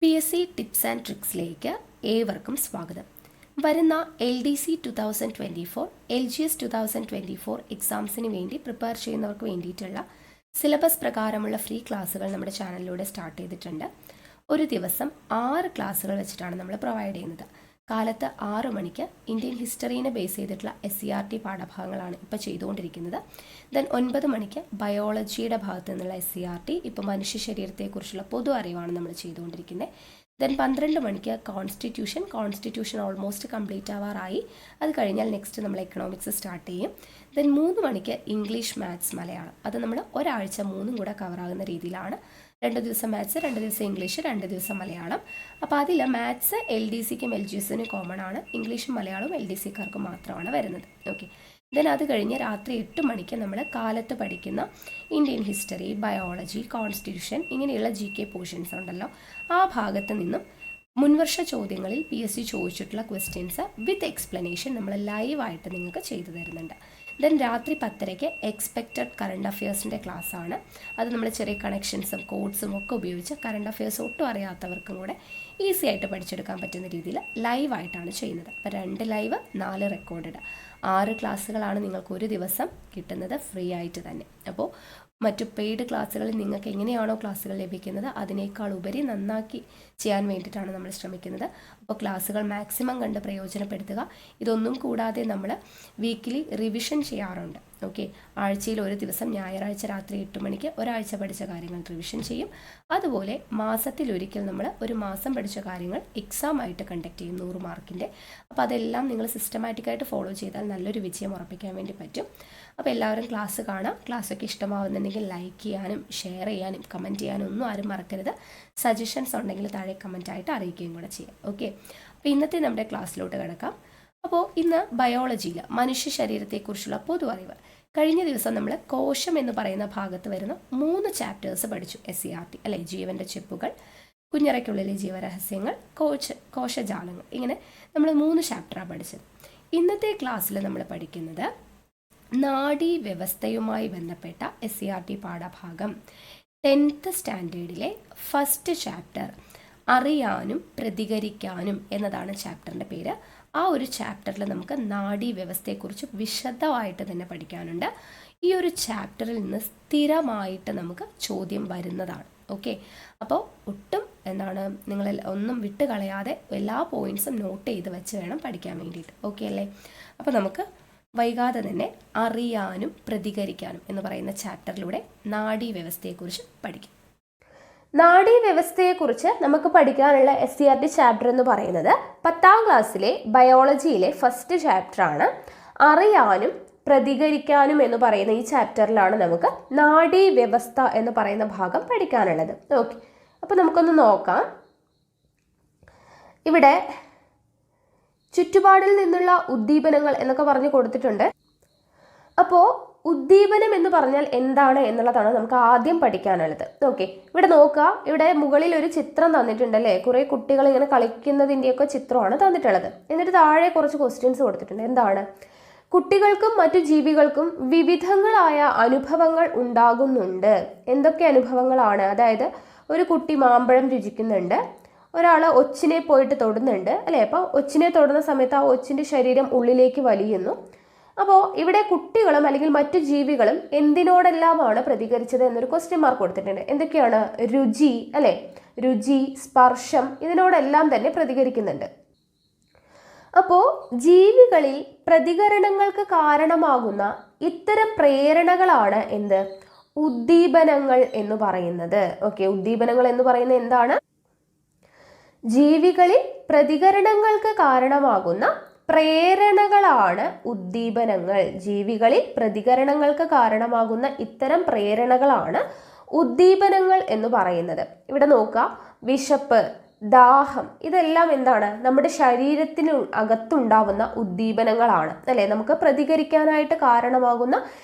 PSC tips and ട്രിക്സിലേക്ക് ഏവർക്കും സ്വാഗതം. വരുന്ന LDC 2024, LGS 2024 എക്സാംസിന് വേണ്ടി പ്രിപ്പയർ ചെയ്യുന്നവർക്ക് വേണ്ടിയിട്ടുള്ള സിലബസ് പ്രകാരമുള്ള ഫ്രീ ക്ലാസ്സുകൾ നമ്മുടെ ചാനലിലൂടെ സ്റ്റാർട്ട് ചെയ്തിട്ടുണ്ട്. ഒരു ദിവസം 6 ക്ലാസ്സുകൾ വെച്ചിട്ടാണ് നമ്മൾ പ്രൊവൈഡ് ചെയ്യുന്നത്. കാലത്ത് 6 മണിക്ക് ഇന്ത്യൻ ഹിസ്റ്ററീനെ ബേസ് ചെയ്തിട്ടുള്ള SCERT പാഠഭാഗങ്ങളാണ് ഇപ്പോൾ ചെയ്തുകൊണ്ടിരിക്കുന്നത്. ദെൻ 9 മണിക്ക് ബയോളജിയുടെ ഭാഗത്ത് നിന്നുള്ള SCERT, ഇപ്പോൾ മനുഷ്യ ശരീരത്തെക്കുറിച്ചുള്ള പൊതു അറിവാണ് നമ്മൾ ചെയ്തുകൊണ്ടിരിക്കുന്നത്. ദെൻ 12 മണിക്ക് കോൺസ്റ്റിറ്റ്യൂഷൻ ഓൾമോസ്റ്റ് കംപ്ലീറ്റ് ആവാറായി. അത് കഴിഞ്ഞാൽ നെക്സ്റ്റ് നമ്മൾ എക്കണോമിക്സ് സ്റ്റാർട്ട് ചെയ്യും. ദെൻ 3 മണിക്ക് ഇംഗ്ലീഷ്, മാത്സ്, മലയാളം. അത് നമ്മൾ ഒരാഴ്ച 3 കൂടെ കവറാകുന്ന രീതിയിലാണ്. 2 ദിവസം മാത്സ്, 2 ദിവസം ഇംഗ്ലീഷ്, 2 ദിവസം മലയാളം. അപ്പോൾ അതിൽ മാത്സ് LDCക്കും LGSനും കോമൺ ആണ്, ഇംഗ്ലീഷും മലയാളവും LDCക്കാർക്ക് മാത്രമാണ് വരുന്നത്. ഓക്കെ. ദെൻ അത് കഴിഞ്ഞ് രാത്രി 8 മണിക്ക് നമ്മൾ കാലത്ത് പഠിക്കുന്ന ഇന്ത്യൻ ഹിസ്റ്ററി, ബയോളജി, കോൺസ്റ്റിറ്റ്യൂഷൻ ഇങ്ങനെയുള്ള GK പോർഷൻസ് ഉണ്ടല്ലോ, ആ ഭാഗത്ത് നിന്നും മുൻവർഷ ചോദ്യങ്ങളിൽ PSC ചോദിച്ചിട്ടുള്ള ക്വസ്റ്റ്യൻസ് വിത്ത് എക്സ്പ്ലനേഷൻ നമ്മൾ ലൈവായിട്ട് നിങ്ങൾക്ക് ചെയ്തു തരുന്നുണ്ട്. ദെൻ രാത്രി 10:30 എക്സ്പെക്റ്റഡ് കറണ്ട് അഫയേഴ്സിൻ്റെ ക്ലാസ്സാണ്. അത് നമ്മൾ ചെറിയ കണക്ഷൻസും കോഡ്സും ഒക്കെ ഉപയോഗിച്ച് കറണ്ട് അഫയേഴ്സ് ഒട്ടും അറിയാത്തവർക്കും കൂടെ ഈസി ആയിട്ട് പഠിച്ചെടുക്കാൻ പറ്റുന്ന രീതിയിൽ ലൈവായിട്ടാണ് ചെയ്യുന്നത്. അപ്പോൾ 2 ലൈവ്, 4 റെക്കോർഡഡ്, 6 ക്ലാസ്സുകളാണ് നിങ്ങൾക്ക് ഒരു ദിവസം കിട്ടുന്നത് ഫ്രീ ആയിട്ട് തന്നെ. അപ്പോൾ മറ്റു പെയ്ഡ് ക്ലാസ്സുകളിൽ നിങ്ങൾക്ക് എങ്ങനെയാണോ ക്ലാസ്സുകൾ ലഭിക്കുന്നത് അതിനേക്കാൾ ഉപരി നന്നാക്കി ചെയ്യാൻ വേണ്ടിയിട്ടാണ് നമ്മൾ ശ്രമിക്കുന്നത്. അപ്പോൾ ക്ലാസ്സുകൾ മാക്സിമം കണ്ട് പ്രയോജനപ്പെടുത്തുക. ഇതൊന്നും കൂടാതെ നമ്മൾ വീക്കിലി റിവിഷൻ ചെയ്യാറുണ്ട്. ഓക്കെ, ആഴ്ചയിൽ ഒരു ദിവസം ഞായറാഴ്ച രാത്രി 8 മണിക്ക് ഒരാഴ്ച പഠിച്ച കാര്യങ്ങൾ റിവിഷൻ ചെയ്യും. അതുപോലെ മാസത്തിലൊരിക്കൽ നമ്മൾ ഒരു മാസം പഠിച്ച കാര്യങ്ങൾ എക്സാം ആയിട്ട് കണ്ടക്ട് ചെയ്യും 100 മാർക്കിൻ്റെ. അപ്പോൾ അതെല്ലാം നിങ്ങൾ സിസ്റ്റമാറ്റിക്കായിട്ട് ഫോളോ ചെയ്താൽ നല്ലൊരു വിജയം ഉറപ്പിക്കാൻ വേണ്ടി പറ്റും. അപ്പോൾ എല്ലാവരും ക്ലാസ് കാണാം. ക്ലാസ്സൊക്കെ ഇഷ്ടമാവുന്നുണ്ടെങ്കിൽ ലൈക്ക് ചെയ്യാനും ഷെയർ ചെയ്യാനും കമൻറ്റ് ചെയ്യാനും ഒന്നും ആരും മറക്കരുത്. സജഷൻസ് ഉണ്ടെങ്കിൽ താഴെ കമൻറ്റായിട്ട് അറിയിക്കുകയും കൂടെ ചെയ്യാം. ഓക്കെ, അപ്പോൾ ഇന്നത്തെ നമ്മുടെ ക്ലാസ്സിലോട്ട് കിടക്കാം. അപ്പോൾ ഇന്ന് ബയോളജിയിൽ മനുഷ്യ ശരീരത്തെക്കുറിച്ചുള്ള പൊതു അറിവ്. കഴിഞ്ഞ ദിവസം നമ്മൾ കോശം എന്ന് പറയുന്ന ഭാഗത്ത് വരുന്ന 3 ചാപ്റ്റേഴ്സ് പഠിച്ചു. SCERT അല്ലെ, ജീവൻ്റെ ചെപ്പുകൾ, കുഞ്ഞറയ്ക്കുള്ളിലെ ജീവരഹസ്യങ്ങൾ, കോശജാലങ്ങൾ, ഇങ്ങനെ നമ്മൾ 3 ചാപ്റ്ററാണ് പഠിച്ചത്. ഇന്നത്തെ ക്ലാസ്സിൽ നമ്മൾ പഠിക്കുന്നത് നാഡീവ്യവസ്ഥയുമായി ബന്ധപ്പെട്ട SCERT പാഠഭാഗം 10th സ്റ്റാൻഡേർഡിലെ ഫസ്റ്റ് ചാപ്റ്റർ അറിയാനും പ്രതികരിക്കാനും എന്നതാണ് ചാപ്റ്ററിൻ്റെ പേര്. ആ ഒരു ചാപ്റ്ററിൽ നമുക്ക് നാഡീവ്യവസ്ഥയെക്കുറിച്ച് വിശദമായിട്ട് തന്നെ പഠിക്കാനുണ്ട്. ഈ ഒരു ചാപ്റ്ററിൽ നിന്ന് സ്ഥിരമായിട്ട് നമുക്ക് ചോദ്യം വരുന്നതാണ്. ഓക്കെ, അപ്പോൾ ഒട്ടും നിങ്ങൾ ഒന്നും വിട്ട് കളയാതെ എല്ലാ പോയിൻറ്സും നോട്ട് ചെയ്ത് വെച്ച് വേണം പഠിക്കാൻ വേണ്ടിയിട്ട്. ഓക്കെ അല്ലേ? അപ്പോൾ നമുക്ക് വൈകാതെ തന്നെ അറിയാനും പ്രതികരിക്കാനും എന്ന് പറയുന്ന ചാപ്റ്ററിലൂടെ നാഡീവ്യവസ്ഥയെക്കുറിച്ച് പഠിക്കും. നാഡീവ്യവസ്ഥയെക്കുറിച്ച് നമുക്ക് പഠിക്കാനുള്ള SCERT ചാപ്റ്റർ എന്ന് പറയുന്നത് 10ാം ക്ലാസ്സിലെ ബയോളജിയിലെ ഫസ്റ്റ് ചാപ്റ്ററാണ്. അറിയാനും പ്രതികരിക്കാനും എന്ന് പറയുന്ന ഈ ചാപ്റ്ററിലാണ് നമുക്ക് നാഡീവ്യവസ്ഥ എന്ന് പറയുന്ന ഭാഗം പഠിക്കാനുള്ളത്. ഓക്കെ, അപ്പോൾ നമുക്കൊന്ന് നോക്കാം. ഇവിടെ ചുറ്റുപാടിൽ നിന്നുള്ള ഉദ്ദീപനങ്ങൾ എന്നൊക്കെ പറഞ്ഞു കൊടുത്തിട്ടുണ്ട്. അപ്പോൾ ഉദ്ദീപനം എന്ന് പറഞ്ഞാൽ എന്താണ് എന്നുള്ളതാണ് നമുക്ക് ആദ്യം പഠിക്കാനുള്ളത്. ഓക്കെ, ഇവിടെ നോക്കുക. ഇവിടെ മുകളിൽ ഒരു ചിത്രം തന്നിട്ടുണ്ട് അല്ലേ, കുറേ കുട്ടികൾ ഇങ്ങനെ കളിക്കുന്നതിൻ്റെയൊക്കെ ചിത്രമാണ് തന്നിട്ടുള്ളത്. എന്നിട്ട് താഴെ കുറച്ച് ക്വസ്റ്റ്യൻസ് കൊടുത്തിട്ടുണ്ട്. എന്താണ്? കുട്ടികൾക്കും മറ്റു ജീവികൾക്കും വിവിധങ്ങളായ അനുഭവങ്ങൾ ഉണ്ടാകുന്നുണ്ട്. എന്തൊക്കെ അനുഭവങ്ങളാണ്? അതായത് ഒരു കുട്ടി മാമ്പഴം രുചിക്കുന്നുണ്ട്, ഒരാൾ ഒച്ചിനെ പോയിട്ട് തൊടുന്നുണ്ട് അല്ലേ. അപ്പോൾ ഒച്ചിനെ തൊടുന്ന സമയത്ത് ആ ഒച്ചിൻ്റെ ശരീരം ഉള്ളിലേക്ക് വലിയുന്നു. അപ്പോൾ ഇവിടെ കുട്ടികളും അല്ലെങ്കിൽ മറ്റു ജീവികളും എന്തിനോടെല്ലാമാണ് പ്രതികരിച്ചത് എന്നൊരു ക്വസ്റ്റ്യൻ മാർക്ക് കൊടുത്തിട്ടുണ്ട്. എന്തൊക്കെയാണ്? രുചി അല്ലേ, രുചി, സ്പർശം, ഇതിനോടെല്ലാം തന്നെ പ്രതികരിക്കുന്നുണ്ട്. അപ്പോൾ ജീവികളിൽ പ്രതികരണങ്ങൾക്ക് കാരണമാകുന്ന ഇത്തരം പ്രേരണകളാണ് എന്ത്? ഉദ്ദീപനങ്ങൾ എന്ന് പറയുന്നത്. ഓക്കെ, ഉദ്ദീപനങ്ങൾ എന്ന് പറയുന്നത് എന്താണ്? ജീവികളിൽ പ്രതികരണങ്ങൾക്ക് കാരണമാകുന്ന പ്രേരണകളാണ് ഉദ്ദീപനങ്ങൾ. ജീവികളിൽ പ്രതികരണങ്ങൾക്ക് കാരണമാകുന്ന ഇത്തരം പ്രേരണകളാണ് ഉദ്ദീപനങ്ങൾ എന്ന് പറയുന്നത്. ഇവിടെ നോക്കുക, വിശപ്പ്, ദാഹം, ഇതെല്ലാം എന്താണ്? നമ്മുടെ ശരീരത്തിന് അകത്തുണ്ടാവുന്ന ഉദ്ദീപനങ്ങളാണ് അല്ലേ. നമുക്ക് പ്രതികരിക്കാനായിട്ട് കാരണമാകുന്ന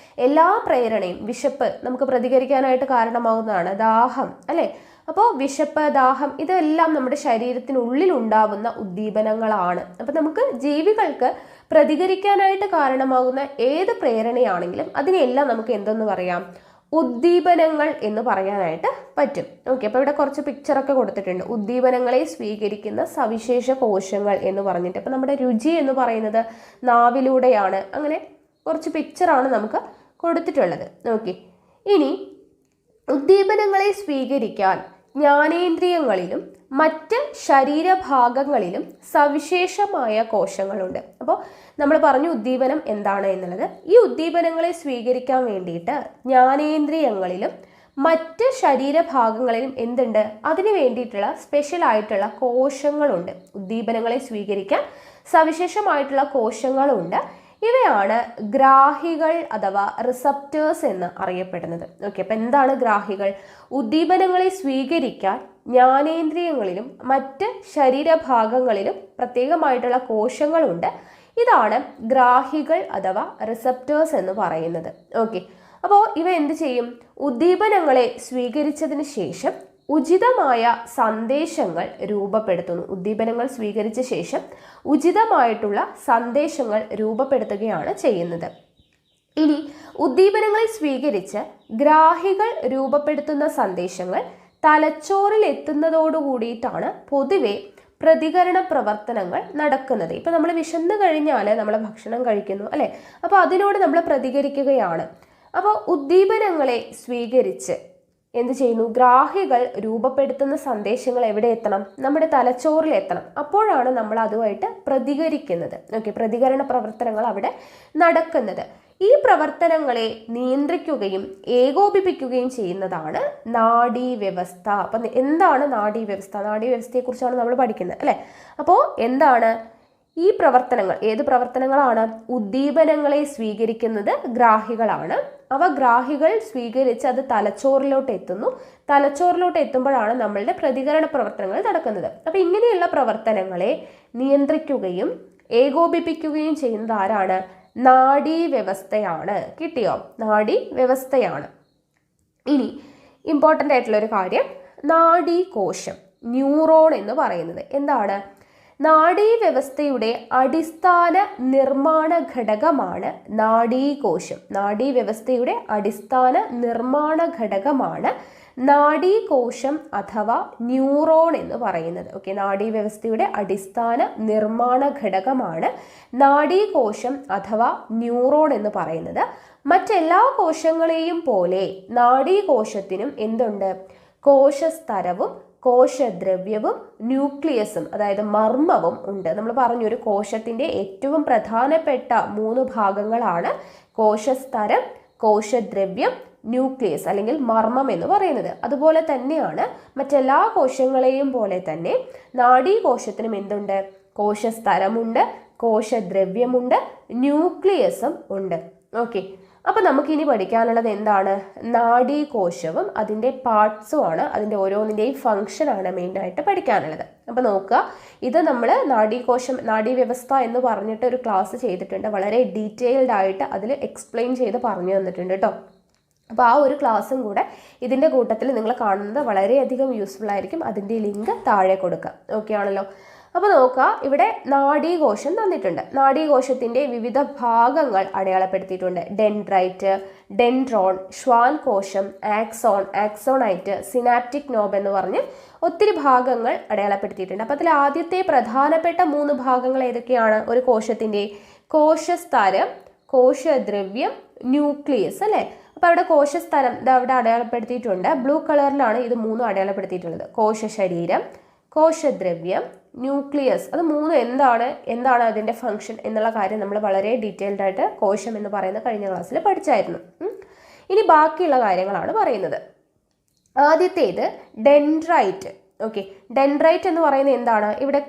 എല്ലാ പ്രേരണയും, വിശപ്പ് നമുക്ക് പ്രതികരിക്കാനായിട്ട് കാരണമാകുന്നതാണ്, ദാഹം അല്ലേ. അപ്പോൾ വിശപ്പ്, ദാഹം ഇതെല്ലാം നമ്മുടെ ശരീരത്തിനുള്ളിൽ ഉണ്ടാവുന്ന ഉദ്ദീപനങ്ങളാണ്. അപ്പോൾ നമുക്ക് ജീവികൾക്ക് പ്രതികരിക്കാനായിട്ട് കാരണമാകുന്ന ഏത് പ്രേരണയാണെങ്കിലും അതിനെല്ലാം നമുക്ക് എന്തെന്ന് പറയാം? ഉദ്ദീപനങ്ങൾ എന്ന് പറയാനായിട്ട് പറ്റും. ഓക്കെ, അപ്പോൾ ഇവിടെ കുറച്ച് പിക്ചറൊക്കെ കൊടുത്തിട്ടുണ്ട്. ഉദ്ദീപനങ്ങളെ സ്വീകരിക്കുന്ന സവിശേഷ കോശങ്ങൾ എന്ന് പറഞ്ഞിട്ട്. അപ്പോൾ നമ്മുടെ രുചി എന്ന് പറയുന്നത് നാവിലൂടെയാണ്. അങ്ങനെ കുറച്ച് പിക്ചറാണ് നമുക്ക് കൊടുത്തിട്ടുള്ളത്. ഓക്കെ, ഇനി ഉദ്ദീപനങ്ങളെ സ്വീകരിക്കാൻ ജ്ഞാനേന്ദ്രിയങ്ങളിലും മറ്റ് ശരീരഭാഗങ്ങളിലും സവിശേഷമായ കോശങ്ങളുണ്ട്. അപ്പോൾ നമ്മൾ പറഞ്ഞു ഉദ്ദീപനം എന്താണ് എന്നുള്ളത്. ഈ ഉദ്ദീപനങ്ങളെ സ്വീകരിക്കാൻ വേണ്ടിയിട്ട് ജ്ഞാനേന്ദ്രിയങ്ങളിലും മറ്റ് ശരീരഭാഗങ്ങളിലും എന്തുണ്ട്? അതിന് വേണ്ടിയിട്ടുള്ള സ്പെഷ്യൽ ആയിട്ടുള്ള കോശങ്ങളുണ്ട്. ഉദ്ദീപനങ്ങളെ സ്വീകരിക്കാൻ സവിശേഷമായിട്ടുള്ള കോശങ്ങളുണ്ട്. ഇവയാണ് ഗ്രാഹികൾ അഥവാ റിസപ്റ്റേഴ്സ് എന്ന് അറിയപ്പെടുന്നത്. ഓക്കെ, അപ്പം എന്താണ് ഗ്രാഹികൾ? ഉദ്ദീപനങ്ങളെ സ്വീകരിക്കാൻ ജ്ഞാനേന്ദ്രിയങ്ങളിലും മറ്റ് ശരീരഭാഗങ്ങളിലും പ്രത്യേകമായിട്ടുള്ള കോശങ്ങളുണ്ട്. ഇതാണ് ഗ്രാഹികൾ അഥവാ റിസപ്റ്റേഴ്സ് എന്ന് പറയുന്നത്. ഓക്കെ, അപ്പോൾ ഇവ എന്ത് ചെയ്യും? ഉദ്ദീപനങ്ങളെ സ്വീകരിച്ചതിന് ശേഷം ഉചിതമായ സന്ദേശങ്ങൾ രൂപപ്പെടുത്തുന്നു. ഉദ്ദീപനങ്ങൾ സ്വീകരിച്ച ശേഷം ഉചിതമായിട്ടുള്ള സന്ദേശങ്ങൾ രൂപപ്പെടുത്തുകയാണ് ചെയ്യുന്നത്. ഇനി ഉദ്ദീപനങ്ങളെ സ്വീകരിച്ച് ഗ്രാഹികൾ രൂപപ്പെടുത്തുന്ന സന്ദേശങ്ങൾ തലച്ചോറിൽ എത്തുന്നതോടുകൂടിയിട്ടാണ് പൊതുവെ പ്രതികരണ പ്രവർത്തനങ്ങൾ നടക്കുന്നത്. ഇപ്പം നമ്മൾ വിശന്നു കഴിഞ്ഞാൽ നമ്മൾ ഭക്ഷണം കഴിക്കുന്നു അല്ലേ? അപ്പോൾ അതിനോട് നമ്മൾ പ്രതികരിക്കുകയാണ്. അപ്പോൾ ഉദ്ദീപനങ്ങളെ സ്വീകരിച്ച് എന്ത് ചെയ്യുന്നു? ഗ്രാഹികൾ രൂപപ്പെടുത്തുന്ന സന്ദേശങ്ങൾ എവിടെ എത്തണം? നമ്മുടെ തലച്ചോറിൽ എത്തണം. അപ്പോഴാണ് നമ്മൾ അതുമായിട്ട് പ്രതികരിക്കുന്നത്. ഓക്കെ, പ്രതികരണ പ്രവർത്തനങ്ങൾ അവിടെ നടക്കുന്നത്. ഈ പ്രവർത്തനങ്ങളെ നിയന്ത്രിക്കുകയും ഏകോപിപ്പിക്കുകയും ചെയ്യുന്നതാണ് നാഡീവ്യവസ്ഥ. അപ്പം എന്താണ് നാഡീവ്യവസ്ഥ? നാഡീവ്യവസ്ഥയെക്കുറിച്ചാണ് നമ്മൾ പഠിക്കുന്നത് അല്ലേ? അപ്പോൾ എന്താണ് ഈ പ്രവർത്തനങ്ങൾ? ഏത് പ്രവർത്തനങ്ങളാണ്? ഉദ്ദീപനങ്ങളെ സ്വീകരിക്കുന്നത് ഗ്രാഹികളാണ്. അവ ഗ്രാഹികൾ സ്വീകരിച്ച് അത് തലച്ചോറിലോട്ട് എത്തുന്നു. തലച്ചോറിലോട്ട് എത്തുമ്പോഴാണ് നമ്മളുടെ പ്രതികരണ പ്രവർത്തനങ്ങൾ നടക്കുന്നത്. അപ്പം ഇങ്ങനെയുള്ള പ്രവർത്തനങ്ങളെ നിയന്ത്രിക്കുകയും ഏകോപിപ്പിക്കുകയും ചെയ്യുന്നത് ആരാണ്? നാഡീവ്യവസ്ഥയാണ്. കിട്ടിയോ? നാഡീവ്യവസ്ഥയാണ്. ഇനി ഇമ്പോർട്ടൻ്റ് ആയിട്ടുള്ളൊരു കാര്യം, നാഡീകോശം, ന്യൂറോൺ എന്ന് പറയുന്നത് എന്താണ്? നാഡീവ്യവസ്ഥയുടെ അടിസ്ഥാന നിർമ്മാണ ഘടകമാണ് നാഡീകോശം. നാഡീവ്യവസ്ഥയുടെ അടിസ്ഥാന നിർമ്മാണ ഘടകമാണ് നാഡീകോശം അഥവാ ന്യൂറോൺ എന്ന് പറയുന്നത്. ഓക്കെ, നാഡീവ്യവസ്ഥയുടെ അടിസ്ഥാന നിർമ്മാണ ഘടകമാണ് നാഡീകോശം അഥവാ ന്യൂറോൺ എന്ന് പറയുന്നത്. മറ്റെല്ലാ കോശങ്ങളെയും പോലെ നാഡീകോശത്തിനും എന്തുണ്ട്? കോശസ്തരവും കോശദ്രവ്യവും ന്യൂക്ലിയസും അതായത് മർമ്മവും ഉണ്ട്. നമ്മൾ പറഞ്ഞു ഒരു കോശത്തിൻ്റെ ഏറ്റവും പ്രധാനപ്പെട്ട 3 ഭാഗങ്ങളാണ് കോശസ്തരം, കോശദ്രവ്യം, ന്യൂക്ലിയസ് അല്ലെങ്കിൽ മർമ്മം എന്ന് പറയുന്നത്. അതുപോലെ തന്നെയാണ് മറ്റെല്ലാ കോശങ്ങളെയും പോലെ തന്നെ നാഡീകോശത്തിനും എന്തുണ്ട്? കോശസ്തരമുണ്ട്, കോശദ്രവ്യമുണ്ട്, ന്യൂക്ലിയസും ഉണ്ട്. ഓക്കെ, അപ്പം നമുക്കിനി പഠിക്കാനുള്ളത് എന്താണ്? നാഡീകോശവും അതിൻ്റെ പാർട്സും ആണ്. അതിൻ്റെ ഓരോന്നിൻ്റെയും ഫംഗ്ഷനാണ് മെയിനായിട്ട് പഠിക്കാനുള്ളത്. അപ്പോൾ നോക്കുക, ഇത് നമ്മൾ നാഡീവ്യവസ്ഥ എന്ന് പറഞ്ഞിട്ട് ഒരു ക്ലാസ് ചെയ്തിട്ടുണ്ട്. വളരെ ഡീറ്റെയിൽഡ് ആയിട്ട് അതിൽ എക്സ്പ്ലെയിൻ ചെയ്ത് പറഞ്ഞു തന്നിട്ടുണ്ട് കേട്ടോ. അപ്പോൾ ആ ഒരു ക്ലാസ്സും കൂടെ ഇതിൻ്റെ കൂട്ടത്തിൽ നിങ്ങൾ കാണുന്നത് വളരെയധികം യൂസ്ഫുൾ ആയിരിക്കും. അതിൻ്റെ ലിങ്ക് താഴെ കൊടുക്കുക. ഓക്കെ ആണല്ലോ? അപ്പോൾ നോക്കുക, ഇവിടെ നാഡീകോശം തന്നിട്ടുണ്ട്. നാഡീകോശത്തിൻ്റെ വിവിധ ഭാഗങ്ങൾ അടയാളപ്പെടുത്തിയിട്ടുണ്ട്. ഡെൻഡ്രൈറ്റ്, ഡെൻഡ്രോൺ, ശ്വാൻ കോശം, ആക്സോൺ, ആക്സോണൈറ്റ്, സിനാപ്റ്റിക് നോബ് എന്ന് പറഞ്ഞ് ഒത്തിരി ഭാഗങ്ങൾ അടയാളപ്പെടുത്തിയിട്ടുണ്ട്. അപ്പോൾ അതിൽ ആദ്യത്തെ പ്രധാനപ്പെട്ട 3 ഭാഗങ്ങൾ ഏതൊക്കെയാണ്? ഒരു കോശത്തിൻ്റെ കോശസ്തരം, കോശദ്രവ്യം, ന്യൂക്ലിയസ് അല്ലേ? അപ്പോൾ അവിടെ കോശസ്തരം അവിടെ അടയാളപ്പെടുത്തിയിട്ടുണ്ട്. ബ്ലൂ കളറിലാണ് ഇത് 3 അടയാളപ്പെടുത്തിയിട്ടുള്ളത്. കോശശരീരം, കോശദ്രവ്യം, ന്യൂക്ലിയസ്. അത് 3 എന്താണ് അതിൻ്റെ ഫംഗ്ഷൻ എന്നുള്ള കാര്യം നമ്മൾ വളരെ ഡീറ്റെയിൽഡ് ആയിട്ട് കോശം എന്ന് പറയുന്ന കഴിഞ്ഞ ക്ലാസ്സിൽ പഠിച്ചായിരുന്നു. ഇനി ബാക്കിയുള്ള കാര്യങ്ങളാണ് പറയുന്നത്. ആദ്യത്തേത് ഡെൻഡ്രൈറ്റ്. ഓക്കെ, ഡെൻഡ്രൈറ്റ് എന്ന് പറയുന്നത് എന്താണ്? ഇവിടെ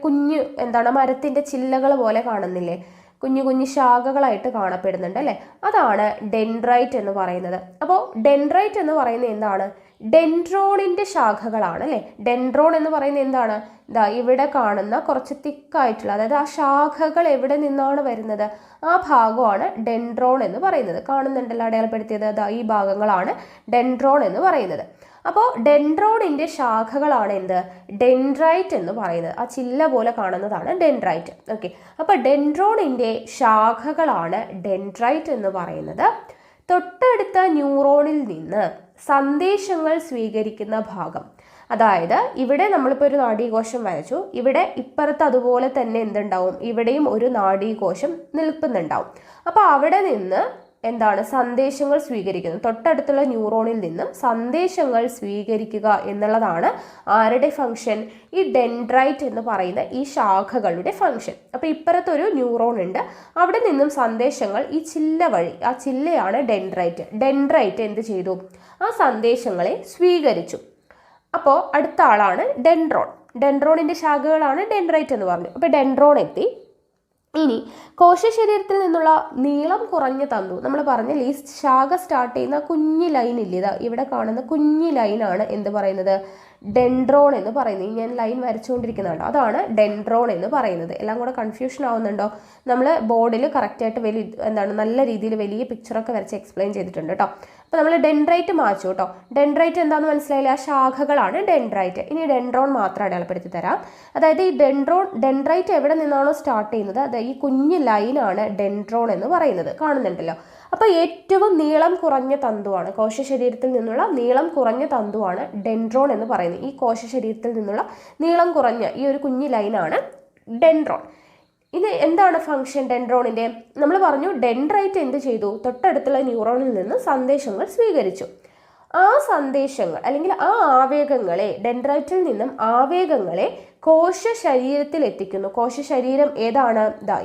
മരത്തിൻ്റെ ചില്ലകൾ പോലെ കാണുന്നില്ലേ? കുഞ്ഞു കുഞ്ഞു ശാഖകളായിട്ട് കാണപ്പെടുന്നുണ്ട് അല്ലേ? അതാണ് ഡെൻഡ്രൈറ്റ് എന്ന് പറയുന്നത്. അപ്പോൾ ഡെൻഡ്രൈറ്റ് എന്ന് പറയുന്നത് എന്താണ്? ഡെൻഡ്രോണിൻ്റെ ശാഖകളാണ് അല്ലേ? ഡെൻഡ്രോൺ എന്ന് പറയുന്നത് എന്താണ്? ഇവിടെ കാണുന്ന കുറച്ച് തിക്കായിട്ടുള്ള, അതായത് ആ ശാഖകൾ എവിടെ നിന്നാണ് വരുന്നത്? ആ ഭാഗമാണ് ഡെൻഡ്രോൺ എന്ന് പറയുന്നത്. കാണുന്നുണ്ടല്ലോ അടയാളപ്പെടുത്തിയത്? ഈ ഭാഗങ്ങളാണ് ഡെൻഡ്രോൺ എന്ന് പറയുന്നത്. അപ്പോൾ ഡെൻഡ്രോണിൻ്റെ ശാഖകളാണ് എന്ത്? ഡെൻഡ്രൈറ്റ് എന്ന് പറയുന്നത്. ആ ചില്ല പോലെ കാണുന്നതാണ് ഡെൻഡ്രൈറ്റ്. ഓക്കെ, അപ്പോൾ ഡെൻഡ്രോണിൻ്റെ ശാഖകളാണ് ഡെൻഡ്രൈറ്റ് എന്ന് പറയുന്നത്. തൊട്ടടുത്ത ന്യൂറോണിൽ നിന്ന് സന്ദേശങ്ങൾ സ്വീകരിക്കുന്ന ഭാഗം. അതായത് ഇവിടെ നമ്മളിപ്പോൾ ഒരു നാഡീകോശം വരച്ചു, ഇവിടെ ഇപ്പുറത്ത് അതുപോലെ തന്നെ എന്തുണ്ടാവും, ഇവിടെയും ഒരു നാഡീകോശം നിൽക്കുന്നുണ്ടാവും. അപ്പോൾ അവിടെ നിന്ന് എന്താണ് സന്ദേശങ്ങൾ സ്വീകരിക്കുന്നത്, തൊട്ടടുത്തുള്ള ന്യൂറോണിൽ നിന്നും സന്ദേശങ്ങൾ സ്വീകരിക്കുക എന്നുള്ളതാണ് ആരുടെ ഫംഗ്ഷൻ, ഈ ഡെൻഡ്രൈറ്റ് എന്ന് പറയുന്ന ഈ ശാഖകളുടെ ഫംഗ്ഷൻ. അപ്പോൾ ഇപ്പുറത്തൊരു ന്യൂറോൺ ഉണ്ട്, അവിടെ നിന്നും സന്ദേശങ്ങൾ ഈ ചില്ല വഴി, ആ ചില്ലയാണ് ഡെൻഡ്രൈറ്റ്. ഡെൻഡ്രൈറ്റ് എന്ത് ചെയ്തു, ആ സന്ദേശങ്ങളെ സ്വീകരിച്ചു. അപ്പോൾ അടുത്ത ആളാണ് ഡെൻഡ്രോൺ. ഡെൻഡ്രോണിൻ്റെ ശാഖകളാണ് ഡെൻഡ്രൈറ്റ് എന്ന് പറഞ്ഞു. അപ്പോൾ ഡെൻഡ്രോൺ എത്തി. ഇനി കോശശരീരത്തിൽ നിന്നുള്ള നീളം കുറഞ്ഞ തന്തു, നമ്മൾ പറഞ്ഞ ഈ ശാഖ സ്റ്റാർട്ട് ചെയ്യുന്ന കുഞ്ഞു ലൈൻ ഇല്ല, ഇവിടെ കാണുന്ന കുഞ്ഞു ലൈനാണ് എന്ത് പറയുന്നത്, ഡെൻഡ്രോൺ എന്ന് പറയുന്നത്. ഞാൻ ലൈൻ വരച്ചുകൊണ്ടിരിക്കുന്നുണ്ടോ, അതാണ് ഡെൻഡ്രോൺ എന്ന് പറയുന്നത്. എല്ലാം കൂടെ കൺഫ്യൂഷൻ ആവുന്നുണ്ടോ? നമ്മൾ ബോർഡിൽ കറക്റ്റായിട്ട് നല്ല രീതിയിൽ വലിയ പിക്ചറൊക്കെ വരച്ച് എക്സ്പ്ലെയിൻ ചെയ്തിട്ടുണ്ട് കേട്ടോ. അപ്പോൾ നമ്മൾ ഡെൻഡ്രൈറ്റ് മാച്ചു കേട്ടോ. ഡെൻഡ്രൈറ്റ് എന്താണെന്ന് മനസ്സിലായില്ല, ആ ശാഖകളാണ് ഡെൻഡ്രൈറ്റ്. ഇനി ഡെൻഡ്രോൺ മാത്രം അടയാളപ്പെടുത്തി തരാം. അതായത് ഈ ഡെൻഡ്രൈറ്റ് എവിടെ നിന്നാണോ സ്റ്റാർട്ട് ചെയ്യുന്നത്, അതായത് ഈ കുഞ്ഞു ലൈനാണ് ഡെൻഡ്രോൺ എന്ന് പറയുന്നത്, കാണുന്നുണ്ടല്ലോ. അപ്പോൾ ഏറ്റവും നീളം കുറഞ്ഞ തന്തുവാണ്, കോശശരീരത്തിൽ നിന്നുള്ള നീളം കുറഞ്ഞ തന്തുവാണ് ഡെൻഡ്രോൺ എന്ന് പറയുന്നത്. ഈ കോശശരീരത്തിൽ നിന്നുള്ള നീളം കുറഞ്ഞ ഈ ഒരു കുഞ്ഞു ലൈനാണ് ഡെൻഡ്രോൺ. ഇത് എന്താണ് ഫംഗ്ഷൻ ഡെൻഡ്രോണിൻ്റെ? നമ്മൾ പറഞ്ഞു ഡെൻഡ്രൈറ്റ് എന്ത് ചെയ്തു, തൊട്ടടുത്തുള്ള ന്യൂറോണിൽ നിന്ന് സന്ദേശങ്ങൾ സ്വീകരിച്ചു. ആ സന്ദേശങ്ങൾ അല്ലെങ്കിൽ ആ ആവേഗങ്ങളെ, ഡെൻഡ്രൈറ്റിൽ നിന്നും ആവേഗങ്ങളെ കോശ ശരീരത്തിൽ എത്തിക്കുന്നു. കോശ ശരീരം ഏതാണ്?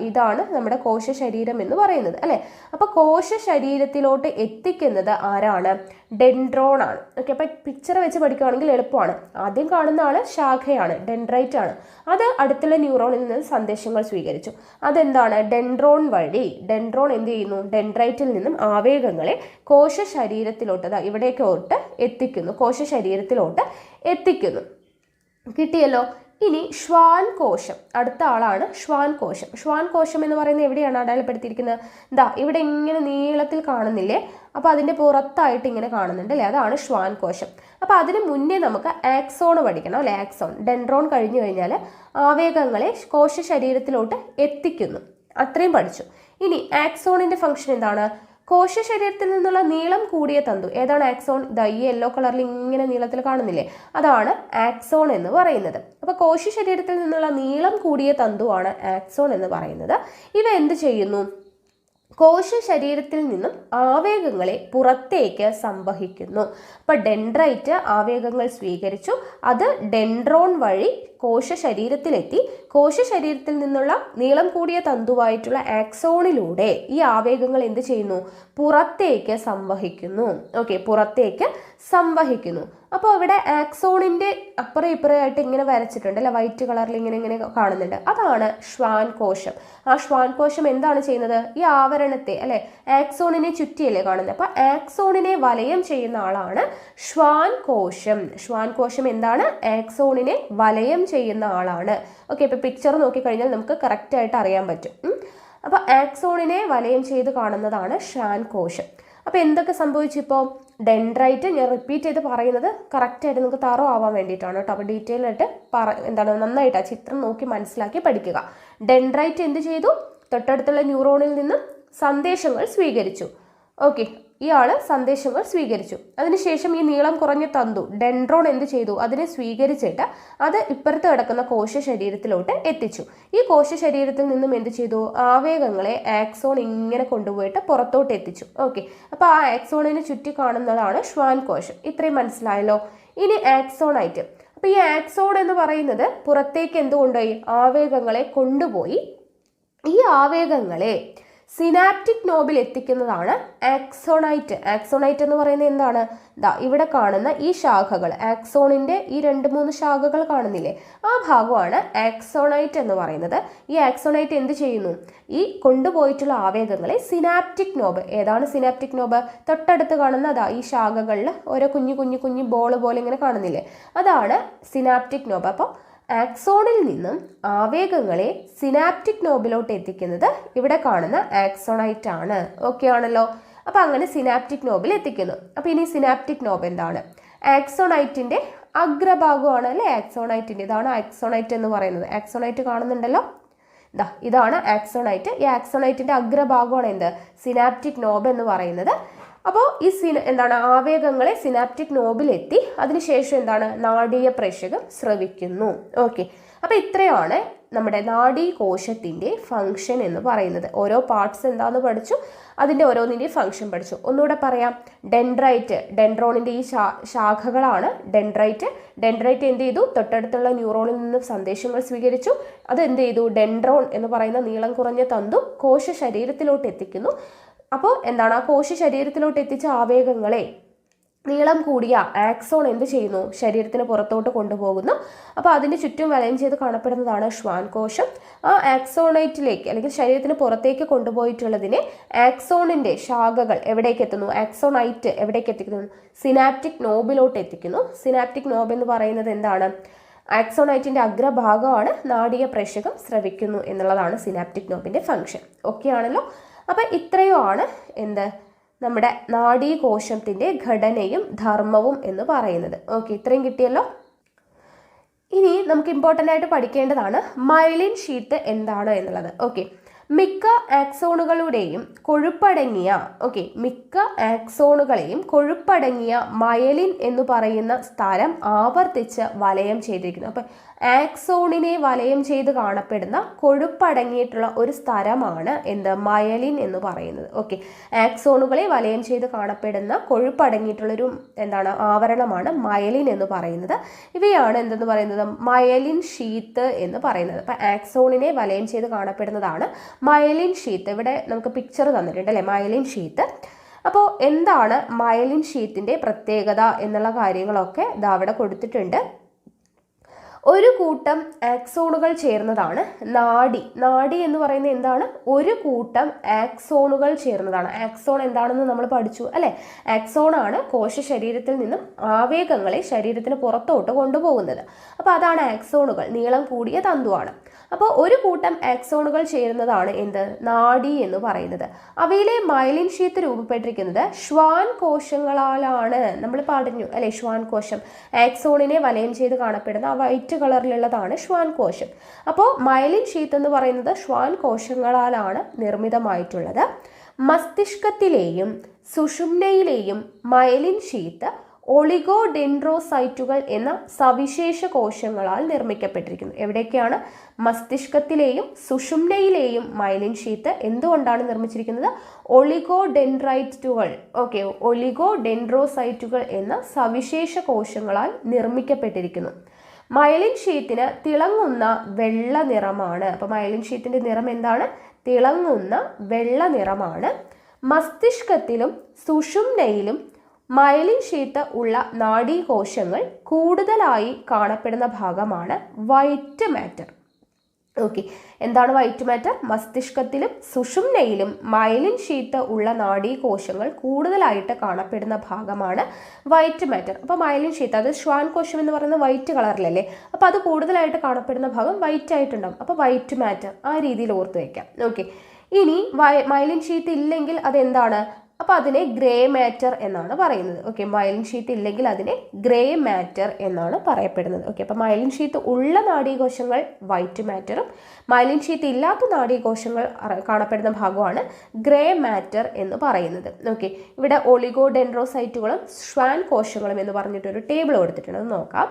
ഇതാണ് നമ്മുടെ കോശ ശരീരം എന്ന് പറയുന്നത് അല്ലേ. അപ്പോൾ കോശ ശരീരത്തിലോട്ട് എത്തിക്കുന്നത് ആരാണ്? ഡെൻഡ്രോൺ ആണ്. ഓക്കെ, അപ്പോൾ പിക്ചർ വെച്ച് പഠിക്കുകയാണെങ്കിൽ എളുപ്പമാണ്. ആദ്യം കാണുന്ന ആള് ശാഖയാണ്, ഡെൻഡ്രൈറ്റ് ആണ്. അത് അടുത്തുള്ള ന്യൂറോണിൽ നിന്ന് സന്ദേശങ്ങൾ സ്വീകരിച്ചു. അതെന്താണ്? ഡെൻഡ്രോൺ വഴി ഡെൻഡ്രോൺ എന്ത് ചെയ്യുന്നു, ഡെൻഡ്രൈറ്റിൽ നിന്നും ആവേഗങ്ങളെ കോശ ശരീരത്തിലോട്ട്, ഇവിടേക്കോട്ട് എത്തിക്കുന്നു, കോശ ശരീരത്തിലോട്ട് എത്തിക്കുന്നു. കിട്ടിയല്ലോ. ഇനി ശ്വാൻ കോശം, അടുത്ത ആളാണ് ശ്വാൻ കോശം. ശ്വാൻ കോശം എന്ന് പറയുന്നത് എവിടെയാണ് അടയാളപ്പെടുത്തിയിരിക്കുന്നത്? ഇവിടെ ഇങ്ങനെ നീളത്തിൽ കാണുന്നില്ലേ, അപ്പോൾ അതിൻ്റെ പുറത്തായിട്ട് ഇങ്ങനെ കാണുന്നുണ്ട് അല്ലേ, അതാണ് ശ്വാൻ കോശം. അപ്പോൾ അതിന് മുന്നേ നമുക്ക് ആക്സോൺ പഠിക്കണം അല്ലേ. ആക്സോൺ, ഡെൻഡ്രോൺ കഴിഞ്ഞു കഴിഞ്ഞാൽ ആവേഗങ്ങളെ കോശ ശരീരത്തിലോട്ട് എത്തിക്കുന്നു, അത്രയും പഠിച്ചു. ഇനി ആക്സോണിൻ്റെ ഫംഗ്ഷൻ എന്താണ്? കോശ ശരീരത്തിൽ നിന്നുള്ള നീളം കൂടിയ തന്തു ഏതാണ്? ആക്സോൺ. ഈ യെല്ലോ കളറിൽ ഇങ്ങനെ നീളത്തിൽ കാണുന്നില്ലേ, അതാണ് ആക്സോൺ എന്ന് പറയുന്നത്. അപ്പോൾ കോശ ശരീരത്തിൽ നിന്നുള്ള നീളം കൂടിയ തന്തുവാണ് ആക്സോൺ എന്ന് പറയുന്നത്. ഇവ എന്ത് ചെയ്യുന്നു? കോശ ശരീരത്തിൽ നിന്നും ആവേഗങ്ങളെ പുറത്തേക്ക് സംവഹിക്കുന്നു. അപ്പോൾ ഡെൻഡ്രൈറ്റ് ആവേഗങ്ങൾ സ്വീകരിച്ചു, അത് ഡെൻഡ്രോൺ വഴി കോശ ശരീരത്തിലെത്തി. കോശ ശരീരത്തിൽ നിന്നുള്ള നീളം കൂടിയ തന്തുവായിട്ടുള്ള ആക്സോണിലൂടെ ഈ ആവേഗങ്ങൾ എന്ത് ചെയ്യുന്നു? പുറത്തേക്ക് സംവഹിക്കുന്നു. ഓക്കെ, പുറത്തേക്ക് സംവഹിക്കുന്നു. അപ്പോൾ ഇവിടെ ആക്സോണിൻ്റെ അപ്പുറം ഇപ്പുറമായിട്ട് ഇങ്ങനെ വരച്ചിട്ടുണ്ട് അല്ലെ, വൈറ്റ് കളറിൽ ഇങ്ങനെ കാണുന്നുണ്ട്, അതാണ് ശ്വാൻ കോശം. ആ ശ്വാൻ കോശം എന്താണ് ചെയ്യുന്നത്? ഈ ആവരണത്തെ അല്ലെ, ആക്സോണിനെ ചുറ്റിയല്ലേ കാണുന്നത്. അപ്പോൾ ആക്സോണിനെ വലയം ചെയ്യുന്ന ആളാണ് ശ്വാൻ കോശം. ശ്വാൻ കോശം എന്താണ്? ആക്സോണിനെ വലയം ചെയ്യുന്ന ആളാണ്. ഓക്കെ, ഇപ്പോൾ പിക്ചർ നോക്കിക്കഴിഞ്ഞാൽ നമുക്ക് കറക്റ്റായിട്ട് അറിയാൻ പറ്റും. അപ്പോൾ ആക്സോണിനെ വലയം ചെയ്ത് കാണുന്നതാണ് ശ്വാൻ കോശം. അപ്പോൾ എന്തൊക്കെ സംഭവിച്ചു? ഇപ്പോൾ ഡെൻഡ്രൈറ്റ്, ഞാൻ റിപ്പീറ്റ് ചെയ്ത് പറയുന്നത് കറക്റ്റായിട്ട് നിങ്ങൾക്ക് തറോ ആവാൻ വേണ്ടിയിട്ടാണ് കേട്ടോ. അപ്പോൾ ഡീറ്റെയിൽ ആയിട്ട് നന്നായിട്ട് ആ ചിത്രം നോക്കി മനസ്സിലാക്കി പഠിക്കുക. ഡെൻഡ്രൈറ്റ് എന്ത് ചെയ്തു? തൊട്ടടുത്തുള്ള ന്യൂറോണിൽ നിന്നും സന്ദേശങ്ങൾ സ്വീകരിച്ചു. ഓക്കെ, ഇയാൾ സന്ദേശങ്ങൾ സ്വീകരിച്ചു. അതിനുശേഷം ഈ നീളം കുറഞ്ഞ തന്തു ഡെൻഡ്രോൺ എന്ത് ചെയ്തു? അതിനെ സ്വീകരിച്ചിട്ട് അത് ഇപ്പുറത്ത് കിടക്കുന്ന കോശ ശരീരത്തിലോട്ട് എത്തിച്ചു. ഈ കോശ ശരീരത്തിൽ നിന്നും എന്ത് ചെയ്തു? ആവേഗങ്ങളെ ആക്സോൺ ഇങ്ങനെ കൊണ്ടുപോയിട്ട് പുറത്തോട്ട് എത്തിച്ചു. ഓക്കെ, അപ്പോൾ ആ ആക്സോണിനെ ചുറ്റി കാണുന്നതാണ് ശ്വാൻ കോശം. ഇത്രയും മനസ്സിലായല്ലോ. ഇനി ആക്സോണൈറ്റ്. അപ്പോൾ ഈ ആക്സോൺ എന്ന് പറയുന്നത് പുറത്തേക്ക് എന്ത് കൊണ്ടുപോയി? ആവേഗങ്ങളെ കൊണ്ടുപോയി. ഈ ആവേഗങ്ങളെ സിനാപ്റ്റിക് നോബിൽ എത്തിക്കുന്നതാണ് ആക്സോണൈറ്റ്. ആക്സോണൈറ്റ് എന്ന് പറയുന്നത് എന്താണ്? ഇവിടെ കാണുന്ന ഈ ശാഖകൾ, ആക്സോണിൻ്റെ ഈ 2-3 ശാഖകൾ കാണുന്നില്ലേ, ആ ഭാഗമാണ് ആക്സോണൈറ്റ് എന്ന് പറയുന്നത്. ഈ ആക്സോണൈറ്റ് എന്ത് ചെയ്യുന്നു? ഈ കൊണ്ടുപോയിട്ടുള്ള ആവേഗങ്ങളെ സിനാപ്റ്റിക് നോബ്, ഏതാണ് സിനാപ്റ്റിക് നോബ്? തൊട്ടടുത്ത് കാണുന്ന ഈ ശാഖകളിൽ ഓരോ കുഞ്ഞു ബോൾ പോലെ ഇങ്ങനെ കാണുന്നില്ലേ, അതാണ് സിനാപ്റ്റിക് നോബ്. അപ്പോൾ ആക്സോണിൽ നിന്നും ആവേഗങ്ങളെ സിനാപ്റ്റിക് നോബിലോട്ട് എത്തിക്കുന്നത് ഇവിടെ കാണുന്ന ആക്സോണൈറ്റ് ആണ്. ഓക്കെ ആണല്ലോ. അപ്പോൾ അങ്ങനെ സിനാപ്റ്റിക് നോബിൽ എത്തിക്കുന്നു. അപ്പോൾ ഇനി സിനാപ്റ്റിക് നോബ് എന്താണ്? ആക്സോണൈറ്റിൻ്റെ അഗ്രഭാഗമാണ് അല്ലേ ആക്സോണൈറ്റിൻ്റെ. ഇതാണ് ആക്സോണൈറ്റ് എന്ന് പറയുന്നത്. ആക്സോണൈറ്റ് കാണുന്നുണ്ടല്ലോ, ഇതാണ് ആക്സോണൈറ്റ്. ഈ ആക്സോണൈറ്റിൻ്റെ അഗ്രഭാഗമാണ് എന്ത്? സിനാപ്റ്റിക് നോബ് എന്ന് പറയുന്നത്. അപ്പോൾ ഈ എന്താണ് ആവേഗങ്ങളെ സിനാപ്റ്റിക് നോബിലെത്തി അതിനുശേഷം എന്താണ് നാഡീയ പ്രേഷകം സ്രവിക്കുന്നു. ഓക്കെ, അപ്പോൾ ഇത്രയാണ് നമ്മുടെ നാഡീകോശത്തിൻ്റെ ഫങ്ഷൻ എന്ന് പറയുന്നത്. ഓരോ പാർട്സ് എന്താണെന്ന് പഠിച്ചു, അതിൻ്റെ ഓരോന്നിൻ്റെ ഫങ്ഷൻ പഠിച്ചു. ഒന്നുകൂടെ പറയാം. ഡെൻഡ്രൈറ്റ്, ഡെൻഡ്രോണിൻ്റെ ഈ ശാഖകളാണ് ഡെൻഡ്രൈറ്റ്. ഡെൻഡ്രൈറ്റ് എന്ത് ചെയ്തു? തൊട്ടടുത്തുള്ള ന്യൂറോണിൽ നിന്ന് സന്ദേശങ്ങൾ സ്വീകരിച്ചു. അത് എന്ത് ചെയ്തു? ഡെൻഡ്രോൺ എന്ന് പറയുന്ന നീളം കുറഞ്ഞ തന്തു കോശ ശരീരത്തിലോട്ട് എത്തിക്കുന്നു. അപ്പോൾ എന്താണ്? ആ കോശ ശരീരത്തിലോട്ട് എത്തിച്ച ആവേഗങ്ങളെ നീളം കൂടിയ ആക്സോൺ എന്ത് ചെയ്യുന്നു? ശരീരത്തിന് പുറത്തോട്ട് കൊണ്ടുപോകുന്നു. അപ്പോൾ അതിൻ്റെ ചുറ്റും വലയം ചെയ്ത് കാണപ്പെടുന്നതാണ് ശ്വാൻകോശം. ആ ആക്സോണൈറ്റിലേക്ക് അല്ലെങ്കിൽ ശരീരത്തിന് പുറത്തേക്ക് കൊണ്ടുപോയിട്ടുള്ളതിനെ ആക്സോണിൻ്റെ ശാഖകൾ എവിടേക്ക് എത്തുന്നു? ആക്സോണൈറ്റ് എവിടേക്ക് എത്തിക്കുന്നു? സിനാപ്റ്റിക് നോബിലോട്ട് എത്തിക്കുന്നു. സിനാപ്റ്റിക് നോബ് എന്ന് പറയുന്നത് എന്താണ്? ആക്സോണൈറ്റിൻ്റെ അഗ്രഭാഗമാണ്. നാഡീയ പ്രേഷകം സ്രവിക്കുന്നു എന്നുള്ളതാണ് സിനാപ്റ്റിക് നോബിൻ്റെ ഫങ്ഷൻ. ഓക്കെ ആണല്ലോ. അപ്പം ഇത്രയുമാണ് എന്ത് നമ്മുടെ നാഡീകോശത്തിൻ്റെ ഘടനയും ധർമ്മവും എന്ന് പറയുന്നത്. ഓക്കെ, ഇത്രയും കിട്ടിയല്ലോ. ഇനി നമുക്ക് ഇമ്പോർട്ടൻ്റ് ആയിട്ട് പഠിക്കേണ്ടതാണ് മൈലിൻ ഷീത്ത് എന്താണ് എന്നുള്ളത്. ഓക്കെ, മിക്ക ആക്സോണുകളുടെയും കൊഴുപ്പടങ്ങിയ മയലിൻ എന്ന് പറയുന്ന സ്ഥലം ആവർത്തിച്ച് വലയം ചെയ്തിരിക്കുന്നു. അപ്പം ആക്സോണിനെ വലയം ചെയ്ത് കാണപ്പെടുന്ന കൊഴുപ്പടങ്ങിയിട്ടുള്ള ഒരു സ്ഥലമാണ് എന്ത്? മയലിൻ എന്ന് പറയുന്നത്. ഓക്കെ, ആക്സോണുകളെ വലയം ചെയ്ത് കാണപ്പെടുന്ന കൊഴുപ്പടങ്ങിയിട്ടുള്ളൊരു എന്താണ് ആവരണമാണ് മയലിൻ എന്ന് പറയുന്നത്. ഇവയാണ് എന്തെന്ന് പറയുന്നത്? മയലിൻ ഷീത്ത് എന്ന് പറയുന്നത്. അപ്പം ആക്സോണിനെ വലയം ചെയ്ത് കാണപ്പെടുന്നതാണ് മയലിൻ ഷീത്ത്. ഇവിടെ നമുക്ക് പിക്ചർ തന്നിട്ടുണ്ട് അല്ലേ, മയലിൻ ഷീത്ത്. അപ്പോൾ എന്താണ് മയലിൻ ഷീത്തിൻ്റെ പ്രത്യേകത എന്നുള്ള കാര്യങ്ങളൊക്കെ ഇതാ അവിടെ കൊടുത്തിട്ടുണ്ട്. ഒരു കൂട്ടം ആക്സോണുകൾ ചേർന്നതാണ് നാഡി. നാഡി എന്ന് പറയുന്നത് എന്താണ്? ഒരു കൂട്ടം ആക്സോണുകൾ ചേർന്നതാണ്. ആക്സോൺ എന്താണെന്ന് നമ്മൾ പഠിച്ചു അല്ലേ? ആക്സോൺ ആണ് കോശ ശരീരത്തിൽ നിന്നും ആവേഗങ്ങളെ ശരീരത്തിന് പുറത്തോട്ട് കൊണ്ടുപോകുന്നത്. അപ്പോൾ അതാണ് ആക്സോണുകൾ. നീളം കൂടിയ തന്തുവാണ്. അപ്പോൾ ഒരു കൂട്ടം ആക്സോണുകൾ ചേരുന്നതാണ് എന്ത്? നാഡി എന്ന് പറയുന്നത്. അവയിലെ മൈലിൻ ഷീത്ത് രൂപപ്പെട്ടിരിക്കുന്നത് ശ്വാൻ കോശങ്ങളാലാണ്. നമ്മൾ പറഞ്ഞു അല്ലെ, ശ്വാൻ കോശം ആക്സോണിനെ വലയം ചെയ്ത് കാണപ്പെടുന്ന ആ വൈറ്റ് കളറിലുള്ളതാണ് ശ്വാൻ കോശം. അപ്പോൾ മൈലിൻ ഷീത്ത് എന്ന് പറയുന്നത് ശ്വാൻ കോശങ്ങളാലാണ് നിർമ്മിതമായിട്ടുള്ളത്. മസ്തിഷ്കത്തിലെയും സുഷുമ്നയിലെയും മൈലിൻ ഷീത്ത് ഒളിഗോഡെൻഡ്രോസൈറ്റുകൾ എന്ന സവിശേഷ കോശങ്ങളാൽ നിർമ്മിക്കപ്പെട്ടിരിക്കുന്നു. എവിടേക്കാണ്? മസ്തിഷ്കത്തിലെയും സുഷുമ്നയിലെയും മൈലിൻ ഷീത്ത് എന്തുകൊണ്ടാണ് നിർമ്മിച്ചിരിക്കുന്നത്? ഒളിഗോഡെൻഡ്രൈറ്റുകൾ, ഓക്കെ, ഒളിഗോഡെൻഡ്രോസൈറ്റുകൾ എന്ന സവിശേഷ കോശങ്ങളാൽ നിർമ്മിക്കപ്പെട്ടിരിക്കുന്നു. മൈലിൻ ഷീത്തിന് തിളങ്ങുന്ന വെള്ള നിറമാണ്. അപ്പോൾ മൈലിൻ ഷീറ്റിൻ്റെ നിറം എന്താണ്? തിളങ്ങുന്ന വെള്ള നിറമാണ്. മസ്തിഷ്കത്തിലും സുഷുമ്നയിലും മൈലിൻ ഷീത്ത് ഉള്ള നാഡീകോശങ്ങൾ കൂടുതലായി കാണപ്പെടുന്ന ഭാഗമാണ് വൈറ്റ് മാറ്റർ. ഓക്കെ, എന്താണ് വൈറ്റ് മാറ്റർ? മസ്തിഷ്കത്തിലും സുഷുമ്നയിലും മൈലിൻ ഷീത്ത് ഉള്ള നാഡീകോശങ്ങൾ കൂടുതലായിട്ട് കാണപ്പെടുന്ന ഭാഗമാണ് വൈറ്റ് മാറ്റർ. അപ്പോൾ മൈലിൻ ഷീത്ത്, അത് ശ്വാൻ കോശം എന്ന് പറയുന്നത് വൈറ്റ് കളറിലല്ലേ, അപ്പോൾ അത് കൂടുതലായിട്ട് കാണപ്പെടുന്ന ഭാഗം വൈറ്റ് ആയിട്ടുണ്ടാകും. അപ്പോൾ വൈറ്റ് മാറ്റർ ആ രീതിയിൽ ഓർത്ത് വയ്ക്കാം. ഓക്കെ, ഇനി മൈലിൻ ഷീത്ത് ഇല്ലെങ്കിൽ അതെന്താണ്? അപ്പോൾ അതിനെ ഗ്രേ മാറ്റർ എന്നാണ് പറയുന്നത്. ഓക്കെ, മൈലിൻ ഷീത്ത് ഇല്ലെങ്കിൽ അതിനെ ഗ്രേ മാറ്റർ എന്നാണ് പറയപ്പെടുന്നത്. ഓക്കെ, അപ്പോൾ മൈലിൻ ഷീത്ത് ഉള്ള നാഡീകോശങ്ങൾ വൈറ്റ് മാറ്ററും മൈലിൻ ഷീത്ത് ഇല്ലാത്ത നാഡീകോശങ്ങൾ കാണപ്പെടുന്ന ഭാഗമാണ് ഗ്രേ മാറ്റർ എന്ന് പറയുന്നത്. ഓക്കെ, ഇവിടെ ഒളിഗോഡെൻഡ്രോസൈറ്റുകളും ശ്വാൻ കോശങ്ങളും എന്ന് പറഞ്ഞിട്ടൊരു ടേബിൾ കൊടുത്തിട്ടുണ്ട്, അത് നോക്കാം.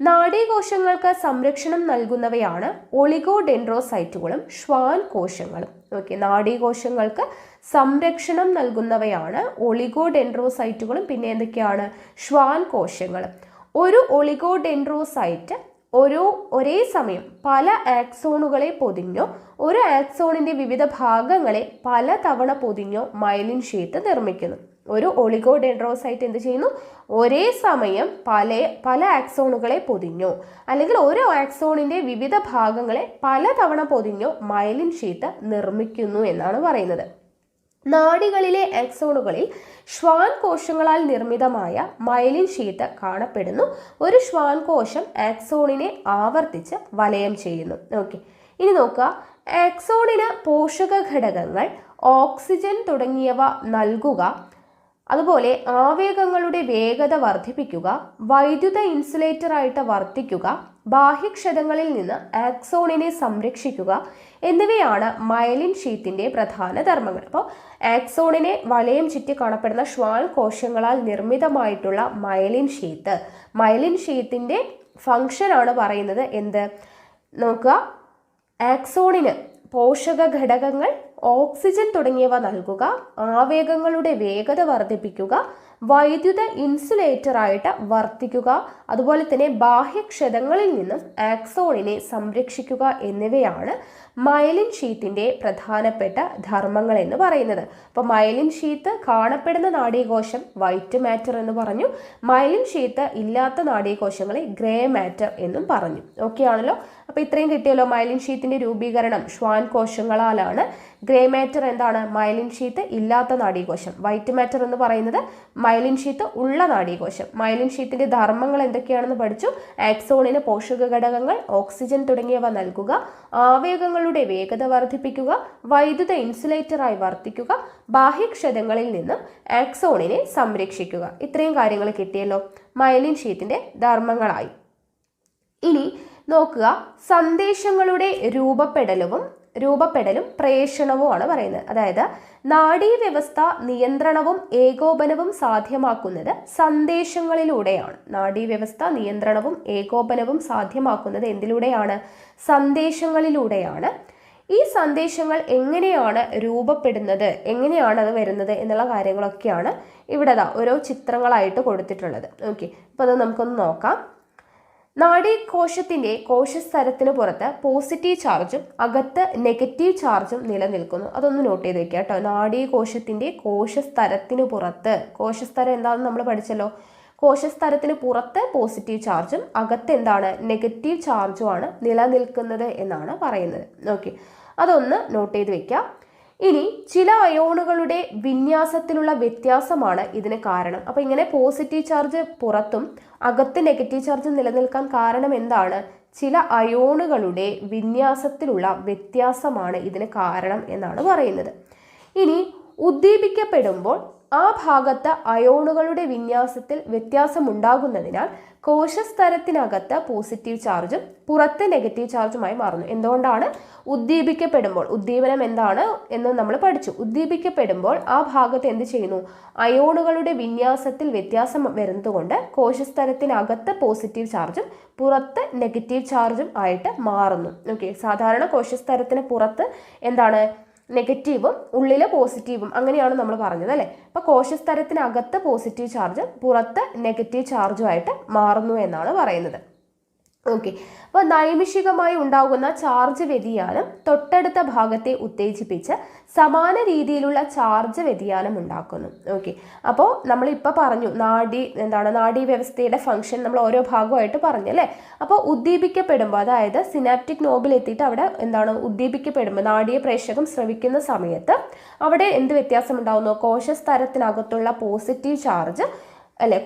നാഡീകോശങ്ങൾക്ക് സംരക്ഷണം നൽകുന്നവയാണ് ഒളിഗോഡെൻഡ്രോസൈറ്റുകളും ശ്വാൻ കോശങ്ങളും. ഓക്കെ, നാഡീകോശങ്ങൾക്ക് സംരക്ഷണം നൽകുന്നവയാണ് ഒളിഗോഡെൻഡ്രോസൈറ്റുകളും പിന്നെ എന്തൊക്കെയാണ്? ശ്വാൻ കോശങ്ങളും. ഒരു ഒളിഗോഡെൻഡ്രോസൈറ്റ് ഒരേ സമയം പല ആക്സോണുകളെ പൊതിഞ്ഞോ ഒരു ആക്സോണിൻ്റെ വിവിധ ഭാഗങ്ങളെ പല തവണ പൊതിഞ്ഞോ മൈലിൻ ഷീത്ത് നിർമ്മിക്കുന്നു. ഒരു ഒളിഗോഡെൻഡ്രോസൈറ്റ് എന്ത് ചെയ്യുന്നു? ഒരേ സമയം പല ആക്സോണുകളെ പൊതിഞ്ഞോ അല്ലെങ്കിൽ ഒരു ആക്സോണിൻ്റെ വിവിധ ഭാഗങ്ങളെ പല തവണ പൊതിഞ്ഞോ മൈലിൻ ഷീത്ത് നിർമ്മിക്കുന്നു എന്നാണ് പറയുന്നത്. നാഡികളിലെ ആക്സോണുകളിൽ ശ്വാൻ കോശങ്ങളാൽ നിർമ്മിതമായ മൈലിൻ ഷീത്ത് കാണപ്പെടുന്നു. ഒരു ശ്വാൻ കോശം ആക്സോണിനെ ആവർത്തിച്ച് വലയം ചെയ്യുന്നു. ഓക്കെ, ഇനി നോക്കുക. ആക്സോണിന് പോഷക ഘടകങ്ങൾ, ഓക്സിജൻ തുടങ്ങിയവ നൽകുക അതുപോലെ ആവേഗങ്ങളുടെ വേഗത വർദ്ധിപ്പിക്കുക, വൈദ്യുത ഇൻസുലേറ്ററായിട്ട് വർത്തിക്കുക, ബാഹ്യക്ഷതങ്ങളിൽ നിന്ന് ആക്സോണിനെ സംരക്ഷിക്കുക എന്നിവയാണ് മയലിൻ ഷീത്തിന്റെ പ്രധാന ധർമ്മങ്ങൾ. അപ്പോൾ ആക്സോണിനെ വലയം ചുറ്റി കാണപ്പെടുന്ന ഷ്വാൻ കോശങ്ങളാൽ നിർമ്മിതമായിട്ടുള്ള മയലിൻ ഷീത്തിന്റെ ഫംഗ്ഷൻ ആണ് പറയുന്നത് എന്ത് നോക്കുക. ആക്സോണിന് പോഷക ഘടകങ്ങൾ, ഓക്സിജൻ തുടങ്ങിയവ നൽകുക, ആവേഗങ്ങളുടെ വേഗത വർദ്ധിപ്പിക്കുക, വൈദ്യുത ഇൻസുലേറ്ററായിട്ട് വർത്തിക്കുക, അതുപോലെ തന്നെ ബാഹ്യക്ഷതങ്ങളിൽ നിന്നും ആക്സോണിനെ സംരക്ഷിക്കുക എന്നിവയാണ് മയലിൻ ഷീത്തിന്റെ പ്രധാനപ്പെട്ട ധർമ്മങ്ങൾ എന്ന് പറയുന്നത്. അപ്പോൾ മയലിൻ ഷീത്ത് കാണപ്പെടുന്ന നാഡീകോശം വൈറ്റ് മാറ്റർ എന്ന് പറഞ്ഞു, മയലിൻ ഷീത്ത് ഇല്ലാത്ത നാഡീകോശങ്ങളെ ഗ്രേ മാറ്റർ എന്നും പറഞ്ഞു. ഓക്കെ ആണല്ലോ. അപ്പോൾ ഇത്രയും കിട്ടിയല്ലോ. മയലിൻ ഷീത്തിന്റെ രൂപീകരണം ഷ്വാൻ കോശങ്ങളാലാണ്. ഗ്രേ മാറ്റർ എന്താണ്? മയലിൻ ഷീത്ത് ഇല്ലാത്ത നാഡീകോശം. വൈറ്റ് മാറ്റർ എന്ന് പറയുന്നത് മയലിൻ ഷീത്ത് ഉള്ള നാഡീകോശം. മയലിൻ ഷീത്തിന്റെ ധർമ്മങ്ങൾ എന്തൊക്കെയാണെന്ന് പഠിച്ചു. ആക്സോണിന് പോഷക ഘടകങ്ങൾ, ഓക്സിജൻ തുടങ്ങിയവ നൽകുക, ആവേഗങ്ങളുടെ വേഗത വർദ്ധിപ്പിക്കുക, വൈദ്യുത ഇൻസുലേറ്ററായി വർത്തിക്കുക, ബാഹ്യക്ഷതങ്ങളിൽ നിന്നും ആക്സോണിനെ സംരക്ഷിക്കുക. ഇത്രയും കാര്യങ്ങൾ കിട്ടിയല്ലോ. മയലിൻ ഷീത്തിന്റെ ധർമ്മങ്ങളായി. ഇനി നോക്കുക, സന്ദേശങ്ങളുടെ രൂപപ്പെടലും പ്രേഷണവുമാണ് പറയുന്നത്. അതായത് നാഡീവ്യവസ്ഥ നിയന്ത്രണവും ഏകോപനവും സാധ്യമാക്കുന്നത് സന്ദേശങ്ങളിലൂടെയാണ്. നാഡീവ്യവസ്ഥ നിയന്ത്രണവും ഏകോപനവും സാധ്യമാക്കുന്നത് എന്തിലൂടെയാണ്? സന്ദേശങ്ങളിലൂടെയാണ്. ഈ സന്ദേശങ്ങൾ എങ്ങനെയാണ് രൂപപ്പെടുന്നത്, എങ്ങനെയാണ് അത് വരുന്നത് എന്നുള്ള കാര്യങ്ങളൊക്കെയാണ് ഇവിടെ ഓരോ ചിത്രങ്ങളായിട്ട് കൊടുത്തിട്ടുള്ളത്. ഓക്കെ, അപ്പോൾ അത് നമുക്കൊന്ന് നോക്കാം. നാഡീകോശത്തിന്റെ കോശസ്തരത്തിന് പുറത്ത് പോസിറ്റീവ് ചാർജും അകത്ത് നെഗറ്റീവ് ചാർജും നിലനിൽക്കുന്നു. അതൊന്ന് നോട്ട് ചെയ്ത് വെക്കുക കേട്ടോ. നാഡീകോശത്തിന്റെ കോശസ്തരത്തിന് പുറത്ത്, കോശസ്തരം എന്താണെന്ന് നമ്മൾ പഠിച്ചല്ലോ. കോശസ്തരത്തിന് പുറത്ത് പോസിറ്റീവ് ചാർജും അകത്ത് എന്താണ്? നെഗറ്റീവ് ചാർജുമാണ് നിലനിൽക്കുന്നത് എന്നാണ് പറയുന്നത്. ഓക്കെ, അതൊന്ന് നോട്ട് ചെയ്ത് വെക്കുക. ഇനി ചില അയോണുകളുടെ വിന്യാസത്തിലുള്ള വ്യത്യാസമാണ് ഇതിന് കാരണം. അപ്പോൾ ഇങ്ങനെ പോസിറ്റീവ് ചാർജ് പുറത്തും അകത്ത് നെഗറ്റീവ് ചാർജ് നിലനിൽക്കാൻ കാരണം എന്താണ്? ചില അയോണുകളുടെ വിന്യാസത്തിലുള്ള വ്യത്യാസമാണ് ഇതിന് കാരണം എന്നാണ് പറയുന്നത്. ഇനി ഉദ്ദീപിക്കപ്പെടുമ്പോൾ ആ ഭാഗത്ത് അയോണുകളുടെ വിന്യാസത്തിൽ വ്യത്യാസമുണ്ടാകുന്നതിനാൽ കോശസ്തരത്തിനകത്ത് പോസിറ്റീവ് ചാർജും പുറത്ത് നെഗറ്റീവ് ചാർജുമായി മാറുന്നു. എന്തുകൊണ്ടാണ്? ഉദ്ദീപിക്കപ്പെടുമ്പോൾ, ഉദ്ദീപനം എന്താണ് എന്ന് നമ്മൾ പഠിച്ചു. ഉദ്ദീപിക്കപ്പെടുമ്പോൾ ആ ഭാഗത്ത് എന്ത് ചെയ്യുന്നു? അയോണുകളുടെ വിന്യാസത്തിൽ വ്യത്യാസം വരുന്നതുകൊണ്ട് കോശസ്തരത്തിനകത്ത് പോസിറ്റീവ് ചാർജും പുറത്ത് നെഗറ്റീവ് ചാർജും ആയിട്ട് മാറുന്നു. ഓക്കെ, സാധാരണ കോശസ്തരത്തിന് പുറത്ത് എന്താണ്? നെഗറ്റീവും ഉള്ളില് പോസിറ്റീവും, അങ്ങനെയാണ് നമ്മൾ പറഞ്ഞത് അല്ലേ. അപ്പൊ കോശസ്തരത്തിനകത്ത് പോസിറ്റീവ് ചാർജ് പുറത്ത് നെഗറ്റീവ് ചാർജുമായിട്ട് മാറുന്നു എന്നാണ് പറയുന്നത്. ഓക്കെ, അപ്പോൾ നൈമിഷികമായി ഉണ്ടാകുന്ന ചാർജ് വ്യതിയാനം തൊട്ടടുത്ത ഭാഗത്തെ ഉത്തേജിപ്പിച്ച് സമാന രീതിയിലുള്ള ചാർജ് വ്യതിയാനം ഉണ്ടാക്കുന്നു. ഓക്കെ, അപ്പോൾ നമ്മളിപ്പോൾ പറഞ്ഞു നാഡീവ്യവസ്ഥയുടെ ഫംഗ്ഷൻ നമ്മൾ ഓരോ ഭാഗമായിട്ട് പറഞ്ഞു അല്ലേ. അപ്പോൾ ഉദ്ദീപിക്കപ്പെടുമ്പോൾ, അതായത് സിനാപ്റ്റിക് നോബിൽ എത്തിയിട്ട് അവിടെ ഉദ്ദീപിക്കപ്പെടുമ്പോൾ നാഡീയ പ്രേഷകം സ്രവിക്കുന്ന സമയത്ത് അവിടെ എന്ത് വ്യത്യാസം ഉണ്ടാകുന്നു? കോശസ്തരത്തിനകത്തുള്ള പോസിറ്റീവ് ചാർജ് അല്ലെ,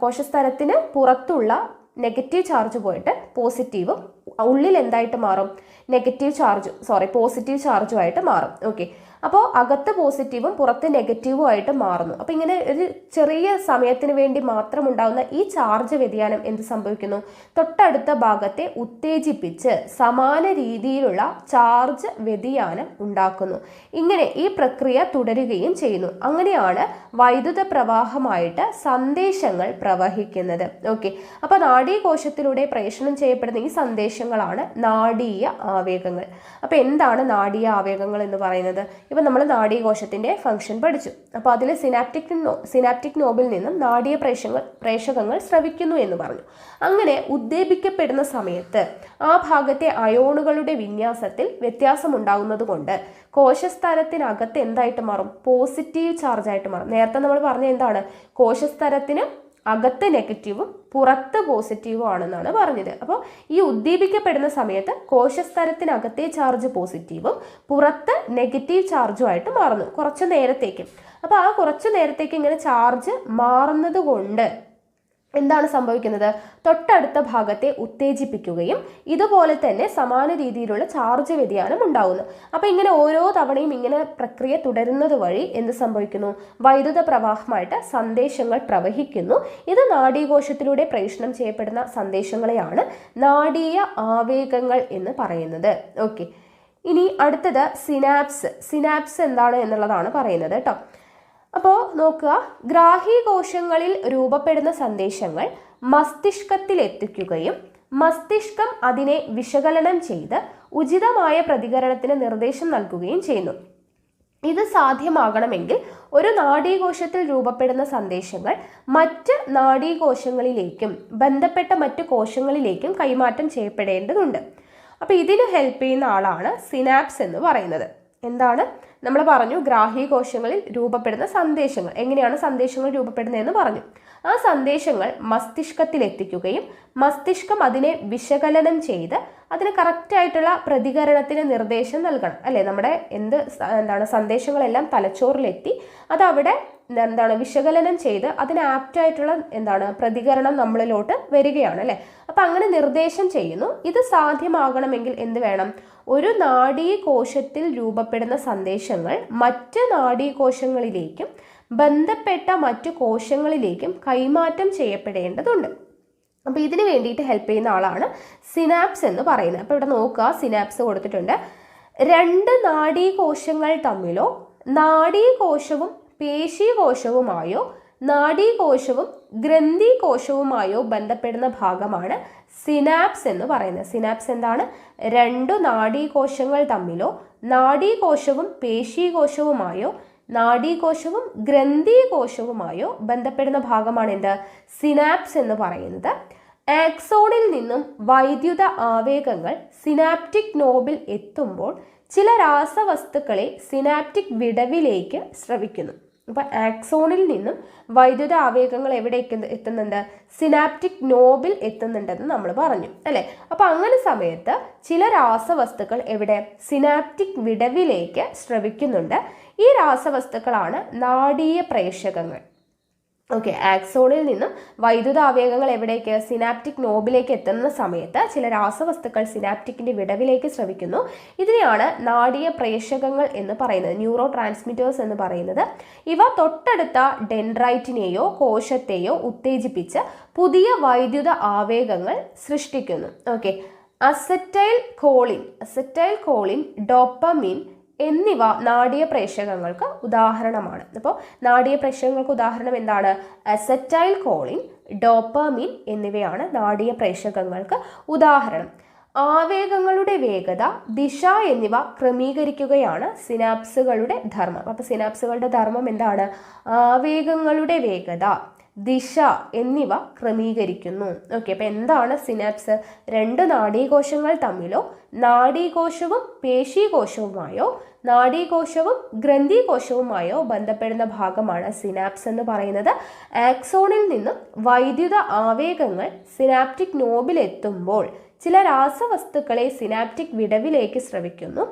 കോശസ്തരത്തിന് പുറത്തുള്ള നെഗറ്റീവ് ചാർജ് പോയിട്ട് പോസിറ്റീവും ഉള്ളിൽ എന്തായിട്ട് മാറും? പോസിറ്റീവ് ചാർജുമായിട്ട് മാറും. ഓക്കെ, അപ്പോൾ അകത്ത് പോസിറ്റീവും പുറത്ത് നെഗറ്റീവും ആയിട്ട് മാറുന്നു. അപ്പോൾ ഇങ്ങനെ ഒരു ചെറിയ സമയത്തിന് വേണ്ടി മാത്രം ഉണ്ടാകുന്ന ഈ ചാർജ് വ്യതിയാനം എന്ത് സംഭവിക്കുന്നു? തൊട്ടടുത്ത ഭാഗത്തെ ഉത്തേജിപ്പിച്ച് സമാന രീതിയിലുള്ള ചാർജ് വ്യതിയാനം ഉണ്ടാക്കുന്നു. ഇങ്ങനെ ഈ പ്രക്രിയ തുടരുകയും ചെയ്യുന്നു. അങ്ങനെയാണ് വൈദ്യുത പ്രവാഹമായിട്ട് സന്ദേശങ്ങൾ പ്രവഹിക്കുന്നത്. ഓക്കെ, അപ്പോൾ നാഡീകോശത്തിലൂടെ പ്രേഷണം ചെയ്യപ്പെടുന്ന ഈ സന്ദേശങ്ങളാണ് നാഡീയ ആവേഗങ്ങൾ. അപ്പോൾ എന്താണ് നാഡീയ ആവേഗങ്ങൾ എന്ന് പറയുന്നത്? ഇപ്പം നമ്മൾ നാഡീകോശത്തിന്റെ ഫംഗ്ഷൻ പഠിച്ചു. അപ്പോൾ അതിൽ സിനാപ്റ്റിക് നോബിൽ നിന്നും നാഡീയ പ്രേഷകങ്ങൾ സ്രവിക്കുന്നു എന്ന് പറഞ്ഞു. അങ്ങനെ ഉദ്ദീപിക്കപ്പെടുന്ന സമയത്ത് ആ ഭാഗത്തെ അയോണുകളുടെ വിന്യാസത്തിൽ വ്യത്യാസം ഉണ്ടാകുന്നത് കൊണ്ട് കോശസ്തരത്തിനകത്ത് എന്തായിട്ട് മാറും? പോസിറ്റീവ് ചാർജായിട്ട് മാറും. നേരത്തെ നമ്മൾ പറഞ്ഞ എന്താണ്? കോശസ്തരത്തിന് അകത്ത് നെഗറ്റീവും പുറത്ത് പോസിറ്റീവും ആണെന്നാണ് പറഞ്ഞത്. അപ്പോൾ ഈ ഉദ്ദീപിക്കപ്പെടുന്ന സമയത്ത് കോശസ്തരത്തിനകത്തെ ചാർജ് പോസിറ്റീവും പുറത്ത് നെഗറ്റീവ് ചാർജുമായിട്ട് മാറുന്നു കുറച്ച് നേരത്തേക്ക്. അപ്പോൾ ആ കുറച്ച് നേരത്തേക്ക് ഇങ്ങനെ ചാർജ് മാറുന്നത് കൊണ്ട് എന്താണ് സംഭവിക്കുന്നത്? തൊട്ടടുത്ത ഭാഗത്തെ ഉത്തേജിപ്പിക്കുകയും ഇതുപോലെ തന്നെ സമാന രീതിയിലുള്ള ചാർജ് വ്യതിയാനം ഉണ്ടാകുന്നു. അപ്പോൾ ഇങ്ങനെ ഓരോ തവണയും ഇങ്ങനെ പ്രക്രിയ തുടരുന്നത് വഴി എന്ത് സംഭവിക്കുന്നു? വൈദ്യുത പ്രവാഹമായിട്ട് സന്ദേശങ്ങൾ പ്രവഹിക്കുന്നു. ഇത് നാഡീകോശത്തിലൂടെ പ്രേഷണം ചെയ്യപ്പെടുന്ന സന്ദേശങ്ങളെയാണ് നാഡീയ ആവേഗങ്ങൾ എന്ന് പറയുന്നത്. ഓക്കെ, ഇനി അടുത്തത് സിനാപ്സ് എന്താണ് എന്നുള്ളതാണ് പറയുന്നത് കേട്ടോ. അപ്പോൾ നോക്കുക, ഗ്രാഹീകോശങ്ങളിൽ രൂപപ്പെടുന്ന സന്ദേശങ്ങൾ മസ്തിഷ്കത്തിൽ എത്തിക്കുകയും മസ്തിഷ്കം അതിനെ വിശകലനം ചെയ്ത് ഉചിതമായ പ്രതികരണത്തിന് നിർദ്ദേശം നൽകുകയും ചെയ്യുന്നു. ഇത് സാധ്യമാകണമെങ്കിൽ ഒരു നാഡീകോശത്തിൽ രൂപപ്പെടുന്ന സന്ദേശങ്ങൾ മറ്റ് നാഡീകോശങ്ങളിലേക്കും ബന്ധപ്പെട്ട മറ്റു കോശങ്ങളിലേക്കും കൈമാറ്റം ചെയ്യപ്പെടേണ്ടതുണ്ട്. അപ്പോൾ ഇതിന് ഹെൽപ്പ് ചെയ്യുന്ന ആളാണ് സിനാപ്സ് എന്ന് പറയുന്നത്. എന്താണ് നമ്മൾ പറഞ്ഞു? ഗ്രാഹീകോശങ്ങളിൽ രൂപപ്പെടുന്ന സന്ദേശങ്ങൾ. എങ്ങനെയാണ് സന്ദേശങ്ങൾ രൂപപ്പെടുന്നതെന്ന് പറഞ്ഞു. ആ സന്ദേശങ്ങൾ മസ്തിഷ്കത്തിൽ എത്തിക്കുകയും മസ്തിഷ്കം അതിനെ വിശകലനം ചെയ്ത് അതിന് കറക്റ്റായിട്ടുള്ള പ്രതികരണത്തിന് നിർദ്ദേശം നൽകണം, അല്ലേ? നമ്മുടെ സന്ദേശങ്ങളെല്ലാം തലച്ചോറിലെത്തി അതവിടെ വിശകലനം ചെയ്ത് അതിന് ആപ്റ്റായിട്ടുള്ള പ്രതികരണം നമ്മളിലോട്ട് വരികയാണ്, അല്ലേ? അപ്പം അങ്ങനെ നിർദ്ദേശം ചെയ്യുന്നു. ഇത് സാധ്യമാകണമെങ്കിൽ എന്ത് വേണം? ഒരു നാഡീകോശത്തിൽ രൂപപ്പെടുന്ന സന്ദേശങ്ങൾ മറ്റ് നാഡീകോശങ്ങളിലേക്കും ബന്ധപ്പെട്ട മറ്റു കോശങ്ങളിലേക്കും കൈമാറ്റം ചെയ്യപ്പെടേണ്ടതുണ്ട്. അപ്പോൾ ഇതിന് വേണ്ടിയിട്ട് ഹെൽപ്പ് ചെയ്യുന്ന ആളാണ് സിനാപ്സ് എന്ന് പറയുന്നത്. അപ്പോൾ ഇവിടെ നോക്കുക, സിനാപ്സ് കൊടുത്തിട്ടുണ്ട്. രണ്ട് നാഡീകോശങ്ങൾ തമ്മിലോ നാഡീകോശവും പേശീകോശവുമായോ നാഡീകോശവും ഗ്രന്ഥികോശവുമായോ ബന്ധപ്പെടുന്ന ഭാഗമാണ് സിനാപ്സ് എന്ന് പറയുന്നത്. സിനാപ്സ് എന്താണ്? രണ്ടു നാഡീകോശങ്ങൾ തമ്മിലോ നാഡീകോശവും പേശീകോശവുമായോ നാഡീകോശവും ഗ്രന്ഥികോശവുമായോ ബന്ധപ്പെടുന്ന ഭാഗമാണ് എന്ത്? സിനാപ്സ് എന്ന് പറയുന്നത്. ആക്സോണിൽ നിന്നും വൈദ്യുത ആവേഗങ്ങൾ സിനാപ്റ്റിക് നോബിൽ എത്തുമ്പോൾ ചില രാസവസ്തുക്കളെ സിനാപ്റ്റിക് വിടവിലേക്ക് സ്രവിക്കുന്നു. അപ്പോൾ ആക്സോണിൽ നിന്നും വൈദ്യുത ആവേഗങ്ങൾ എവിടേക്ക് എത്തുന്നുണ്ട്? സിനാപ്റ്റിക് നോബിൽ എത്തുന്നുണ്ടെന്ന് നമ്മൾ പറഞ്ഞു, അല്ലേ? അപ്പോൾ അങ്ങനെ സമയത്ത് ചില രാസവസ്തുക്കൾ എവിടെ? സിനാപ്റ്റിക് വിടവിലേക്ക് സ്രവിക്കുന്നുണ്ട്. ഈ രാസവസ്തുക്കളാണ് നാഡീയ പ്രേഷകങ്ങൾ. ഓക്കെ, ആക്സോണിൽ നിന്നും വൈദ്യുതാവേഗങ്ങൾ എവിടേക്ക്? സിനാപ്റ്റിക് നോബിലേക്ക് എത്തുന്ന സമയത്ത് ചില രാസവസ്തുക്കൾ സിനാപ്റ്റിക്കിന്റെ വിടവിലേക്ക് സ്രവിക്കുന്നു. ഇതിനെയാണ് നാഡീയ പ്രേഷകങ്ങൾ എന്ന് പറയുന്നത്, ന്യൂറോ ട്രാൻസ്മിറ്റേഴ്സ് എന്ന് പറയുന്നത്. ഇവ തൊട്ടടുത്ത ഡെൻഡ്രൈറ്റിനെയോ കോശത്തെയോ ഉത്തേജിപ്പിച്ച് പുതിയ വൈദ്യുത ആവേഗങ്ങൾ സൃഷ്ടിക്കുന്നു. ഓക്കെ, അസറ്റൈൽ കോളിൻ, ഡോപ്പമിൻ എന്നിവ നാഡീയ പ്രേഷകങ്ങൾക്ക് ഉദാഹരണമാണ്. അപ്പോൾ നാഡീയ പ്രേഷകങ്ങൾക്ക് ഉദാഹരണം എന്താണ്? അസറ്റൈൽ കോളിൻ, ഡോപ്പമിൻ എന്നിവയാണ് നാഡീയ പ്രേഷകങ്ങൾക്ക് ഉദാഹരണം. ആവേഗങ്ങളുടെ വേഗത, ദിശ എന്നിവ ക്രമീകരിക്കുകയാണ് സിനാപ്സുകളുടെ ധർമ്മം. അപ്പോൾ സിനാപ്സുകളുടെ ധർമ്മം എന്താണ്? ആവേഗങ്ങളുടെ വേഗത, ദിശ എന്നിവ ക്രമീകരിക്കുന്നു. ഓക്കെ, അപ്പോൾ എന്താണ് സിനാപ്സ്? രണ്ട് നാഡീകോശങ്ങൾ തമ്മിലോ നാഡീകോശവും പേശീകോശവുമായോ നാഡീകോശവും ഗ്രന്ഥികോശവുമായോ ബന്ധപ്പെടുന്ന ഭാഗമാണ് സിനാപ്സ് എന്ന് പറയുന്നത്. ആക്സോണിൽ നിന്നും വൈദ്യുത ആവേഗങ്ങൾ സിനാപ്റ്റിക് നോബിൽ എത്തുമ്പോൾ ചില രാസവസ്തുക്കളെ സിനാപ്റ്റിക് വിടവിലേക്ക് സ്രവിക്കുന്നു.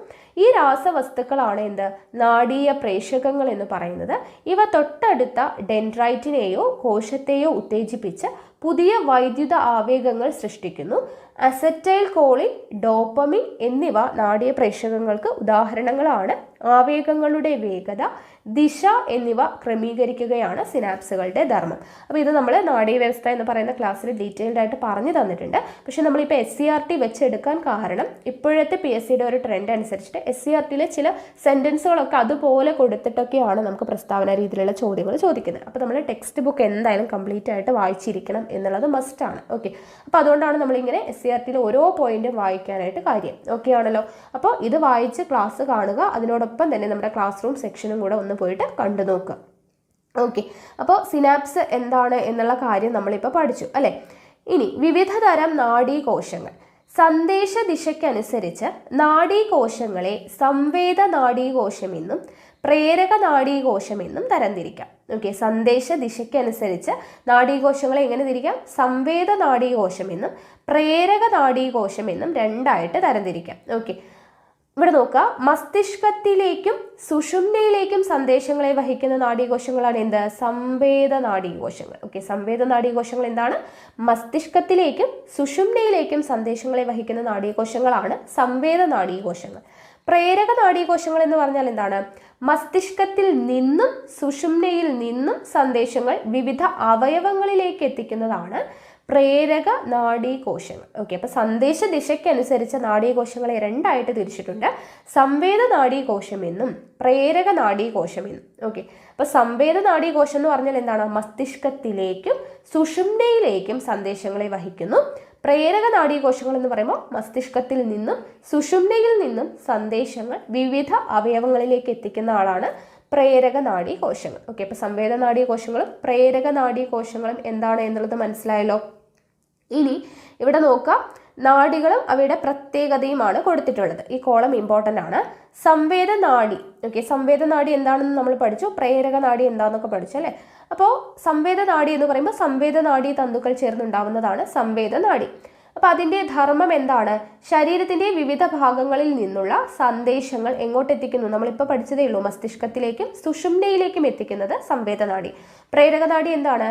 ഈ രാസവസ്തുക്കളാണ് എന്ത്? നാഡീയ പ്രേഷകങ്ങൾ എന്ന് പറയുന്നത്. ഇവ തൊട്ടടുത്ത ഡെൻഡ്രൈറ്റിനെയോ കോശത്തെയോ ഉത്തേജിപ്പിച്ച് പുതിയ വൈദ്യുത ആവേഗങ്ങൾ സൃഷ്ടിക്കുന്നു. അസറ്റൈൽ കോളിൻ, ഡോപ്പമിൻ എന്നിവ നാഡീയ പ്രേഷകങ്ങൾക്ക് ഉദാഹരണങ്ങളാണ്. ആവേഗങ്ങളുടെ വേഗത, ദിശ എന്നിവ ക്രമീകരിക്കുകയാണ് സിനാപ്സുകളുടെ ധർമ്മം. അപ്പോൾ ഇത് നമ്മൾ നാഡീവ്യവസ്ഥ എന്ന് പറയുന്ന ക്ലാസ്സിൽ ഡീറ്റെയിൽഡ് ആയിട്ട് പറഞ്ഞു തന്നിട്ടുണ്ട്. പക്ഷേ നമ്മളിപ്പോൾ SCERT വെച്ചെടുക്കാൻ കാരണം ഇപ്പോഴത്തെ PSCയുടെ ഒരു ട്രെൻഡ് അനുസരിച്ചിട്ട് SCERTയിലെ ചില സെൻറ്റൻസുകളൊക്കെ അതുപോലെ കൊടുത്തിട്ടൊക്കെയാണ് നമുക്ക് പ്രസ്താവന രീതിയിലുള്ള ചോദ്യങ്ങൾ ചോദിക്കുന്നത്. അപ്പോൾ നമ്മൾ ടെക്സ്റ്റ് ബുക്ക് എന്തായാലും കംപ്ലീറ്റ് ആയിട്ട് വായിച്ചിരിക്കണം എന്നുള്ളത് മസ്റ്റാണ്. ഓക്കെ, അപ്പോൾ അതുകൊണ്ടാണ് നമ്മളിങ്ങനെ SCERTയിലെ ഓരോ പോയിന്റും വായിക്കാനായിട്ട് കാര്യം. ഓക്കെ ആണല്ലോ? അപ്പോൾ ഇത് വായിച്ച് ക്ലാസ് കാണുക, അതിനോടൊപ്പം തന്നെ നമ്മുടെ ക്ലാസ് റൂം സെക്ഷനും കൂടെ ഒന്ന് പോയിട്ട് കണ്ടു നോക്കുക. ഓക്കെ, അപ്പോൾ സിനാപ്സ് എന്താണ് എന്നുള്ള കാര്യം നമ്മളിപ്പോൾ പഠിച്ചു, അല്ലേ? ഇനി വിവിധ തരം നാഡീകോശങ്ങൾ. സന്ദേശ ദിശയ്ക്കനുസരിച്ച് നാഡീകോശങ്ങളെ സംവേദ നാഡീകോശമെന്നും പ്രേരക നാഡീകോശമെന്നും തരംതിരിക്കാം. ഓക്കെ, സന്ദേശ ദിശയ്ക്കനുസരിച്ച് നാഡീകോശങ്ങളെ എങ്ങനെ തിരിക്കാം? സംവേദ നാഡീകോശമെന്നും പ്രേരക നാഡീകോശമെന്നും രണ്ടായിട്ട് തരംതിരിക്കാം. ഓക്കെ, ഇവിടെ നോക്കുക, മസ്തിഷ്കത്തിലേക്കും സുഷുമ്നയിലേക്കും സന്ദേശങ്ങളെ വഹിക്കുന്ന നാഡീകോശങ്ങളാണ് എന്ത്? സംവേദ നാഡീകോശങ്ങൾ. ഓക്കെ, സംവേദ നാഡീകോശങ്ങൾ എന്താണ്? മസ്തിഷ്കത്തിലേക്കും സുഷുമ്നയിലേക്കും സന്ദേശങ്ങളെ വഹിക്കുന്ന നാഡീകോശങ്ങളാണ് സംവേദ നാഡീകോശങ്ങൾ. പ്രേരക നാഡീകോശങ്ങൾ എന്ന് പറഞ്ഞാൽ എന്താണ്? മസ്തിഷ്കത്തിൽ നിന്നും സുഷുമ്നയിൽ നിന്നും സന്ദേശങ്ങൾ വിവിധ അവയവങ്ങളിലേക്ക് എത്തിക്കുന്നതാണ് പ്രേരക നാഡീകോശങ്ങൾ. ഓക്കെ, അപ്പൊ സന്ദേശ ദിശയ്ക്കനുസരിച്ച് നാഡീകോശങ്ങളെ രണ്ടായിട്ട് തിരിച്ചിട്ടുണ്ട്, സംവേദ നാഡീകോശം എന്നും പ്രേരക നാഡീകോശം എന്നും. ഓക്കെ, അപ്പൊ സംവേദ നാഡീകോശം എന്ന് പറഞ്ഞാൽ എന്താണ്? മസ്തിഷ്കത്തിലേക്കും സുഷുമ്നയിലേക്കും സന്ദേശങ്ങളെ വഹിക്കുന്നു. പ്രേരക നാഡീകോശങ്ങൾ എന്ന് പറയുമ്പോൾ മസ്തിഷ്കത്തിൽ നിന്നും സുഷുമ്നയിൽ നിന്നും സന്ദേശങ്ങൾ വിവിധ അവയവങ്ങളിലേക്ക് എത്തിക്കുന്ന ആളാണ് പ്രേരക നാഡീകോശങ്ങൾ. ഓക്കെ, അപ്പൊ സംവേദ നാഡീകോശങ്ങളും പ്രേരക നാഡീകോശങ്ങളും എന്താണ് എന്നുള്ളത് മനസ്സിലായല്ലോ. ഇനി ഇവിടെ നോക്കാം, നാഡികളും അവയുടെ പ്രത്യേകതയുമാണ് കൊടുത്തിട്ടുള്ളത്. ഈ കോളം ഇമ്പോർട്ടൻ്റ് ആണ്. സംവേദ നാഡി. ഓക്കെ, സംവേദ നാഡി എന്താണെന്ന് നമ്മൾ പഠിച്ചു, പ്രേരക നാഡി എന്താണെന്നൊക്കെ പഠിച്ചു അല്ലേ. അപ്പോൾ സംവേദ നാഡി എന്ന് പറയുമ്പോൾ സംവേദ നാഡി തന്തുക്കൾ ചേർന്നുണ്ടാവുന്നതാണ് സംവേദ നാഡി. അപ്പോൾ അതിൻ്റെ ധർമ്മം എന്താണ്? ശരീരത്തിൻ്റെ വിവിധ ഭാഗങ്ങളിൽ നിന്നുള്ള സന്ദേശങ്ങൾ എങ്ങോട്ട് എത്തിക്കുന്നു? നമ്മളിപ്പോൾ പഠിച്ചതേ ഉള്ളൂ, മസ്തിഷ്കത്തിലേക്കും സുഷുമ്നയിലേക്കും എത്തിക്കുന്നത് സംവേദ നാഡി. പ്രേരക നാഡി എന്താണ്?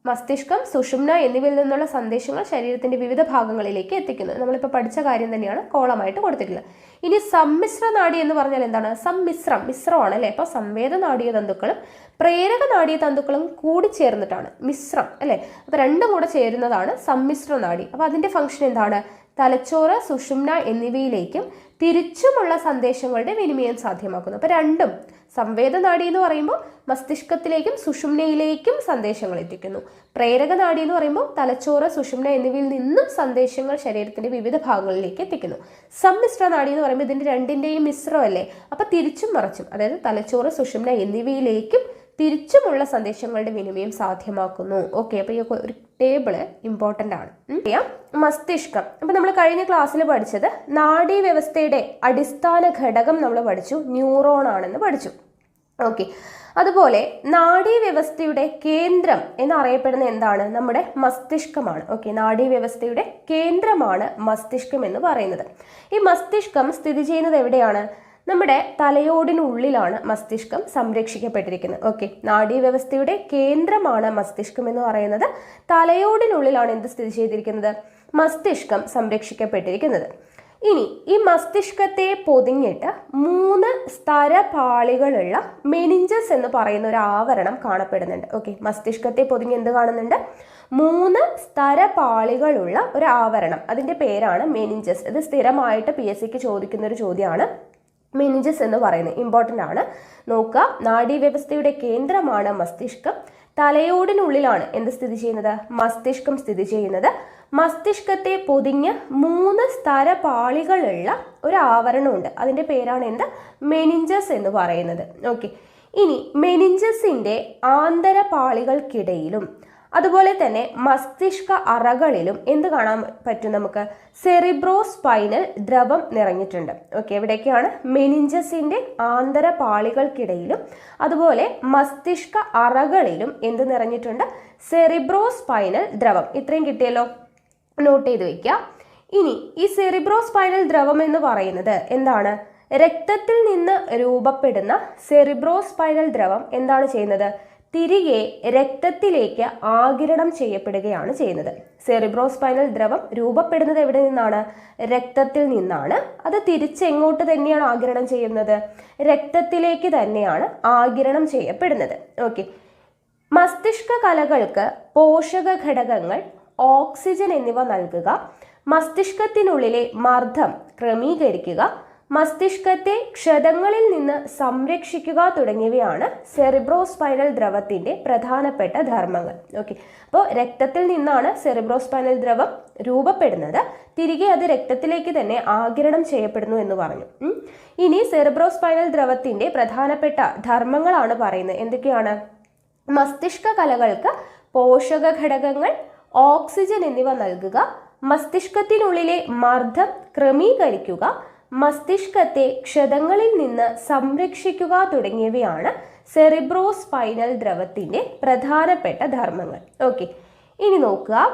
മസ്തിഷ്കം, സുഷുമ്ന എന്നിവയിൽ നിന്നുള്ള സന്ദേശങ്ങൾ ശരീരത്തിന്റെ വിവിധ ഭാഗങ്ങളിലേക്ക് എത്തിക്കുന്നു. നമ്മളിപ്പോൾ പഠിച്ച കാര്യം തന്നെയാണ് കോളമായിട്ട് കൊടുത്തിട്ടുള്ളത്. ഇനി സമ്മിശ്ര നാഡി എന്ന് പറഞ്ഞാൽ എന്താണ്? മിശ്രമാണ് അല്ലെ. അപ്പോൾ സംവേദ നാഡീയ തന്തുക്കളും പ്രേരക നാഡീയ തന്തുക്കളും കൂടി ചേർന്നിട്ടാണ് മിശ്രം അല്ലെ. അപ്പൊ രണ്ടും കൂടെ ചേരുന്നതാണ് സമ്മിശ്ര നാഡി. അപ്പൊ അതിന്റെ ഫംഗ്ഷൻ എന്താണ്? തലച്ചോറ്, സുഷുമ്ന എന്നിവയിലേക്കും തിരിച്ചുമുള്ള സന്ദേശങ്ങളുടെ വിനിമയം സാധ്യമാക്കുന്നു. അപ്പൊ രണ്ടും, സംവേദ നാഡി എന്ന് പറയുമ്പോൾ മസ്തിഷ്കത്തിലേക്കും സുഷുമ്നയിലേക്കും സന്ദേശങ്ങൾ എത്തിക്കുന്നു. പ്രേരക നാഡി എന്ന് പറയുമ്പോൾ തലച്ചോറ്, സുഷുമ്ന എന്നിവയിൽ നിന്നും സന്ദേശങ്ങൾ ശരീരത്തിന്റെ വിവിധ ഭാഗങ്ങളിലേക്ക് എത്തിക്കുന്നു. സമ്മിശ്ര നാഡി എന്ന് പറയുമ്പോൾ ഇതിന്റെ രണ്ടിന്റെയും മിശ്രമല്ലേ. അപ്പൊ തിരിച്ചും മറിച്ചും, അതായത് തലച്ചോറ്, സുഷുമ്ന എന്നിവയിലേക്കും തിരിച്ചുമുള്ള സന്ദേശങ്ങളുടെ വിനിമയം സാധ്യമാക്കുന്നു. ഓക്കെ, അപ്പൊ ഈ ഒരു ടേബിള് ഇമ്പോർട്ടൻ്റ് ആണ്. മസ്തിഷ്കം. അപ്പൊ നമ്മൾ കഴിഞ്ഞ ക്ലാസ്സിൽ പഠിച്ചത് നാഡീ വ്യവസ്ഥയുടെ അടിസ്ഥാന ഘടകം നമ്മൾ പഠിച്ചു, ന്യൂറോൺ ആണെന്ന് പഠിച്ചു. ഓക്കെ, അതുപോലെ നാഡീ വ്യവസ്ഥയുടെ കേന്ദ്രം എന്നറിയപ്പെടുന്ന എന്താണ്? നമ്മുടെ മസ്തിഷ്കമാണ്. ഓക്കെ, നാഡീ വ്യവസ്ഥയുടെ കേന്ദ്രമാണ് മസ്തിഷ്കം എന്ന് പറയുന്നത്. ഈ മസ്തിഷ്കം സ്ഥിതി ചെയ്യുന്നത് എവിടെയാണ്? നമ്മുടെ തലയോടിനുള്ളിലാണ് മസ്തിഷ്കം സംരക്ഷിക്കപ്പെട്ടിരിക്കുന്നത്. ഓക്കെ, നാഡീവ്യവസ്ഥയുടെ കേന്ദ്രമാണ് മസ്തിഷ്കം എന്ന് പറയുന്നത്. തലയോടിനുള്ളിലാണ് എന്ത് സ്ഥിതി ചെയ്തിരിക്കുന്നത്? മസ്തിഷ്കം സംരക്ഷിക്കപ്പെട്ടിരിക്കുന്നത്. ഇനി ഈ മസ്തിഷ്കത്തെ പൊതിഞ്ഞിട്ട് 3 സ്തരപാളികളുള്ള മെനിഞ്ചസ് എന്ന് പറയുന്ന ഒരു ആവരണം കാണപ്പെടുന്നുണ്ട്. ഓക്കെ, മസ്തിഷ്കത്തെ പൊതിഞ്ഞ് എന്ത് കാണുന്നുണ്ട്? 3 സ്തരപാളികളുള്ള ഒരു ആവരണം. അതിന്റെ പേരാണ് മെനിഞ്ചസ്. ഇത് സ്ഥിരമായിട്ട് PSCക്ക് ചോദിക്കുന്ന ഒരു ചോദ്യമാണ്. മെനിഞ്ചസ് എന്ന് പറയുന്നത് ഇമ്പോർട്ടൻ്റ് ആണ്. നോക്കുക, നാഡീവ്യവസ്ഥയുടെ കേന്ദ്രമാണ് മസ്തിഷ്കം. തലയോടിനുള്ളിലാണ് എന്ത് സ്ഥിതി ചെയ്യുന്നത്? മസ്തിഷ്കം സ്ഥിതി ചെയ്യുന്നത്. മസ്തിഷ്കത്തെ പൊതിഞ്ഞ് 3 സ്തരപാളികളുള്ള ഒരു ആവരണമുണ്ട്. അതിന്റെ പേരാണ് എന്ത്? മെനിഞ്ചസ് എന്ന് പറയുന്നത്. ഓക്കെ, ഇനി മെനിഞ്ചസിന്റെ ആന്തരപാളികൾക്കിടയിലും അതുപോലെ തന്നെ മസ്തിഷ്ക അറകളിലും എന്ത് കാണാൻ പറ്റും നമുക്ക്? സെറിബ്രോസ്പൈനൽ ദ്രവം നിറഞ്ഞിട്ടുണ്ട്. ഓക്കെ, എവിടേക്കാണ്? മെനിഞ്ചസിന്റെ ആന്തരപാളികൾക്കിടയിലും അതുപോലെ മസ്തിഷ്ക അറകളിലും എന്ത് നിറഞ്ഞിട്ടുണ്ട്? സെറിബ്രോസ്പൈനൽ ദ്രവം. ഇത്രയും കിട്ടിയല്ലോ, നോട്ട് ചെയ്ത് വെക്കുക. ഇനി ഈ സെറിബ്രോസ്പൈനൽ ദ്രവം എന്ന് പറയുന്നത് എന്താണ്? രക്തത്തിൽ നിന്ന് രൂപപ്പെടുന്ന സെറിബ്രോസ്പൈനൽ ദ്രവം എന്താണ് ചെയ്യുന്നത്? തിരികെ രക്തത്തിലേക്ക് ആഗിരണം ചെയ്യപ്പെടുകയാണ് ചെയ്യുന്നത്. സെറിബ്രോസ്പൈനൽ ദ്രവം രൂപപ്പെടുന്നത് എവിടെ നിന്നാണ്? രക്തത്തിൽ നിന്നാണ്. അത് തിരിച്ചെങ്ങോട്ട് തന്നെയാണ് ആഗിരണം ചെയ്യുന്നത്? രക്തത്തിലേക്ക് തന്നെയാണ് ആഗിരണം ചെയ്യപ്പെടുന്നത്. ഓക്കെ, മസ്തിഷ്ക കലകൾക്ക് പോഷക ഘടകങ്ങൾ, ഓക്സിജൻ എന്നിവ നൽകുക, മസ്തിഷ്കത്തിനുള്ളിലെ മർദ്ദം ക്രമീകരിക്കുക, മസ്തിഷ്കത്തെ ക്ഷതങ്ങളിൽ നിന്ന് സംരക്ഷിക്കുക തുടങ്ങിയവയാണ് സെറിബ്രോസ്പൈനൽ ദ്രവത്തിന്റെ പ്രധാനപ്പെട്ട ധർമ്മങ്ങൾ. ഓക്കെ, അപ്പോൾ രക്തത്തിൽ നിന്നാണ് സെറിബ്രോസ്പൈനൽ ദ്രവം രൂപപ്പെടുന്നത്. തിരികെ അത് രക്തത്തിലേക്ക് തന്നെ ആഗിരണം ചെയ്യപ്പെടുന്നു എന്ന് പറഞ്ഞു. ഇനി സെറിബ്രോസ്പൈനൽ ദ്രവത്തിന്റെ പ്രധാനപ്പെട്ട ധർമ്മങ്ങളാണ് പറയുന്നത്. എന്തൊക്കെയാണ്? മസ്തിഷ്ക കലകൾക്ക് പോഷക ഘടകങ്ങൾ, ഓക്സിജൻ എന്നിവ നൽകുക, മസ്തിഷ്കത്തിനുള്ളിലെ മർദ്ദം ക്രമീകരിക്കുക, മസ്തിഷ്കത്തെ ക്ഷതങ്ങളിൽ നിന്ന് സംരക്ഷിക്കുക തുടങ്ങിയവയാണ് സെറിബ്രോസ്പൈനൽ ദ്രവത്തിന്റെ പ്രധാനപ്പെട്ട ധർമ്മങ്ങൾ. ഓക്കെ, ഇനി നോക്കുക,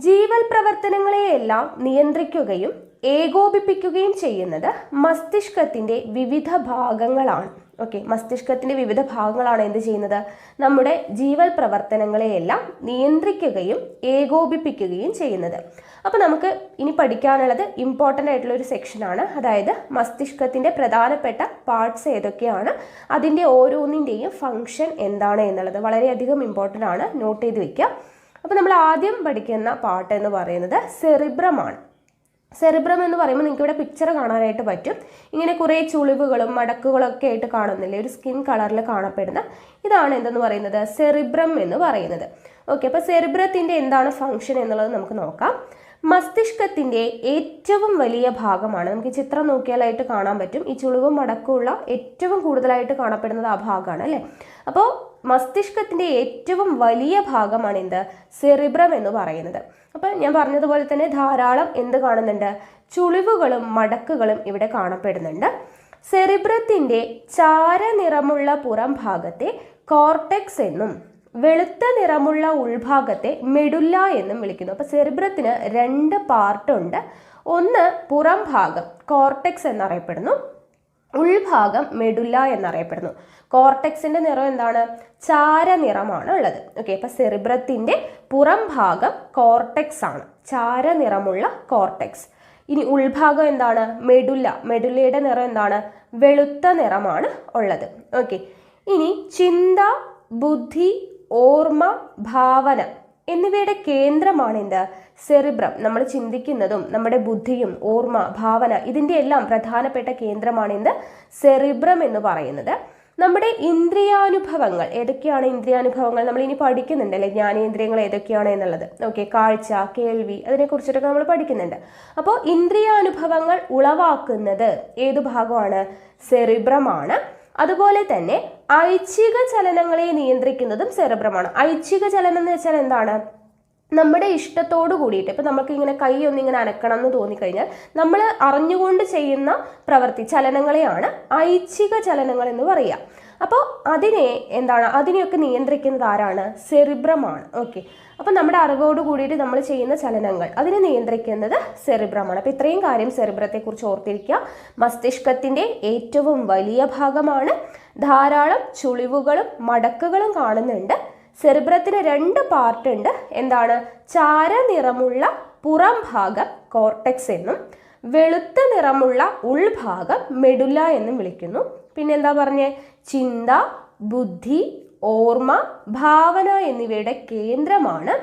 ജീവൽ പ്രവർത്തനങ്ങളെയെല്ലാം നിയന്ത്രിക്കുകയും ഏകോപിപ്പിക്കുകയും ചെയ്യുന്നത് മസ്തിഷ്കത്തിൻ്റെ വിവിധ ഭാഗങ്ങളാണ്. ഓക്കെ, മസ്തിഷ്കത്തിൻ്റെ വിവിധ ഭാഗങ്ങളാണ് എന്ത് ചെയ്യുന്നത്? നമ്മുടെ ജീവൽ പ്രവർത്തനങ്ങളെയെല്ലാം നിയന്ത്രിക്കുകയും ഏകോപിപ്പിക്കുകയും ചെയ്യുന്നത്. അപ്പോൾ നമുക്ക് ഇനി പഠിക്കാനുള്ളത് ഇമ്പോർട്ടൻ്റ് ആയിട്ടുള്ള ഒരു സെക്ഷനാണ്. അതായത് മസ്തിഷ്കത്തിൻ്റെ പ്രധാനപ്പെട്ട പാർട്സ് ഏതൊക്കെയാണ്, അതിൻ്റെ ഓരോന്നിൻ്റെയും ഫങ്ഷൻ എന്താണ് എന്നുള്ളത് വളരെയധികം ഇമ്പോർട്ടൻ്റ് ആണ്. നോട്ട് ചെയ്ത് വയ്ക്കുക. അപ്പോൾ നമ്മൾ ആദ്യം പഠിക്കുന്ന പാർട്ട് എന്ന് പറയുന്നത് സെറിബ്രമാണ്. സെറിബ്രം എന്ന് പറയുമ്പോൾ നിങ്ങൾക്ക് ഇവിടെ പിക്ചർ കാണാനായിട്ട് പറ്റും. ഇങ്ങനെ കുറേ ചുളിവുകളും മടക്കുകളും ഒക്കെ ആയിട്ട് കാണുന്നില്ലേ, ഒരു സ്കിൻ കളറിൽ കാണപ്പെടുന്ന ഇതാണ് എന്തെന്ന് പറയുന്നത്? സെറിബ്രം എന്ന് പറയുന്നത്. ഓക്കെ, അപ്പോൾ സെറിബ്രത്തിൻ്റെ എന്താണ് ഫങ്ഷൻ എന്നുള്ളത് നമുക്ക് നോക്കാം. മസ്തിഷ്കത്തിൻ്റെ ഏറ്റവും വലിയ ഭാഗമാണ്. നമുക്ക് ചിത്രം നോക്കിയാലായിട്ട് കാണാൻ പറ്റും. ഈ ചുളിവും മടക്കുമുള്ള ഏറ്റവും കൂടുതലായിട്ട് കാണപ്പെടുന്നത് ആ ഭാഗമാണ് അല്ലേ. അപ്പോൾ മസ്തിഷ്കത്തിൻ്റെ ഏറ്റവും വലിയ ഭാഗമാണ് എന്ത്? സെറിബ്രം എന്ന് പറയുന്നത്. അപ്പം ഞാൻ പറഞ്ഞതുപോലെ തന്നെ ധാരാളം എന്ത് കാണുന്നുണ്ട്? ചുളിവുകളും മടക്കുകളും ഇവിടെ കാണപ്പെടുന്നുണ്ട്. സെറിബ്രത്തിൻ്റെ ചാരനിറമുള്ള പുറം ഭാഗത്തെ കോർട്ടെക്സ് എന്നും വെളുത്ത നിറമുള്ള ഉൾഭാഗത്തെ മെഡുല്ല എന്നും വിളിക്കുന്നു. അപ്പോൾ സെറിബ്രത്തിന് 2 പാർട്ടുണ്ട്. ഒന്ന് പുറം ഭാഗം കോർട്ടെക്സ് എന്നറിയപ്പെടുന്നു, ഉൾഭാഗം മെഡുല്ല എന്നറിയപ്പെടുന്നു. കോർട്ടെക്സിന്റെ നിറം എന്താണ്? ചാരനിറമാണ് ഉള്ളത്. ഓക്കെ, അപ്പൊ സെറിബ്രത്തിന്റെ പുറം ഭാഗം കോർട്ടെക്സ് ആണ്, ചാരനിറമുള്ള കോർട്ടെക്സ്. ഇനി ഉൾഭാഗം എന്താണ്? മെഡുല്ല. മെഡുല്ലയുടെ നിറം എന്താണ്? വെളുത്ത നിറമാണ് ഉള്ളത്. ഓക്കെ, ഇനി ചിന്ത, ബുദ്ധി, ഓർമ്മ, ഭാവന എന്നിവയുടെ കേന്ദ്രമാണ് എന്ത്? സെറിബ്രം. നമ്മൾ ചിന്തിക്കുന്നതും നമ്മുടെ ബുദ്ധിയും ഓർമ്മ, ഭാവന ഇതിൻ്റെ എല്ലാം പ്രധാനപ്പെട്ട കേന്ദ്രമാണ് എന്ത്? സെറിബ്രം എന്ന് പറയുന്നത്. നമ്മുടെ ഇന്ദ്രിയാനുഭവങ്ങൾ ഏതൊക്കെയാണ്? ഇന്ദ്രിയാനുഭവങ്ങൾ നമ്മൾ ഇനി പഠിക്കുന്നുണ്ടല്ലേ, ജ്ഞാനേന്ദ്രിയങ്ങൾ ഏതൊക്കെയാണ് എന്നുള്ളത്. ഓക്കെ, കാഴ്ച, കേൾവി അതിനെക്കുറിച്ചിട്ടൊക്കെ നമ്മൾ പഠിക്കുന്നുണ്ട്. അപ്പോൾ ഇന്ദ്രിയാനുഭവങ്ങൾ ഉളവാക്കുന്നത് ഏതു ഭാഗമാണ്? സെറിബ്രമാണ്. അതുപോലെ തന്നെ ഐച്ഛിക ചലനങ്ങളെ നിയന്ത്രിക്കുന്നതും സെറിബ്രമാണ്. ഐച്ഛിക ചലനം എന്ന് വെച്ചാൽ എന്താണ്? നമ്മുടെ ഇഷ്ടത്തോട് കൂടിയിട്ട് ഇപ്പം നമുക്ക് ഇങ്ങനെ കൈ ഒന്നിങ്ങനെ അനക്കണം എന്ന് തോന്നിക്കഴിഞ്ഞാൽ നമ്മൾ അറിഞ്ഞുകൊണ്ട് ചെയ്യുന്ന പ്രവൃത്തി ചലനങ്ങളെയാണ് ഐച്ഛിക ചലനങ്ങൾ എന്ന് പറയുക. അപ്പോൾ അതിനെയൊക്കെ നിയന്ത്രിക്കുന്നത് ആരാണ്? സെറിബ്രമാണ്. ഓക്കെ, അപ്പം നമ്മുടെ അറിവോട് കൂടിയിട്ട് നമ്മൾ ചെയ്യുന്ന ചലനങ്ങൾ അതിനെ നിയന്ത്രിക്കുന്നത് സെറിബ്രമാണ്. അപ്പോൾ ഇത്രയും കാര്യം സെറിബ്രത്തെക്കുറിച്ച് ഓർത്തിരിക്കുക. മസ്തിഷ്കത്തിൻ്റെ ഏറ്റവും വലിയ ഭാഗമാണ്. ധാരാളം ചുളിവുകളും മടക്കുകളും കാണുന്നുണ്ട്. സെറിബ്രത്തിന് 2 പാർട്ട് ഉണ്ട്. എന്താണ്? ചാരനിറമുള്ള പുറം ഭാഗം കോർട്ടെക്സ് എന്നും വെളുത്ത നിറമുള്ള ഉൾഭാഗം മെഡുല്ല എന്നും വിളിക്കുന്നു. പിന്നെ എന്താ പറഞ്ഞേ? ചിന്ത, ബുദ്ധി, ഓർമ്മ, ഭാവന എന്നിവയുടെ കേന്ദ്രമാണ്.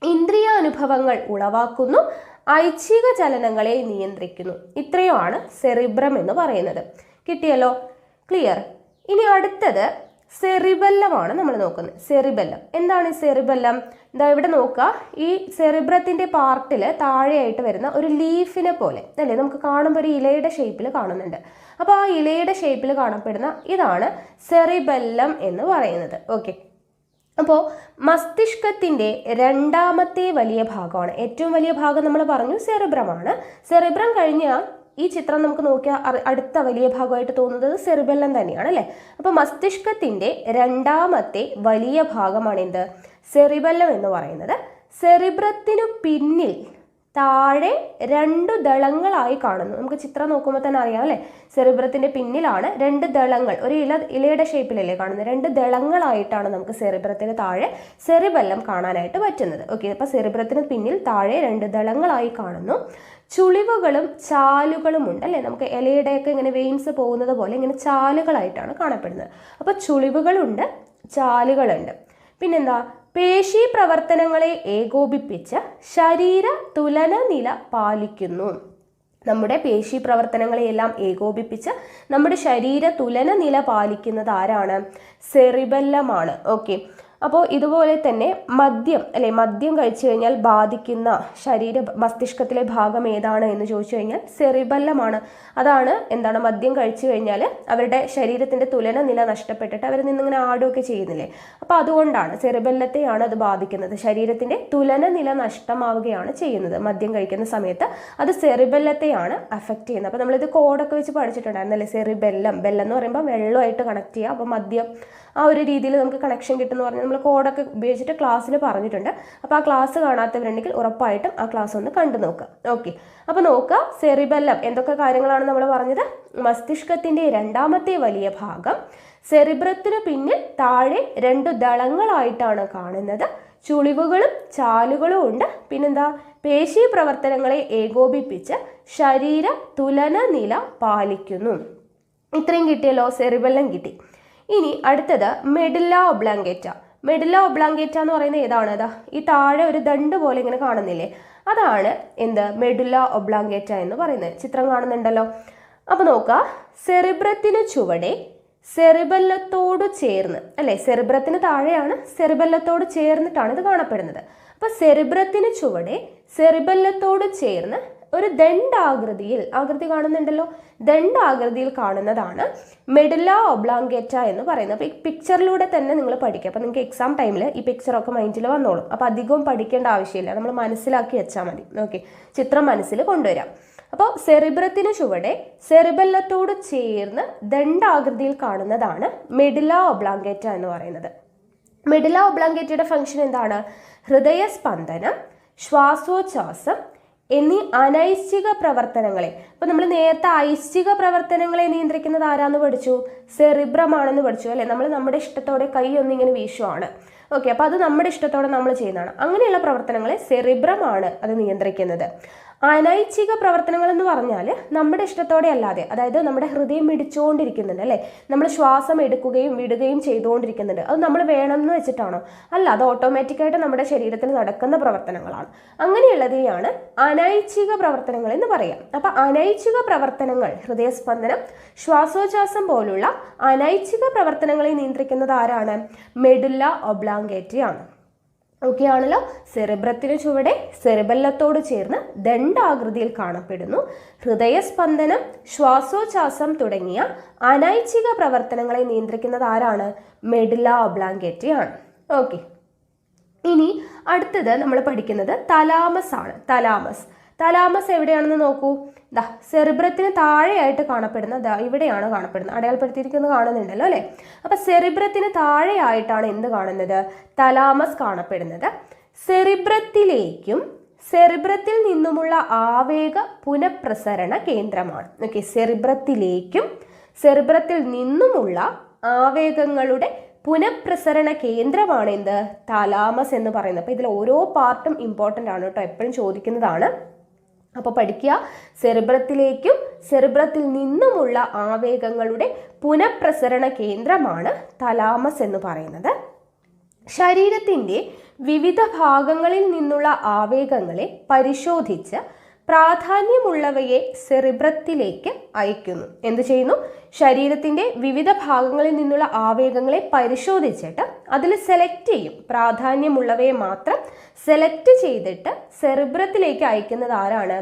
ഇന്ദ്രിയാനുഭവങ്ങൾ ഉളവാക്കുന്നു, ഐച്ഛിക ചലനങ്ങളെ നിയന്ത്രിക്കുന്നു. ഇത്രയുമാണ് സെറിബ്രം എന്ന് പറയുന്നത്. കിട്ടിയല്ലോ? ക്ലിയർ? ഇനി അടുത്തത് സെറിബെല്ലമാണ് നമ്മൾ നോക്കുന്നത്. സെറിബെല്ലം എന്താണ്? സെറിബെല്ലം ഇതാ ഇവിടെ നോക്കുക. ഈ സെറിബ്രത്തിന്റെ പാർട്ടിൽ താഴെയായിട്ട് വരുന്ന ഒരു ലീഫിനെ പോലെ അല്ലേ, നമുക്ക് കാണുമ്പോൾ ഒരു ഇലയുടെ ഷേപ്പിൽ കാണുന്നുണ്ട്. അപ്പോൾ ആ ഇലയുടെ ഷേപ്പിൽ കാണപ്പെടുന്ന ഇതാണ് സെറിബെല്ലം എന്ന് പറയുന്നത്. ഓക്കെ, അപ്പോൾ മസ്തിഷ്കത്തിൻ്റെ 2ാമത്തെ വലിയ ഭാഗമാണ്. ഏറ്റവും വലിയ ഭാഗം നമ്മൾ പറഞ്ഞു സെറിബ്രമാണ്. സെറിബ്രം കഴിഞ്ഞാൽ ഈ ചിത്രം നമുക്ക് നോക്കിയാൽ അടുത്ത വലിയ ഭാഗമായിട്ട് തോന്നുന്നത് സെറിബെല്ലം തന്നെയാണ് അല്ലേ. അപ്പോൾ മസ്തിഷ്കത്തിൻ്റെ 2ാമത്തെ വലിയ ഭാഗമാണ് എന്ത്? സെറിബെല്ലം എന്ന് പറയുന്നത്. സെറിബ്രത്തിനു പിന്നിൽ താഴെ 2 ദളങ്ങളായി കാണുന്നു. നമുക്ക് ചിത്രം നോക്കുമ്പോൾ തന്നെ അറിയാം അല്ലേ, സെറിബ്രത്തിന്റെ പിന്നിലാണ് 2 ദളങ്ങൾ. ഒരു ഇലയുടെ ഷേപ്പിലല്ലേ കാണുന്നത്? 2 ദളങ്ങളായിട്ടാണ് നമുക്ക് സെറിബ്രത്തിന് താഴെ സെറിബെല്ലം കാണാനായിട്ട് പറ്റുന്നത്. ഓക്കെ, അപ്പോൾ സെറിബ്രത്തിന് പിന്നിൽ താഴെ 2 ദളങ്ങളായി കാണുന്നു. ചുളിവുകളും ചാലുകളും ഉണ്ട് അല്ലേ, നമുക്ക് ഇലയുടെയൊക്കെ ഇങ്ങനെ വെയിൻസ് പോകുന്നത് പോലെ ഇങ്ങനെ ചാലുകളായിട്ടാണ് കാണപ്പെടുന്നത്. അപ്പോൾ ചുളിവുകളുണ്ട്, ചാലുകളുണ്ട്. പിന്നെന്താ? പേശി പ്രവർത്തനങ്ങളെ ഏകോപിപ്പിച്ച് ശരീര തുലന നില പാലിക്കുന്നു. നമ്മുടെ പേശി പ്രവർത്തനങ്ങളെയെല്ലാം ഏകോപിപ്പിച്ച് നമ്മുടെ ശരീര തുലന നില പാലിക്കുന്നത് ആരാണ്? സെറിബെല്ലമാണ്. ഓക്കെ, അപ്പോൾ ഇതുപോലെ തന്നെ മദ്യം കഴിച്ചു കഴിഞ്ഞാൽ ബാധിക്കുന്ന മസ്തിഷ്കത്തിലെ ഭാഗം ഏതാണ് എന്ന് ചോദിച്ചു കഴിഞ്ഞാൽ സെറിബെല്ലമാണ്. അതാണ് എന്താണ്? മദ്യം കഴിച്ചു കഴിഞ്ഞാൽ അവരുടെ ശരീരത്തിൻ്റെ തുലന നില നഷ്ടപ്പെട്ടിട്ട് അവർ നിന്നിങ്ങനെ ആടുകയൊക്കെ ചെയ്യുന്നില്ലേ. അപ്പോൾ അതുകൊണ്ടാണ് സെറിബെല്ലത്തെയാണ് അത് ബാധിക്കുന്നത്. ശരീരത്തിൻ്റെ തുലന നില നഷ്ടമാവുകയാണ് ചെയ്യുന്നത് മദ്യം കഴിക്കുന്ന സമയത്ത്. അത് സെറിബെല്ലത്തെയാണ് അഫക്റ്റ് ചെയ്യുന്നത്. അപ്പോൾ നമ്മളിത് കോഡൊക്കെ വെച്ച് പഠിച്ചിട്ടുണ്ടായിരുന്നല്ലേ, സെറിബെല്ലം. ബെല്ലം എന്ന് പറയുമ്പോൾ വെള്ളമായിട്ട് കണക്ട് ചെയ്യുക. അപ്പോൾ മദ്യം ആ ഒരു രീതിയിൽ നമുക്ക് കണക്ഷൻ കിട്ടുമെന്ന് പറഞ്ഞാൽ നമ്മൾ കോഡൊക്കെ ഉപയോഗിച്ചിട്ട് ക്ലാസ്സിൽ പറഞ്ഞിട്ടുണ്ട്. അപ്പോൾ ആ ക്ലാസ് കാണാത്തവരുണ്ടെങ്കിൽ ഉറപ്പായിട്ടും ആ ക്ലാസ് ഒന്ന് കണ്ടു നോക്കുക. ഓക്കെ, അപ്പോൾ നോക്കുക, സെറിബെല്ലം എന്തൊക്കെ കാര്യങ്ങളാണ് നമ്മൾ പറഞ്ഞത്? മസ്തിഷ്കത്തിൻ്റെ രണ്ടാമത്തെ വലിയ ഭാഗം. സെറിബ്രത്തിന് പിന്നിൽ താഴെ 2 ദളങ്ങളായിട്ടാണ് കാണുന്നത്. ചുളിവുകളും ചാലുകളും ഉണ്ട്. പിന്നെന്താ? പേശി പ്രവർത്തനങ്ങളെ ഏകോപിപ്പിച്ച് ശരീര തുലന നില പാലിക്കുന്നു. ഇത്രയും കിട്ടിയല്ലോ, സെറിബെല്ലം കിട്ടി. ഇനി അടുത്തത് മെഡുല്ല ഒബ്ലാങ്കേറ്റ. മെഡുല്ല ഒബ്ലാങ്കേറ്റ എന്ന് പറയുന്നത് ഏതാണ്? ഈ താഴെ ഒരു ദണ്ട് പോലെ ഇങ്ങനെ കാണുന്നില്ലേ, അതാണ് എന്ത്? മെഡുല്ല ഒബ്ലാങ്കേറ്റ എന്ന് പറയുന്നത്. ചിത്രം കാണുന്നുണ്ടല്ലോ. അപ്പോൾ നോക്കുക, സെറിബ്രത്തിന് ചുവടെ സെറിബെല്ലത്തോട് ചേർന്ന്, അല്ലെ, സെറിബ്രത്തിന് താഴെയാണ്, സെറിബെല്ലത്തോട് ചേർന്നിട്ടാണ് ഇത് കാണപ്പെടുന്നത്. അപ്പൊ സെറിബ്രത്തിന് ചുവടെ സെറിബെല്ലത്തോട് ചേർന്ന് ഒരു ദണ്ഡാകൃതിയിൽ, ആകൃതി കാണുന്നുണ്ടല്ലോ, ദണ്ഡാകൃതിയിൽ കാണുന്നതാണ് മെഡുല്ല ഒബ്ലാങ്കേറ്റ എന്ന് പറയുന്നത്. അപ്പോൾ ഈ പിക്ചറിലൂടെ തന്നെ നിങ്ങൾ പഠിക്കുക. അപ്പോൾ നിങ്ങൾക്ക് എക്സാം ടൈമിൽ ഈ പിക്ചറൊക്കെ മൈൻഡിൽ വന്നോളും. അപ്പോൾ അധികവും പഠിക്കേണ്ട ആവശ്യമില്ല, നമ്മൾ മനസ്സിലാക്കി വെച്ചാൽ മതി. ഓക്കെ, ചിത്രം മനസ്സിൽ കൊണ്ടുവരാം. അപ്പോൾ സെറിബ്രത്തിന് ചുവടെ സെറിബെല്ലത്തോട് ചേർന്ന് ദണ്ഡാകൃതിയിൽ കാണുന്നതാണ് മെഡുല്ല ഒബ്ലാങ്കേറ്റ എന്ന് പറയുന്നത്. മെഡുല്ല ഒബ്ലാങ്കേറ്റയുടെ ഫംഗ്ഷൻ എന്താണ്? ഹൃദയസ്പന്ദനം, ശ്വാസോച്ഛ്വാസം എന്നീ അനൈശ്ചിക പ്രവർത്തനങ്ങളെ, അപ്പോൾ നമ്മൾ നേരത്തെ ഐശ്ചിക പ്രവർത്തനങ്ങളെ നിയന്ത്രിക്കുന്നത് ആരാന്ന് പഠിച്ചു? സെറിബ്രമാണെന്ന് പഠിച്ചു, അല്ലെ? നമ്മൾ നമ്മുടെ ഇഷ്ടത്തോടെ കൈ ഒന്നിങ്ങനെ വീശുവാണ്. ഓക്കെ, അപ്പോൾ അത് നമ്മുടെ ഇഷ്ടത്തോടെ നമ്മൾ ചെയ്യുന്നതാണ്. അങ്ങനെയുള്ള പ്രവർത്തനങ്ങളെ സെറിബ്രമാണ് അത് നിയന്ത്രിക്കുന്നത്. അനൈച്ഛിക പ്രവർത്തനങ്ങൾ എന്ന് പറഞ്ഞാൽ നമ്മുടെ ഇഷ്ടത്തോടെ അല്ലാതെ, അതായത് നമ്മുടെ ഹൃദയം മിടിച്ചുകൊണ്ടിരിക്കുന്നുണ്ട്, അല്ലേ, നമ്മൾ ശ്വാസം എടുക്കുകയും വിടുകയും ചെയ്തുകൊണ്ടിരിക്കുന്നുണ്ട്, അത് നമ്മൾ വേണമെന്ന് വെച്ചിട്ടാണോ? അല്ല, അത് ഓട്ടോമാറ്റിക്കായിട്ട് നമ്മുടെ ശരീരത്തിൽ നടക്കുന്ന പ്രവർത്തനങ്ങളാണ്. അങ്ങനെയുള്ളതിനെയാണ് അനൈച്ഛിക പ്രവർത്തനങ്ങൾ എന്ന് പറയാം. അപ്പം അനൈച്ഛിക പ്രവർത്തനങ്ങൾ, ഹൃദയസ്പന്ദനം, ശ്വാസോച്ഛ്വാസം പോലുള്ള അനൈച്ഛിക പ്രവർത്തനങ്ങളെ നിയന്ത്രിക്കുന്നത് ആരാണ്? മെഡുല്ല ഒബ്ലാങ്കേറ്റയാണ്. ഓക്കെ ആണല്ലോ. സെറിബ്രത്തിന് ചുവടെ സെറിബെല്ലത്തോട് ചേർന്ന് ദണ്ഡാകൃതിയിൽ കാണപ്പെടുന്നു. ഹൃദയസ്പന്ദനം, ശ്വാസോച്ഛ്വാസം തുടങ്ങിയ അനൈച്ഛിക പ്രവർത്തനങ്ങളെ നിയന്ത്രിക്കുന്നത് ആരാണ്? മെഡുല്ല ഒബ്ലാങ്കേറ്റയാണ്. ഓക്കെ, ഇനി അടുത്തത് നമ്മൾ പഠിക്കുന്നത് തലാമസ് ആണ്. തലാമസ് എവിടെയാണെന്ന് നോക്കൂ. സെറിബ്രത്തിന് താഴെയായിട്ട് കാണപ്പെടുന്ന, ഇവിടെയാണ് കാണപ്പെടുന്നത്, അടയാളപ്പെടുത്തിയിരിക്കുന്നത് കാണുന്നുണ്ടല്ലോ, അല്ലെ? അപ്പൊ സെറിബ്രത്തിന് താഴെയായിട്ടാണ് എന്ത് കാണുന്നത്? തലാമസ് കാണപ്പെടുന്നത്. സെറിബ്രത്തിലേക്കും സെറിബ്രത്തിൽ നിന്നുമുള്ള ആവേഗ പുനഃപ്രസരണ കേന്ദ്രമാണ്. ഓക്കെ, സെറിബ്രത്തിലേക്കും സെറിബ്രത്തിൽ നിന്നുമുള്ള ആവേഗങ്ങളുടെ പുനഃപ്രസരണ കേന്ദ്രമാണ് എന്ത്? തലാമസ് എന്ന് പറയുന്നത്. അപ്പൊ ഇതിൽ ഓരോ പാർട്ടും ഇമ്പോർട്ടൻ്റ് ആണ് കേട്ടോ, എപ്പോഴും ചോദിക്കുന്നതാണ്. അപ്പോൾ പഠിക്കുക, സെറിബ്രത്തിലേക്കും സെറിബ്രത്തിൽ നിന്നുമുള്ള ആവേഗങ്ങളുടെ പുനഃപ്രസരണ കേന്ദ്രമാണ് തലാമസ് എന്ന് പറയുന്നത്. ശരീരത്തിൻ്റെ വിവിധ ഭാഗങ്ങളിൽ നിന്നുള്ള ആവേഗങ്ങളെ പരിശോധിച്ച് പ്രാധാന്യമുള്ളവയെ സെറിബ്രത്തിലേക്ക് അയക്കുന്നു. എന്ത് ചെയ്യുന്നു? ശരീരത്തിൻ്റെ വിവിധ ഭാഗങ്ങളിൽ നിന്നുള്ള ആവേഗങ്ങളെ പരിശോധിച്ചിട്ട് അതിൽ സെലക്ട് ചെയ്യും. പ്രാധാന്യമുള്ളവയെ മാത്രം സെലക്ട് ചെയ്തിട്ട് സെറിബ്രത്തിലേക്ക് അയക്കുന്നത് ആരാണ്?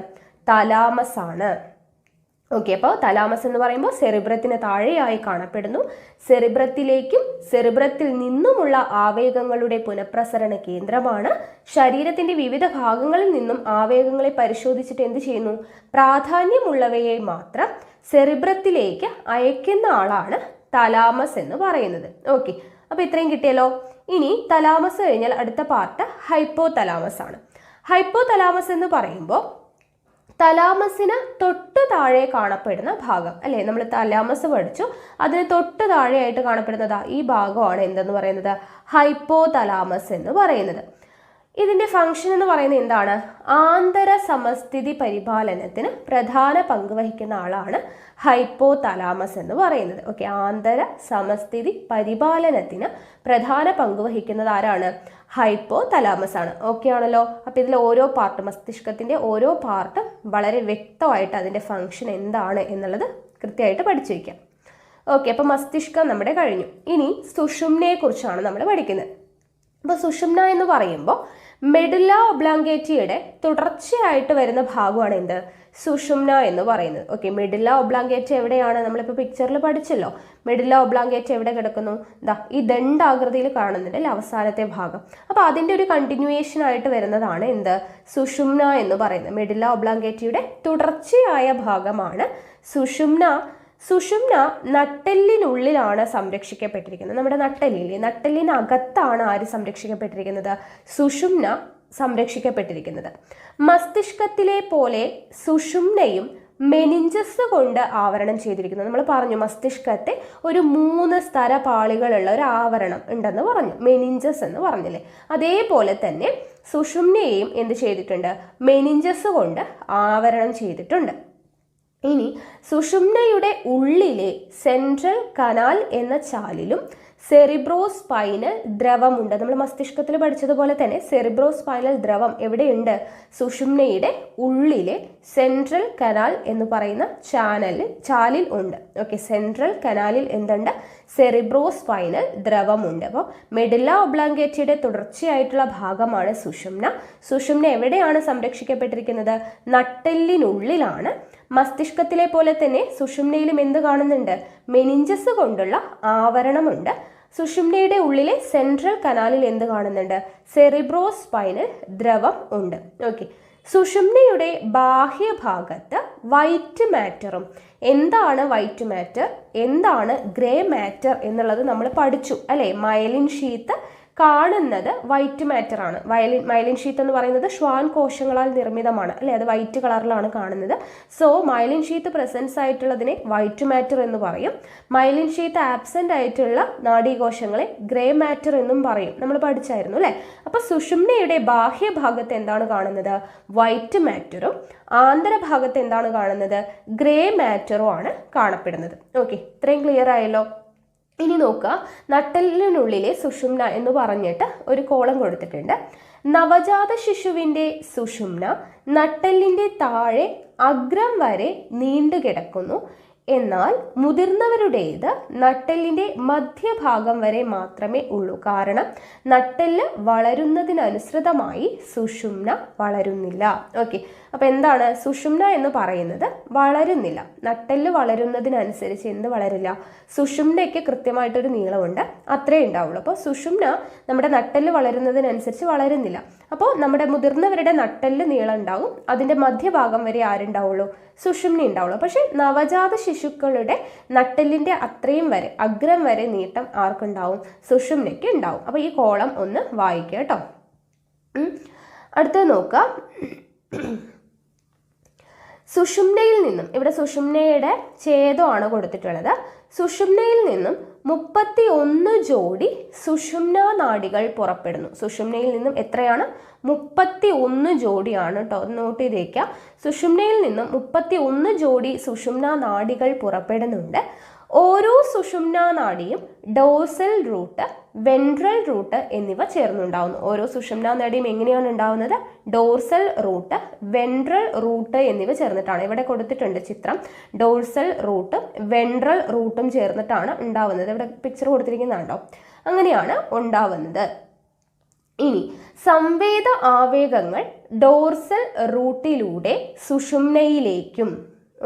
തലാമസ് ആണ്. ഓക്കെ, അപ്പോൾ തലാമസ് എന്ന് പറയുമ്പോൾ സെറിബ്രത്തിന് താഴെയായി കാണപ്പെടുന്നു. സെറിബ്രത്തിലേക്കും സെറിബ്രത്തിൽ നിന്നുമുള്ള ആവേഗങ്ങളുടെ പുനഃപ്രസരണ കേന്ദ്രമാണ്. ശരീരത്തിൻ്റെ വിവിധ ഭാഗങ്ങളിൽ നിന്നും ആവേഗങ്ങളെ പരിശോധിച്ചിട്ട് എന്ത് ചെയ്യുന്നു? പ്രാധാന്യമുള്ളവയെ മാത്രം സെറിബ്രത്തിലേക്ക് അയക്കുന്ന ആളാണ് തലാമസ് എന്ന് പറയുന്നത്. ഓക്കെ, അപ്പോൾ ഇത്രയും കിട്ടിയല്ലോ. ഇനി തലാമസ് കഴിഞ്ഞാൽ അടുത്ത പാർട്ട് ഹൈപ്പോ തലാമസ് ആണ്. ഹൈപ്പോ തലാമസ് എന്ന് പറയുമ്പോൾ തലാമസിന് തൊട്ട് താഴെ കാണപ്പെടുന്ന ഭാഗം, അല്ലേ? നമ്മൾ തലാമസ് പഠിച്ചു, അതിന് തൊട്ട് താഴെയായിട്ട് കാണപ്പെടുന്നത് ഈ ഭാഗമാണ് എന്തെന്ന് പറയുന്നത്? ഹൈപ്പോ തലാമസ് എന്ന് പറയുന്നത്. ഇതിൻ്റെ ഫംഗ്ഷൻ എന്ന് പറയുന്നത് എന്താണ്? ആന്തര സമസ്ഥിതി പരിപാലനത്തിന് പ്രധാന പങ്ക് വഹിക്കുന്ന ആളാണ് ഹൈപ്പോ തലാമസ് എന്ന് പറയുന്നത്. ഓക്കെ, ആന്തര സമസ്ഥിതി പരിപാലനത്തിന് പ്രധാന പങ്ക് വഹിക്കുന്നത് ആരാണ്? ഹൈപ്പോ തലാമസ് ആണ്. ഓക്കെ ആണല്ലോ. അപ്പോൾ ഇതിൽ ഓരോ പാർട്ട്, മസ്തിഷ്കത്തിൻ്റെ ഓരോ പാർട്ടും വളരെ വ്യക്തമായിട്ട് അതിൻ്റെ ഫംഗ്ഷൻ എന്താണ് എന്നുള്ളത് കൃത്യമായിട്ട് പഠിച്ചു വയ്ക്കാം. ഓക്കെ, അപ്പോൾ മസ്തിഷ്കം നമ്മുടെ കഴിഞ്ഞു. ഇനി സുഷുമ്നയെ കുറിച്ചാണ് നമ്മൾ പഠിക്കുന്നത്. അപ്പോൾ സുഷുമ്ന എന്ന് പറയുമ്പോൾ മെഡുല്ല ഒബ്ലാങ്കേറ്റയുടെ തുടർച്ചയായിട്ട് വരുന്ന ഭാഗമാണ് എന്ത്? സുഷുമ്ന എന്ന് പറയുന്നത്. ഓക്കെ, മെഡുല്ല ഒബ്ലാങ്കേറ്റ എവിടെയാണ്? നമ്മളിപ്പോൾ പിക്ചറിൽ പഠിച്ചല്ലോ. മെഡുല്ല ഒബ്ലാങ്കേറ്റ എവിടെ കിടക്കുന്നു? ഈ ദണ്ഡാകൃതിയിൽ കാണുന്നുണ്ട് അല്ലേ, അവസാനത്തെ ഭാഗം. അപ്പോൾ അതിൻ്റെ ഒരു കണ്ടിന്യൂവേഷൻ ആയിട്ട് വരുന്നതാണ് എന്ത്? സുഷുമ്ന എന്ന് പറയുന്നത്. മെഡുല്ല ഒബ്ലാങ്കേറ്റയുടെ തുടർച്ചയായ ഭാഗമാണ് സുഷുമ്ന. സുഷുമ്ന നട്ടെല്ലിനുള്ളിലാണ് സംരക്ഷിക്കപ്പെട്ടിരിക്കുന്നത്. നമ്മുടെ നട്ടെല്ലില്ലേ, നട്ടെല്ലിനകത്താണ് ആര് സംരക്ഷിക്കപ്പെട്ടിരിക്കുന്നത്? സുഷുമ്ന സംരക്ഷിക്കപ്പെട്ടിരിക്കുന്നത്. മസ്തിഷ്കത്തിലെ പോലെ സുഷുമ്നയും മെനിഞ്ചസ് കൊണ്ട് ആവരണം ചെയ്തിരിക്കുന്നു. നമ്മൾ പറഞ്ഞു മസ്തിഷ്കത്തെ ഒരു 3 സ്തരപാളികളുള്ള ഒരു ആവരണം ഉണ്ടെന്ന് പറഞ്ഞു, മെനിഞ്ചസ് എന്ന് പറഞ്ഞില്ലേ. അതേപോലെ തന്നെ സുഷുമ്നയെയും എന്ത് ചെയ്തിട്ടുണ്ട്? മെനിഞ്ചസ് കൊണ്ട് ആവരണം ചെയ്തിട്ടുണ്ട്. ഇനി സുഷുമ്നയുടെ ഉള്ളിലെ സെൻട്രൽ കനാൽ എന്ന ചാലിലും സെറിബ്രോസ്പൈനൽ ദ്രവമുണ്ട്. നമ്മൾ മസ്തിഷ്കത്തിൽ പഠിച്ചതുപോലെ തന്നെ സെറിബ്രോസ്പൈനൽ ദ്രവം എവിടെയുണ്ട്? സുഷുമ്നയുടെ ഉള്ളിലെ സെൻട്രൽ കനാൽ എന്ന് പറയുന്ന ചാലിൽ ഉണ്ട്. ഓക്കെ, സെൻട്രൽ കനാലിൽ എന്തുണ്ട്? സെറിബ്രോസ്പൈനൽ ദ്രവമുണ്ട്. അപ്പോൾ മെഡുല്ല ഒബ്ലാങ്കേറ്റയുടെ തുടർച്ചയായിട്ടുള്ള ഭാഗമാണ് സുഷുമ്ന. സുഷുമ്ന എവിടെയാണ് സംരക്ഷിക്കപ്പെട്ടിരിക്കുന്നത്? നട്ടെല്ലിനുള്ളിലാണ്. മസ്തിഷ്കത്തിലെ പോലെ തന്നെ സുഷുമ്നയിലും എന്ത് കാണുന്നുണ്ട്? മെനിഞ്ചസ് കൊണ്ടുള്ള ആവരണമുണ്ട്. സുഷുമ്നയുടെ ഉള്ളിലെ സെൻട്രൽ കനാലിൽ എന്ത് കാണുന്നുണ്ട്? സെറിബ്രോസ്പൈനൽ ദ്രവം ഉണ്ട്. ഓക്കെ, സുഷുമ്നയുടെ ബാഹ്യഭാഗത്ത് വൈറ്റ് മാറ്ററും. എന്താണ് വൈറ്റ് മാറ്റർ, എന്താണ് ഗ്രേ മാറ്റർ എന്നുള്ളത് നമ്മൾ പഠിച്ചു അല്ലേ? മയലിൻ ഷീത്ത് കാണുന്നത് വൈറ്റ് മാറ്റർ ആണ്. മൈലിൻ ഷീത്ത് എന്ന് പറയുന്നത് ശ്വാൻ കോശങ്ങളാൽ നിർമ്മിതമാണ് അല്ലെ, അത് വൈറ്റ് കളറിലാണ് കാണുന്നത്. സോ മൈലിൻ ഷീത്ത് പ്രസൻസ് ആയിട്ടുള്ളതിനെ വൈറ്റ് മാറ്റർ എന്ന് പറയും. മൈലിൻ ഷീത്ത് ആബ്സെന്റ് ആയിട്ടുള്ള നാഡീകോശങ്ങളെ ഗ്രേ മാറ്റർ എന്നും പറയും. നമ്മൾ പഠിച്ചായിരുന്നു അല്ലെ. അപ്പൊ സുഷുമ്നയുടെ ബാഹ്യഭാഗത്ത് എന്താണ് കാണുന്നത്? വൈറ്റ് മാറ്ററും ആന്തരഭാഗത്ത് എന്താണ് കാണുന്നത്? ഗ്രേ മാറ്ററും ആണ് കാണപ്പെടുന്നത്. ഓക്കെ, ഇത്രയും ക്ലിയർ ആയല്ലോ. ഇനി നോക്കുക, നട്ടെല്ലിനുള്ളിലെ സുഷുമ്ന എന്ന് പറഞ്ഞിട്ട് ഒരു കോളം കൊടുത്തിട്ടുണ്ട്. നവജാത ശിശുവിൻ്റെ സുഷുമ്ന നട്ടെല്ലിൻ്റെ താഴെ അഗ്രം വരെ നീണ്ടുകിടക്കുന്നു. എന്നാൽ മുതിർന്നവരുടേത് നട്ടെല്ലിൻ്റെ മധ്യഭാഗം വരെ മാത്രമേ ഉള്ളൂ. കാരണം നട്ടെല്ല് വളരുന്നതിനനുസൃതമായി സുഷുമ്ന വളരുന്നില്ല. ഓക്കെ, അപ്പം എന്താണ് സുഷുമ്ന എന്ന് പറയുന്നത്? വളരുന്നില്ല. നട്ടെല്ല് വളരുന്നതിനനുസരിച്ച് എന്ത് വളരില്ല? സുഷുമ്നയ്ക്ക് കൃത്യമായിട്ടൊരു നീളമുണ്ട്, അത്രേ ഉണ്ടാവുള്ളൂ. അപ്പോൾ സുഷുമ്ന നമ്മുടെ നട്ടെല്ല് വളരുന്നതിനനുസരിച്ച് വളരുന്നില്ല. അപ്പോൾ നമ്മുടെ മുതിർന്നവരുടെ നട്ടെല്ല് നീളം ഉണ്ടാവും, അതിൻ്റെ മധ്യഭാഗം വരെ ആരുണ്ടാവുള്ളൂ? സുഷുമ്ന ഉണ്ടാവുള്ളൂ. പക്ഷെ നവജാത ശിശുക്കളുടെ നട്ടെല്ലിൻ്റെ അത്രയും വരെ, അഗ്രം വരെ നീട്ടം ആർക്കുണ്ടാവും? സുഷുമ്നയ്ക്ക് ഉണ്ടാവും. അപ്പോൾ ഈ കോളം ഒന്ന് വായിക്കുക കേട്ടോ. അടുത്തത് നോക്കുക, സുഷുമ്നയിൽ നിന്നും, ഇവിടെ സുഷുമ്നയുടെ ഛേദമാണ് കൊടുത്തിട്ടുള്ളത്. സുഷുമ്നയിൽ നിന്നും 31 ജോഡി സുഷുമ്നാ നാഡികൾ പുറപ്പെടുന്നു. സുഷുമ്നയിൽ നിന്നും എത്രയാണ്? 31 ജോഡിയാണ് കേട്ടോ, നോട്ട് ചെയ്തേക്കുക. സുഷുമ്നയിൽ നിന്നും 31 ജോഡി സുഷുമ്നാ നാഡികൾ പുറപ്പെടുന്നുണ്ട്. ഓരോ സുഷുമ്നാ നാഡിയും ഡോർസൽ റൂട്ട്, വെൻട്രൽ റൂട്ട് എന്നിവ ചേർന്നുണ്ടാവുന്നു. ഓരോ സുഷുമ്നാ നാഡിയും എങ്ങനെയാണ് ഉണ്ടാവുന്നത്? ഡോർസൽ റൂട്ട്, വെൻട്രൽ റൂട്ട് എന്നിവ ചേർന്നിട്ടാണ്. ഇവിടെ കൊടുത്തിട്ടുണ്ട് ചിത്രം. ഡോർസൽ റൂട്ടും വെൻട്രൽ റൂട്ടും ചേർന്നിട്ടാണ് ഉണ്ടാവുന്നത്. ഇവിടെ പിക്ചർ കൊടുത്തിരിക്കുന്നതാണോ? അങ്ങനെയാണ് ഉണ്ടാവുന്നത്. ഇനി സംവേദ ആവേഗങ്ങൾ ഡോർസൽ റൂട്ടിലൂടെ സുഷുമ്നയിലേക്കും.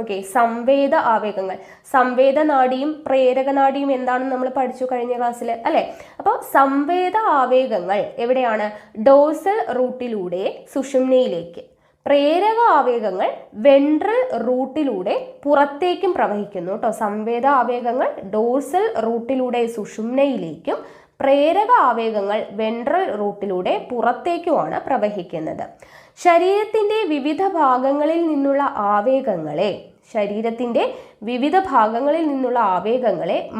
ഓക്കെ, സംവേദ ആവേഗങ്ങൾ, സംവേദനാഡിയും പ്രേരകനാഡിയും എന്താണെന്ന് നമ്മൾ പഠിച്ചു കഴിഞ്ഞ ക്ലാസ്സിൽ അല്ലെ. അപ്പോൾ സംവേദ ആവേഗങ്ങൾ എവിടെയാണ്? ഡോർസൽ റൂട്ടിലൂടെ സുഷുമ്നയിലേക്ക്. പ്രേരക ആവേഗങ്ങൾ വെൻട്രൽ റൂട്ടിലൂടെ പുറത്തേക്കും പ്രവഹിക്കുന്നു കേട്ടോ. സംവേദ ആവേഗങ്ങൾ ഡോർസൽ റൂട്ടിലൂടെ സുഷുമ്നയിലേക്കും, പ്രേരക ആവേഗങ്ങൾ വെൻട്രൽ റൂട്ടിലൂടെ പുറത്തേക്കുമാണ് പ്രവഹിക്കുന്നത്. ശരീരത്തിൻ്റെ വിവിധ ഭാഗങ്ങളിൽ നിന്നുള്ള ആവേഗങ്ങളെ,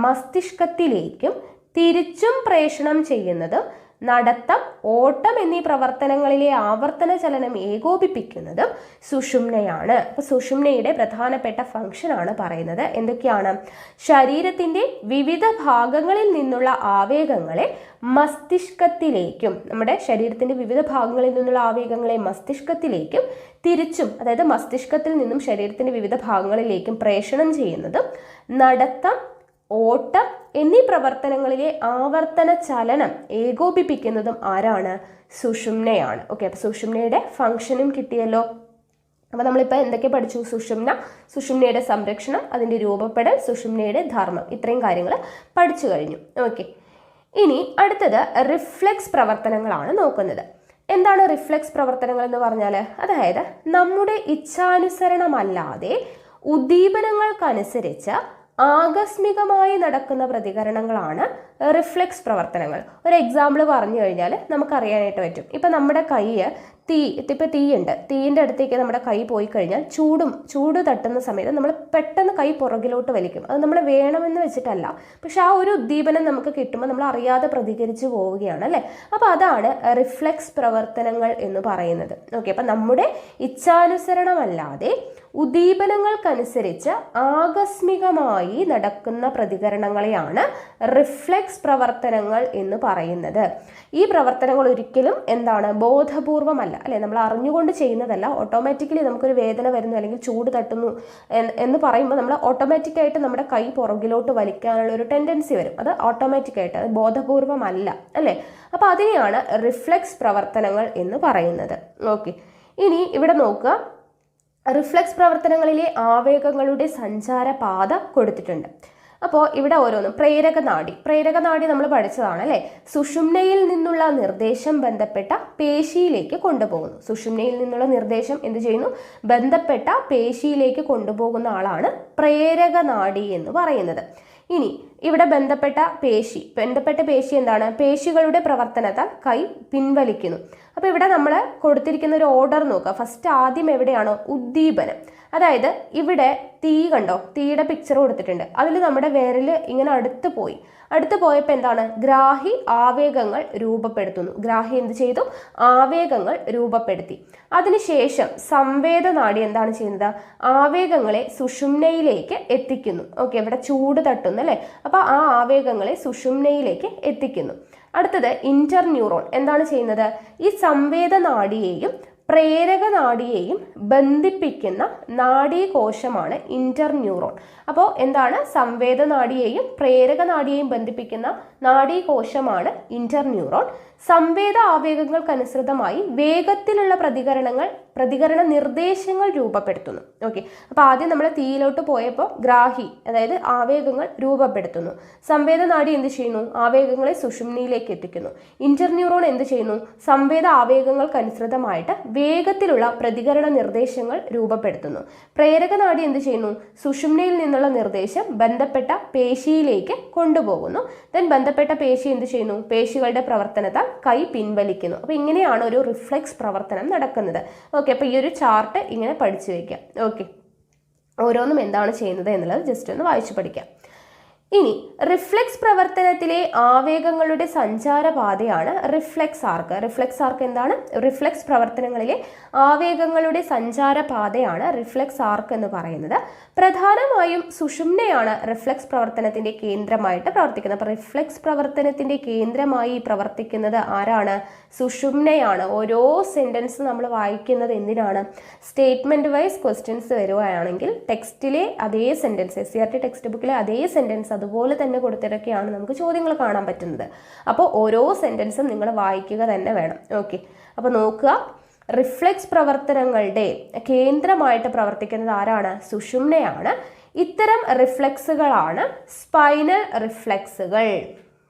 മസ്തിഷ്കത്തിലേക്കും തിരിച്ചും പ്രേഷണം ചെയ്യുന്നതും നടത്തം, ഓട്ടം എന്നീ പ്രവർത്തനങ്ങളിലെ ആവർത്തന ചലനം ഏകോപിപ്പിക്കുന്നതും സുഷുമ്നയാണ്. അപ്പോൾ സുഷുമ്നയുടെ പ്രധാനപ്പെട്ട ഫംഗ്ഷനാണ് പറയുന്നത്. എന്തൊക്കെയാണ്? ശരീരത്തിൻ്റെ വിവിധ ഭാഗങ്ങളിൽ നിന്നുള്ള ആവേഗങ്ങളെ മസ്തിഷ്കത്തിലേക്കും, നമ്മുടെ ശരീരത്തിൻ്റെ വിവിധ ഭാഗങ്ങളിൽ നിന്നുള്ള ആവേഗങ്ങളെ മസ്തിഷ്കത്തിലേക്കും തിരിച്ചും, അതായത് മസ്തിഷ്കത്തിൽ നിന്നും ശരീരത്തിൻ്റെ വിവിധ ഭാഗങ്ങളിലേക്കും പ്രേഷണം ചെയ്യുന്നതും നടത്തം, ഓട്ടം എന്നീ പ്രവർത്തനങ്ങളിലെ ആവർത്തന ചലനം ഏകോപിപ്പിക്കുന്നതും ആരാണ്? സുഷുമ്നയാണ്. ഓക്കെ, അപ്പോൾ സുഷുമ്നയുടെ ഫംഗ്ഷനും കിട്ടിയല്ലോ. അപ്പോൾ നമ്മളിപ്പോൾ എന്തൊക്കെ പഠിച്ചു? സുഷുമ്നയുടെ സംരക്ഷണം, അതിൻ്റെ രൂപപ്പെടൽ, സുഷുമ്നയുടെ ധർമ്മം, ഇത്രയും കാര്യങ്ങൾ പഠിച്ചു കഴിഞ്ഞു. ഓക്കെ, ഇനി അടുത്തത് റിഫ്ലെക്സ് പ്രവർത്തനങ്ങളാണ് നോക്കുന്നത്. എന്താണ് റിഫ്ലെക്സ് പ്രവർത്തനങ്ങൾ എന്ന് പറഞ്ഞാൽ? അതായത് നമ്മുടെ ഇച്ഛാനുസരണമല്ലാതെ ഉദ്ദീപനങ്ങൾക്കനുസരിച്ച് ആകസ്മികമായി നടക്കുന്ന പ്രതികരണങ്ങളാണ് റിഫ്ലെക്സ് പ്രവർത്തനങ്ങൾ. ഒരു എക്സാമ്പിൾ പറഞ്ഞു കഴിഞ്ഞാൽ നമുക്കറിയാനായിട്ട് പറ്റും. ഇപ്പം നമ്മുടെ കൈ ഇപ്പം തീയുണ്ട്, തീയിൻ്റെ അടുത്തേക്ക് നമ്മുടെ കൈ പോയി കഴിഞ്ഞാൽ ചൂട് തട്ടുന്ന സമയത്ത് നമ്മൾ പെട്ടെന്ന് കൈ പുറകിലോട്ട് വലിക്കും. അത് നമ്മൾ വേണമെന്ന് വെച്ചിട്ടല്ല, പക്ഷെ ആ ഒരു ഉദ്ദീപനം നമുക്ക് കിട്ടുമ്പോൾ നമ്മൾ അറിയാതെ പ്രതികരിച്ചു പോവുകയാണ് അല്ലേ. അപ്പോൾ അതാണ് റിഫ്ലെക്സ് പ്രവർത്തനങ്ങൾ എന്ന് പറയുന്നത്. ഓക്കെ, അപ്പം നമ്മുടെ ഇച്ഛാനുസരണമല്ലാതെ ഉദ്ദീപനങ്ങൾക്കനുസരിച്ച് ആകസ്മികമായി നടക്കുന്ന പ്രതികരണങ്ങളെയാണ് റിഫ്ലെക്സ് പ്രവർത്തനങ്ങൾ എന്ന് പറയുന്നത്. ഈ പ്രവർത്തനങ്ങൾ ഒരിക്കലും എന്താണ് ബോധപൂർവമല്ല അല്ലെ, നമ്മൾ അറിഞ്ഞുകൊണ്ട് ചെയ്യുന്നതല്ല. ഓട്ടോമാറ്റിക്കലി നമുക്കൊരു വേദന വരുന്നു അല്ലെങ്കിൽ ചൂട് തട്ടുന്നു എന്ന് പറയുമ്പോൾ നമ്മൾ ഓട്ടോമാറ്റിക്കായിട്ട് നമ്മുടെ കൈ പുറകിലോട്ട് വലിക്കാനുള്ള ഒരു ടെൻഡൻസി വരും. അത് ഓട്ടോമാറ്റിക്കായിട്ട്, അത് ബോധപൂർവമല്ല അല്ലേ. അപ്പോൾ അതിനെയാണ് റിഫ്ലെക്സ് പ്രവർത്തനങ്ങൾ എന്ന് പറയുന്നത്. ഓക്കെ, ഇനി ഇവിടെ നോക്കുക, റിഫ്ലെക്സ് പ്രവർത്തനങ്ങളിലെ ആവേഗങ്ങളുടെ സഞ്ചാരപാത കൊടുത്തിട്ടുണ്ട്. അപ്പോൾ ഇവിടെ ഓരോന്നും പ്രേരകനാഡി നമ്മൾ പഠിച്ചതാണ് അല്ലേ. സുഷുമ്നയിൽ നിന്നുള്ള നിർദ്ദേശം ബന്ധപ്പെട്ട പേശിയിലേക്ക് കൊണ്ടുപോകുന്നു. സുഷുമ്നയിൽ നിന്നുള്ള നിർദ്ദേശം എന്ത് ചെയ്യുന്നു? ബന്ധപ്പെട്ട പേശിയിലേക്ക് കൊണ്ടുപോകുന്ന ആളാണ് പ്രേരകനാഡി എന്ന് പറയുന്നത്. ഇനി ഇവിടെ ബന്ധപ്പെട്ട പേശി എന്താണ്? പേശികളുടെ പ്രവർത്തനത്താൽ കൈ പിൻവലിക്കുന്നു. അപ്പോൾ ഇവിടെ നമ്മൾ കൊടുത്തിരിക്കുന്ന ഒരു ഓർഡർ നോക്കുക. ഫസ്റ്റ് ആദ്യം എവിടെയാണോ ഉദ്ദീപനം, അതായത് ഇവിടെ തീ കണ്ടോ, തീയുടെ പിക്ചർ കൊടുത്തിട്ടുണ്ട്. അതിൽ നമ്മുടെ വിരൽ ഇങ്ങനെ അടുത്ത് പോയപ്പോൾ എന്താണ്? ഗ്രാഹി ആവേഗങ്ങൾ രൂപപ്പെടുത്തുന്നു. ഗ്രാഹി എന്ത് ചെയ്തു? ആവേഗങ്ങൾ രൂപപ്പെടുത്തി. അതിനുശേഷം സംവേദനാഡി എന്താണ് ചെയ്യുന്നത്? ആവേഗങ്ങളെ സുഷുമ്നയിലേക്ക് എത്തിക്കുന്നു. ഓക്കെ, ഇവിടെ ചൂട് തട്ടുന്നു അല്ലേ. അപ്പോൾ ആ ആവേഗങ്ങളെ സുഷുമ്നയിലേക്ക് എത്തിക്കുന്നു. അടുത്തത് ഇന്റർന്യൂറോൺ എന്താണ് ചെയ്യുന്നത്? ഈ സംവേദനാഡിയെയും പ്രേരകനാഡിയെയും ബന്ധിപ്പിക്കുന്ന നാഡീകോശമാണ് ഇന്റർന്യൂറോൺ. അപ്പോൾ എന്താണ്? സംവേദനാഡിയെയും പ്രേരകനാഡിയെയും ബന്ധിപ്പിക്കുന്ന നാഡീകോശമാണ് ഇന്റർന്യൂറോൺ. സംവേദ ആവേഗങ്ങൾക്കനുസൃതമായി വേഗത്തിലുള്ള പ്രതികരണ നിർദ്ദേശങ്ങൾ രൂപപ്പെടുത്തുന്നു. ഓക്കെ, അപ്പോൾ ആദ്യം നമ്മൾ തീയിലോട്ട് പോയപ്പോൾ ഗ്രാഹി, അതായത് ആവേഗങ്ങൾ രൂപപ്പെടുത്തുന്നു. സംവേദനാഡി എന്ത് ചെയ്യുന്നു? ആവേഗങ്ങളെ സുഷുമ്നയിലേക്ക് എത്തിക്കുന്നു. ഇന്റർന്യൂറോൺ എന്ത് ചെയ്യുന്നു? സംവേദ ആവേഗങ്ങൾക്കനുസൃതമായിട്ട് വേഗത്തിലുള്ള പ്രതികരണ നിർദ്ദേശങ്ങൾ രൂപപ്പെടുത്തുന്നു. പ്രേരകനാഡി എന്ത് ചെയ്യുന്നു? സുഷുമ്നയിൽ നിന്നുള്ള നിർദ്ദേശം ബന്ധപ്പെട്ട പേശിയിലേക്ക് കൊണ്ടുപോകുന്നു. ദെൻ ബന്ധപ്പെട്ട പേശി എന്ത് ചെയ്യുന്നു? പേശികളുടെ പ്രവർത്തനത്താൽ കൈ പിൻവലിക്കുന്നു. അപ്പോൾ ഇങ്ങനെയാണ് ഒരു റിഫ്ലെക്സ് പ്രവർത്തനം നടക്കുന്നത്. ഓക്കെ, അപ്പോൾ ഈ ഒരു ചാർട്ട് ഇങ്ങനെ പഠിച്ചു വയ്ക്കാം. ഓക്കെ, ഓരോന്നും എന്താണ് ചെയ്യുന്നത് എന്നുള്ളത് ജസ്റ്റ് ഒന്ന് വായിച്ചു പഠിക്കാം. ഇനി റിഫ്ലെക്സ് പ്രവർത്തനത്തിലെ ആവേഗങ്ങളുടെ സഞ്ചാരപാതയാണ് റിഫ്ലെക്സ് ആർക്ക്. റിഫ്ലെക്സ് ആർക്ക് എന്താണ്? റിഫ്ലെക്സ് പ്രവർത്തനങ്ങളിലെ ആവേഗങ്ങളുടെ സഞ്ചാരപാതയാണ് റിഫ്ലെക്സ് ആർക്ക് എന്ന് പറയുന്നത്. പ്രധാനമായും സുഷുമ്നയാണ് റിഫ്ലെക്സ് പ്രവർത്തനത്തിന്റെ കേന്ദ്രമായിട്ട് പ്രവർത്തിക്കുന്നത്. അപ്പോൾ റിഫ്ലെക്സ് പ്രവർത്തനത്തിന്റെ കേന്ദ്രമായി പ്രവർത്തിക്കുന്നത് ആരാണ്? സുഷുമ്നയാണ്. ഓരോ സെന്റൻസ് നമ്മൾ വായിക്കുന്നത് എന്തിനാണ്? സ്റ്റേറ്റ്മെന്റ് വൈസ് ക്വസ്റ്റ്യൻസ് വരുവാണെങ്കിൽ ടെക്സ്റ്റിലെ അതേ സെന്റൻസ്, SCERT ടെക്സ്റ്റ് ബുക്കിലെ അതേ സെന്റൻസ് അതുപോലെ തന്നെ കൊടുത്തിട്ടൊക്കെയാണ് നമുക്ക് ചോദ്യങ്ങൾ കാണാൻ പറ്റുന്നത്. അപ്പോൾ ഓരോ സെന്റൻസും നിങ്ങൾ വായിക്കുക തന്നെ വേണം. ഓക്കെ, അപ്പോൾ നോക്കുക, റിഫ്ലെക്സ് പ്രവർത്തനങ്ങളുടെ കേന്ദ്രമായിട്ട് പ്രവർത്തിക്കുന്നത് ആരാണ്? സുഷുമ്നയാണ്. ഇത്തരം റിഫ്ലെക്സുകളാണ് സ്പൈനൽ റിഫ്ലെക്സുകൾ.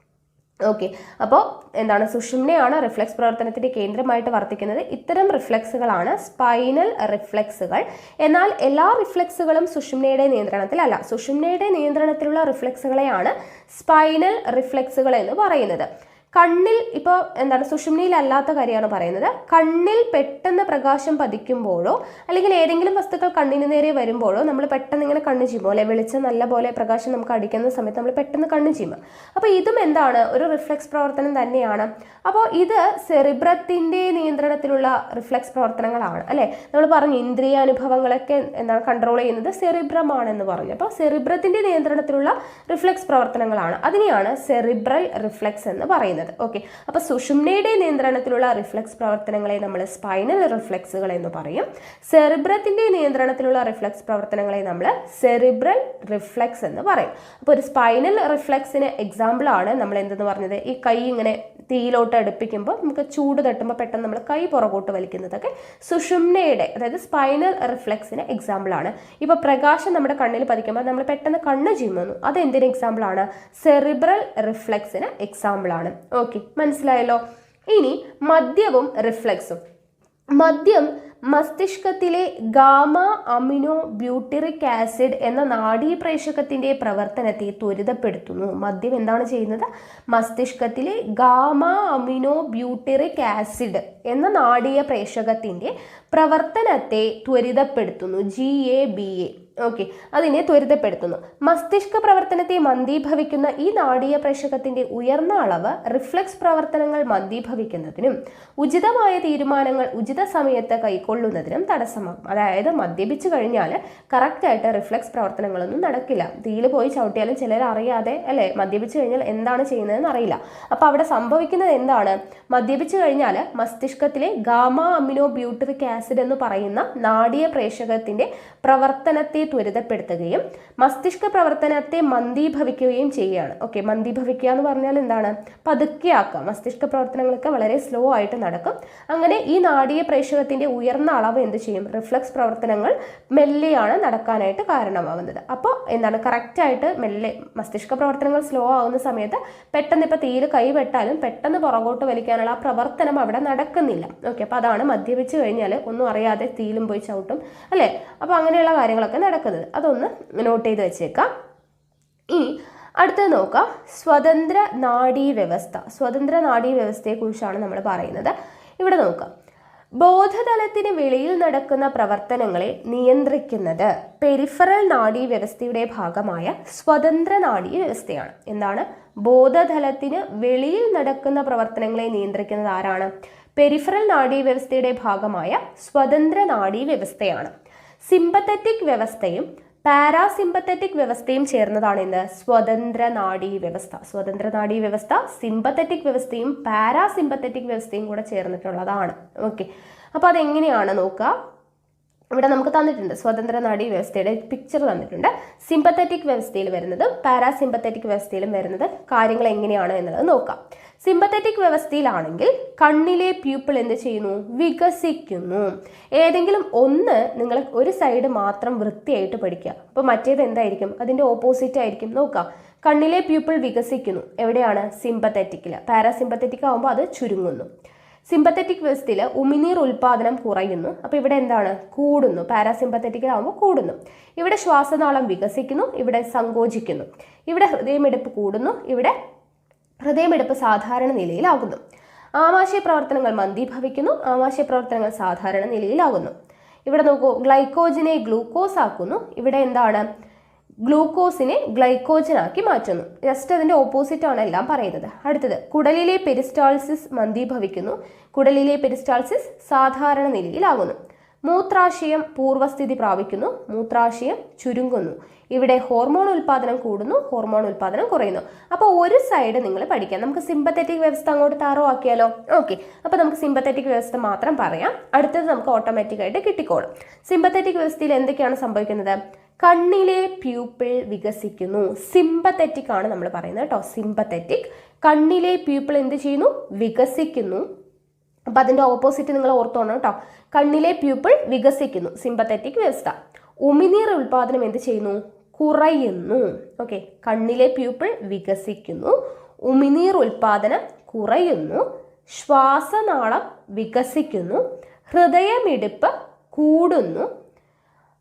ഓക്കെ, അപ്പോൾ എന്താണ്? സുഷുമ്നയാണ് റിഫ്ലെക്സ് പ്രവർത്തനത്തിന്റെ കേന്ദ്രമായിട്ട് വർത്തിക്കുന്നത്. ഇത്തരം റിഫ്ലെക്സുകളാണ് സ്പൈനൽ റിഫ്ലെക്സുകൾ. എന്നാൽ എല്ലാ റിഫ്ലെക്സുകളും സുഷുമ്നയുടെ നിയന്ത്രണത്തിലല്ല. സുഷുമ്നയുടെ നിയന്ത്രണത്തിലുള്ള റിഫ്ലെക്സുകളെയാണ് സ്പൈനൽ റിഫ്ലെക്സുകൾ എന്ന് പറയുന്നത്. കണ്ണിൽ ഇപ്പോൾ എന്താണ്? സുഷുമ്നയിലല്ലാത്ത കാര്യമാണ് പറയുന്നത്. കണ്ണിൽ പെട്ടെന്ന് പ്രകാശം പതിക്കുമ്പോഴോ അല്ലെങ്കിൽ ഏതെങ്കിലും വസ്തുക്കൾ കണ്ണിന് നേരെ വരുമ്പോഴോ നമ്മൾ പെട്ടെന്ന് ഇങ്ങനെ കണ്ണ് ചീമും അല്ലെ. വെളിച്ചം നല്ല പോലെ പ്രകാശം നമുക്ക് അടിക്കുന്ന സമയത്ത് നമ്മൾ പെട്ടെന്ന് കണ്ണ് ചീമും. അപ്പോൾ ഇതും എന്താണ്? ഒരു റിഫ്ലെക്സ് പ്രവർത്തനം തന്നെയാണ്. അപ്പോൾ ഇത് സെറിബ്രത്തിന്റെ നിയന്ത്രണത്തിലുള്ള റിഫ്ലെക്സ് പ്രവർത്തനങ്ങളാണ് അല്ലെ. നമ്മൾ പറഞ്ഞു ഇന്ദ്രിയാനുഭവങ്ങളൊക്കെ എന്താണ് കൺട്രോൾ ചെയ്യുന്നത് സെറിബ്രമാണെന്ന് പറഞ്ഞു. അപ്പോൾ സെറിബ്രത്തിന്റെ നിയന്ത്രണത്തിലുള്ള റിഫ്ലെക്സ് പ്രവർത്തനങ്ങളാണ്. അതിനെയാണ് സെറിബ്രൽ റിഫ്ലെക്സ് എന്ന് പറയുന്നത്. ഓക്കെ, അപ്പോൾ സുഷുമ്നയുടെ നിയന്ത്രണത്തിലുള്ള റിഫ്ലെക്സ് പ്രവർത്തനങ്ങളെ നമ്മൾ സ്പൈനൽ റിഫ്ലെക്സുകൾ എന്ന് പറയും. സെറിബ്രത്തിന്റെ നിയന്ത്രണത്തിലുള്ള റിഫ്ലെക്സ് പ്രവർത്തനങ്ങളെ നമ്മൾ സെറിബ്രൽ റിഫ്ലെക്സ് എന്ന് പറയും. അപ്പോൾ ഒരു സ്പൈനൽ റിഫ്ലെക്സിന് എക്സാമ്പിൾ ആണ് നമ്മൾ എന്തെന്ന് പറഞ്ഞത്? ഈ കൈ ഇങ്ങനെ തീയിലോട്ട് അടുപ്പിക്കുമ്പോൾ നമുക്ക് ചൂട് തട്ടുമ്പോൾ പെട്ടെന്ന് നമ്മൾ കൈ പുറകോട്ട് വലിക്കുന്നതൊക്കെ സുഷുമ്നയുടെ, അതായത് സ്പൈനൽ റിഫ്ലെക്സിന് എക്സാമ്പിൾ ആണ്. ഇപ്പോൾ പ്രകാശം നമ്മുടെ കണ്ണിൽ പതിക്കുമ്പോൾ നമ്മൾ പെട്ടെന്ന് കണ്ണ് ചിമ്മുന്നു. അത് എന്തിന് എക്സാമ്പിൾ ആണ്? സെറിബ്രൽ റിഫ്ലെക്സിന് എക്സാമ്പിൾ ആണ്. ഓക്കെ, മനസ്സിലായല്ലോ. ഇനി മദ്യവും റിഫ്ലെക്സും. മദ്യം മസ്തിഷ്കത്തിലെ ഗാമ അമിനോ ബ്യൂട്ടിറിക് ആസിഡ് എന്ന നാഡീപ്രേഷകത്തിന്റെ പ്രവർത്തനത്തെ ത്വരിതപ്പെടുത്തുന്നു. മദ്യം എന്താണ് ചെയ്യുന്നത്? മസ്തിഷ്കത്തിലെ ഗാമ അമിനോ ബ്യൂട്ടിറിക് ആസിഡ് എന്ന നാഡീയ പ്രേഷകത്തിന്റെ പ്രവർത്തനത്തെ ത്വരിതപ്പെടുത്തുന്നു. GABA. ഓക്കെ, അതിനെ ത്വരിതപ്പെടുത്തുന്നു. മസ്തിഷ്ക പ്രവർത്തനത്തെ മന്ദീഭവിക്കുന്ന ഈ നാഡീയ പ്രേഷകത്തിന്റെ ഉയർന്ന അളവ് റിഫ്ലക്സ് പ്രവർത്തനങ്ങൾ മന്ദീഭവിക്കുന്നതിനും ഉചിതമായ തീരുമാനങ്ങൾ ഉചിത സമയത്ത് കൈക്കൊള്ളുന്നതിനും തടസ്സമാകും. അതായത് മദ്യപിച്ചു കഴിഞ്ഞാൽ കറക്റ്റായിട്ട് റിഫ്ലക്സ് പ്രവർത്തനങ്ങളൊന്നും നടക്കില്ല. തീയിൽ പോയി ചവിട്ടിയാലും ചിലർ അറിയാതെ അല്ലേ മദ്യപിച്ചു കഴിഞ്ഞാൽ എന്താണ് ചെയ്യുന്നതെന്ന് അറിയില്ല. അപ്പോൾ അവിടെ സംഭവിക്കുന്നത് എന്താണ്? മദ്യപിച്ചു കഴിഞ്ഞാൽ മസ്തിഷ്കത്തിലെ ഗാമ അമിനോ ബ്യൂട്ടിറിക് ആസിഡ് എന്ന് പറയുന്ന നാഡീയ പ്രേഷകത്തിന്റെ പ്രവർത്തനത്തെ ത്വരിതപ്പെടുത്തുകയും മസ്തിഷ്ക പ്രവർത്തനത്തെ മന്ദീഭവിക്കുകയും ചെയ്യുകയാണ്. ഓക്കെ, മന്ദീഭവിക്കുക എന്ന് പറഞ്ഞാൽ എന്താണ്? പതുക്കെയാക്കുക. മസ്തിഷ്ക പ്രവർത്തനങ്ങളൊക്കെ വളരെ സ്ലോ ആയിട്ട് നടക്കും. അങ്ങനെ ഈ നാഡീയ പ്രേഷകത്തിന്റെ ഉയർന്ന അളവ് എന്ത് ചെയ്യും? റിഫ്ലക്സ് പ്രവർത്തനങ്ങൾ മെല്ലെയാണ് നടക്കാനായിട്ട് കാരണമാകുന്നത്. അപ്പോൾ എന്താണ്? കറക്റ്റായിട്ട് മെല്ലെ മസ്തിഷ്ക പ്രവർത്തനങ്ങൾ സ്ലോ ആവുന്ന സമയത്ത് പെട്ടെന്ന് ഇപ്പോൾ തീയിൽ കൈവെട്ടാലും പെട്ടെന്ന് പുറകോട്ട് വലിക്കാനുള്ള ആ പ്രവർത്തനം അവിടെ നടക്കുന്നില്ല. ഓക്കെ, അപ്പോൾ അതാണ് മദ്യപിച്ചു കഴിഞ്ഞാൽ ഒന്നും അറിയാതെ തീയിലും പോയി ചവിട്ടും അല്ലേ. അപ്പോൾ അങ്ങനെയുള്ള കാര്യങ്ങളൊക്കെ നടക്കുന്നത്. അതൊന്ന് നോട്ട് ചെയ്ത് വെച്ചേക്കാം. ഇനി അടുത്തത് നോക്കാം, സ്വതന്ത്ര നാഡീവ്യവസ്ഥ. സ്വതന്ത്ര നാഡീവ്യവസ്ഥയെക്കുറിച്ചാണ് നമ്മൾ പറയുന്നത്. ഇവിടെ നോക്കാം, ബോധതലത്തിന് വെളിയിൽ നടക്കുന്ന പ്രവർത്തനങ്ങളെ നിയന്ത്രിക്കുന്നത് പെരിഫറൽ നാഡീവ്യവസ്ഥയുടെ ഭാഗമായ സ്വതന്ത്ര നാഡീവ്യവസ്ഥയാണ്. എന്താണ്? ബോധതലത്തിന് വെളിയിൽ നടക്കുന്ന പ്രവർത്തനങ്ങളെ നിയന്ത്രിക്കുന്നത് ആരാണ്? പെരിഫറൽ നാഡീവ്യവസ്ഥയുടെ ഭാഗമായ സ്വതന്ത്ര നാഡീവ്യവസ്ഥയാണ്. സിമ്പത്തറ്റിക് വ്യവസ്ഥയും പാരാസിമ്പത്തറ്റിക് വ്യവസ്ഥയും ചേർന്നതാണ് ഇന്ന് സ്വതന്ത്ര നാഡീവ്യവസ്ഥ. സ്വതന്ത്ര നാഡീവ്യവസ്ഥ സിമ്പത്തറ്റിക് വ്യവസ്ഥയും പാരാസിമ്പത്തറ്റിക് വ്യവസ്ഥയും കൂടെ ചേർന്നിട്ടുള്ളതാണ്. ഓക്കെ, അപ്പോൾ അതെങ്ങനെയാണ് നോക്കുക. ഇവിടെ നമുക്ക് തന്നിട്ടുണ്ട് സ്വതന്ത്ര നാഡീവ്യവസ്ഥയുടെ പിക്ചർ തന്നിട്ടുണ്ട്. സിമ്പത്തറ്റിക് വ്യവസ്ഥയിൽ വരുന്നതും പാരാസിമ്പത്തറ്റിക് വ്യവസ്ഥയിലും വരുന്നത് കാര്യങ്ങൾ എങ്ങനെയാണ് എന്നുള്ളത് നോക്കാം. സിമ്പത്തറ്റിക് വ്യവസ്ഥയിലാണെങ്കിൽ കണ്ണിലെ പ്യൂപ്പിൾ എന്ത് ചെയ്യുന്നു? വികസിക്കുന്നു. ഏതെങ്കിലും ഒന്ന് നിങ്ങൾ ഒരു സൈഡ് മാത്രം വൃത്തിയായിട്ട് പഠിക്കുക. അപ്പോൾ മറ്റേത് എന്തായിരിക്കും? അതിൻ്റെ ഓപ്പോസിറ്റ് ആയിരിക്കും. നോക്കാം, കണ്ണിലെ പ്യൂപ്പിൾ വികസിക്കുന്നു. എവിടെയാണ്? സിമ്പത്തറ്റിക്കിൽ. പാരാസിമ്പത്തറ്റിക് ആകുമ്പോൾ അത് ചുരുങ്ങുന്നു. സിമ്പത്തറ്റിക് വ്യവസ്ഥയിൽ ഉമിനീർ ഉൽപാദനം കുറയുന്നു. അപ്പോൾ ഇവിടെ എന്താണ്? കൂടുന്നു. പാരാസിമ്പത്തറ്റിക്കിലാവുമ്പോൾ കൂടുന്നു. ഇവിടെ ശ്വാസനാളം വികസിക്കുന്നു, ഇവിടെ സങ്കോചിക്കുന്നു. ഇവിടെ ഹൃദയമിടിപ്പ് കൂടുന്നു, ഇവിടെ ഹൃദയമിടിപ്പ് സാധാരണ നിലയിലാകുന്നു. ആമാശയ പ്രവർത്തനങ്ങൾ മന്ദീഭവിക്കുന്നു, ആമാശയ പ്രവർത്തനങ്ങൾ സാധാരണ നിലയിലാകുന്നു. ഇവിടെ നോക്കൂ, ഗ്ലൈക്കോജനെ ഗ്ലൂക്കോസ് ആക്കുന്നു. ഇവിടെ എന്താണ്? ഗ്ലൂക്കോസിനെ ഗ്ലൈക്കോജനാക്കി മാറ്റുന്നു. ജസ്റ്റ് അതിൻ്റെ ഓപ്പോസിറ്റ് ആണ് എല്ലാം പറയുന്നത്. അടുത്തത്, കുടലിലെ പെരിസ്റ്റാൾസിസ് മന്ദീഭവിക്കുന്നു, കുടലിലെ പെരിസ്റ്റാൾസിസ് സാധാരണ നിലയിലാകുന്നു. മൂത്രാശയം പൂർവ്വസ്ഥിതി പ്രാപിക്കുന്നു, മൂത്രാശയം ചുരുങ്ങുന്നു. ഇവിടെ ഹോർമോൺ ഉൽപാദനം കൂടുന്നു, ഹോർമോൺ ഉൽപാദനം കുറയുന്നു. അപ്പോൾ ഒരു സൈഡ് നിങ്ങൾ പഠിക്കാം. നമുക്ക് സിമ്പത്തറ്റിക് വ്യവസ്ഥ അങ്ങോട്ട് താറോ ആക്കിയാലോ? ഓക്കെ, അപ്പോൾ നമുക്ക് സിമ്പത്തറ്റിക് വ്യവസ്ഥ മാത്രം പറയാം. അടുത്തത് നമുക്ക് ഓട്ടോമാറ്റിക്കായിട്ട് കിട്ടിക്കോളും. സിമ്പത്തറ്റിക് വ്യവസ്ഥയിൽ എന്തൊക്കെയാണ് സംഭവിക്കുന്നത്? കണ്ണിലെ പ്യൂപ്പിൾ വികസിക്കുന്നു. സിമ്പത്തറ്റിക് ആണ് നമ്മൾ പറയുന്നത് കേട്ടോ. സിമ്പത്തറ്റിക്, കണ്ണിലെ പ്യൂപ്പിൾ എന്ത് ചെയ്യുന്നു? വികസിക്കുന്നു. അപ്പം അതിൻ്റെ ഓപ്പോസിറ്റ് നിങ്ങൾ ഓർത്തോണം കേട്ടോ. കണ്ണിലെ പ്യൂപ്പിൾ വികസിക്കുന്നു, സിമ്പത്തറ്റിക് വ്യവസ്ഥ. ഉമിനീർ ഉൽപാദനം എന്ത് ചെയ്യുന്നു? കുറയുന്നു. ഓക്കെ, കണ്ണിലെ പ്യൂപ്പിൾ വികസിക്കുന്നു, ഉമിനീർ ഉൽപാദനം കുറയുന്നു, ശ്വാസനാളം വികസിക്കുന്നു, ഹൃദയമിടിപ്പ് കൂടുന്നു.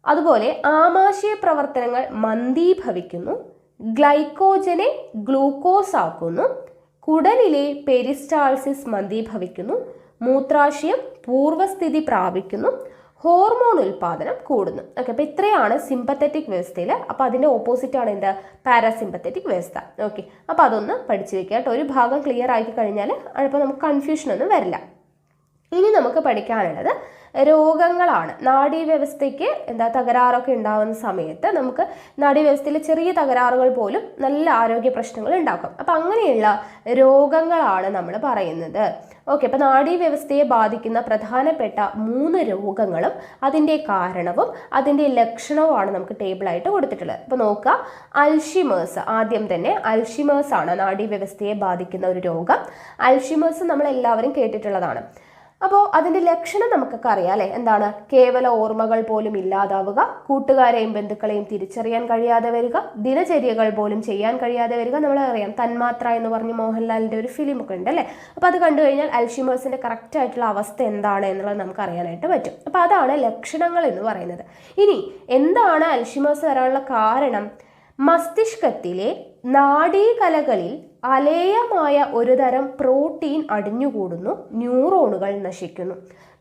അതുപോലെ ആമാശയ പ്രവർത്തനങ്ങൾ മന്ദീഭവിക്കുന്നു, ഗ്ലൈക്കോജനെ ഗ്ലൂക്കോസ് ആക്കുന്നു, കുടലിലെ പെരിസ്റ്റാൾസിസ് മന്ദീഭവിക്കുന്നു, മൂത്രാശയം പൂർവ്വസ്ഥിതി പ്രാപിക്കുന്നു, ഹോർമോൺ ഉൽപാദനം കൂടുന്നു. ഓക്കെ, അപ്പോൾ ഇത്രയാണ് സിമ്പത്തറ്റിക് വ്യവസ്ഥയിൽ. അപ്പോൾ അതിൻ്റെ ഓപ്പോസിറ്റ് ആണ് എന്ത്? പാരാസിമ്പത്തറ്റിക് വ്യവസ്ഥ. ഓക്കെ, അപ്പോൾ അതൊന്ന് പഠിച്ചു വെക്കുക കേട്ടോ. ഒരു ഭാഗം ക്ലിയർ ആക്കി കഴിഞ്ഞാൽ അപ്പോൾ നമുക്ക് കൺഫ്യൂഷനൊന്നും വരില്ല. ഇനി നമുക്ക് പഠിക്കാനുള്ളത് രോഗങ്ങളാണ്. നാഡീവ്യവസ്ഥയ്ക്ക് തകരാറൊക്കെ ഉണ്ടാകുന്ന സമയത്ത് നമുക്ക് നാഡീവ്യവസ്ഥയിൽ ചെറിയ തകരാറുകൾ പോലും നല്ല ആരോഗ്യ പ്രശ്നങ്ങൾ ഉണ്ടാക്കും. അപ്പം അങ്ങനെയുള്ള രോഗങ്ങളാണ് നമ്മൾ പറയുന്നത്. ഓക്കെ, അപ്പോൾ നാഡീവ്യവസ്ഥയെ ബാധിക്കുന്ന പ്രധാനപ്പെട്ട 3 രോഗങ്ങളും അതിൻ്റെ കാരണവും അതിൻ്റെ ലക്ഷണവുമാണ് നമുക്ക് ടേബിളായിട്ട് കൊടുത്തിട്ടുള്ളത്. അപ്പോൾ നോക്കുക, അൽഷിമേഴ്സ്. ആദ്യം തന്നെ അൽഷിമേഴ്സ് ആണ് നാഡീവ്യവസ്ഥയെ ബാധിക്കുന്ന ഒരു രോഗം. അൽഷിമേഴ്സ് നമ്മൾ എല്ലാവരും കേട്ടിട്ടുള്ളതാണ്. അപ്പോൾ അതിൻ്റെ ലക്ഷണം നമുക്കൊക്കെ അറിയാം അല്ലേ, എന്താണ്? കേവല ഓർമ്മകൾ പോലും ഇല്ലാതാവുക, കൂട്ടുകാരെയും ബന്ധുക്കളെയും തിരിച്ചറിയാൻ കഴിയാതെ വരിക, ദിനചര്യകൾ പോലും ചെയ്യാൻ കഴിയാതെ വരിക. നമ്മളറിയാം തന്മാത്ര എന്ന് പറഞ്ഞ് മോഹൻലാലിൻ്റെ ഒരു ഫിലിം ഒക്കെ ഉണ്ട് അല്ലേ. അപ്പോൾ അത് കണ്ടു കഴിഞ്ഞാൽ അൽഷിമേഴ്സിൻ്റെ കറക്റ്റ് ആയിട്ടുള്ള അവസ്ഥ എന്താണ് എന്നുള്ളത് നമുക്ക് അറിയാനായിട്ട് പറ്റും. അപ്പോൾ അതാണ് ലക്ഷണങ്ങൾ എന്ന് പറയുന്നത്. ഇനി എന്താണ് അൽഷിമേഴ്സ് വരാനുള്ള കാരണം? മസ്തിഷ്കത്തിലെ നാഡീകലകളിൽ അലേയമായ ഒരുതരം പ്രോട്ടീൻ അടിഞ്ഞുകൂടുന്നു, ന്യൂറോണുകൾ നശിക്കുന്നു.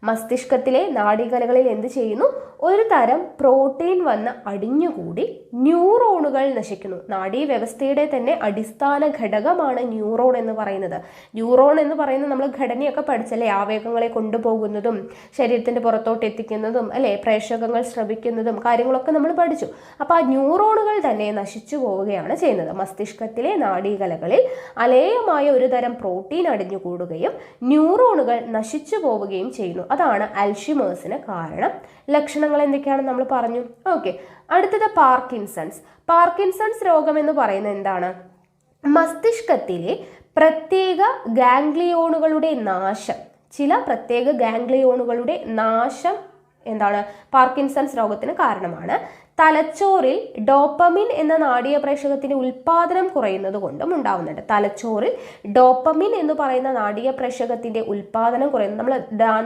മസ്തിഷ്കത്തിലെ നാഡീകലകളിൽ എന്ത് ചെയ്യുന്നു? ഒരു തരം പ്രോട്ടീൻ വന്ന് അടിഞ്ഞുകൂടി ന്യൂറോണുകൾ നശിക്കുന്നു. നാഡീവ്യവസ്ഥയുടെ തന്നെ അടിസ്ഥാന ഘടകമാണ് ന്യൂറോൺ എന്ന് പറയുന്നത്. ന്യൂറോൺ എന്ന് പറയുന്നത് നമ്മൾ ഘടനയൊക്കെ പഠിച്ചല്ലേ, ആവേഗങ്ങളെ കൊണ്ടുപോകുന്നതും ശരീരത്തിൻ്റെ പുറത്തോട്ട് എത്തിക്കുന്നതും അല്ലേ, പ്രേഷകങ്ങൾ ശ്രവിക്കുന്നതും കാര്യങ്ങളൊക്കെ നമ്മൾ പഠിച്ചു. അപ്പോൾ ആ ന്യൂറോണുകൾ തന്നെ നശിച്ചു പോവുകയാണ് ചെയ്യുന്നത്. മസ്തിഷ്കത്തിലെ നാഡീകലകളിൽ അലേയമായ ഒരു തരം പ്രോട്ടീൻ അടിഞ്ഞുകൂടുകയും ന്യൂറോണുകൾ നശിച്ചു പോവുകയും ചെയ്യുന്നു. അതാണ് അൽഷിമേഴ്സിന് കാരണം. ലക്ഷണങ്ങൾ എന്തൊക്കെയാണെന്ന് നമ്മൾ പറഞ്ഞു. ഓക്കെ, അടുത്തത് പാർക്കിൻസൺസ്. പാർക്കിൻസൺസ് രോഗം എന്ന് പറയുന്നത് എന്താണ്? മസ്തിഷ്കത്തിലെ പ്രത്യേക ഗാംഗ്ലിയോണുകളുടെ നാശം, ചില പ്രത്യേക ഗാംഗ്ലിയോണുകളുടെ നാശം എന്താണ്? പാർക്കിൻസൺസ് രോഗത്തിന് കാരണമാണ്. തലച്ചോറിൽ ഡോപ്പമിൻ എന്ന നാഡീയ പ്രേഷകത്തിന്റെ ഉൽപാദനം കുറയുന്നത് കൊണ്ടും ഉണ്ടാവുന്നുണ്ട്. തലച്ചോറിൽ ഡോപ്പമിൻ എന്ന് പറയുന്ന നാഡീയ പ്രേഷകത്തിന്റെ ഉൽപാദനം കുറയുന്നത്, നമ്മൾ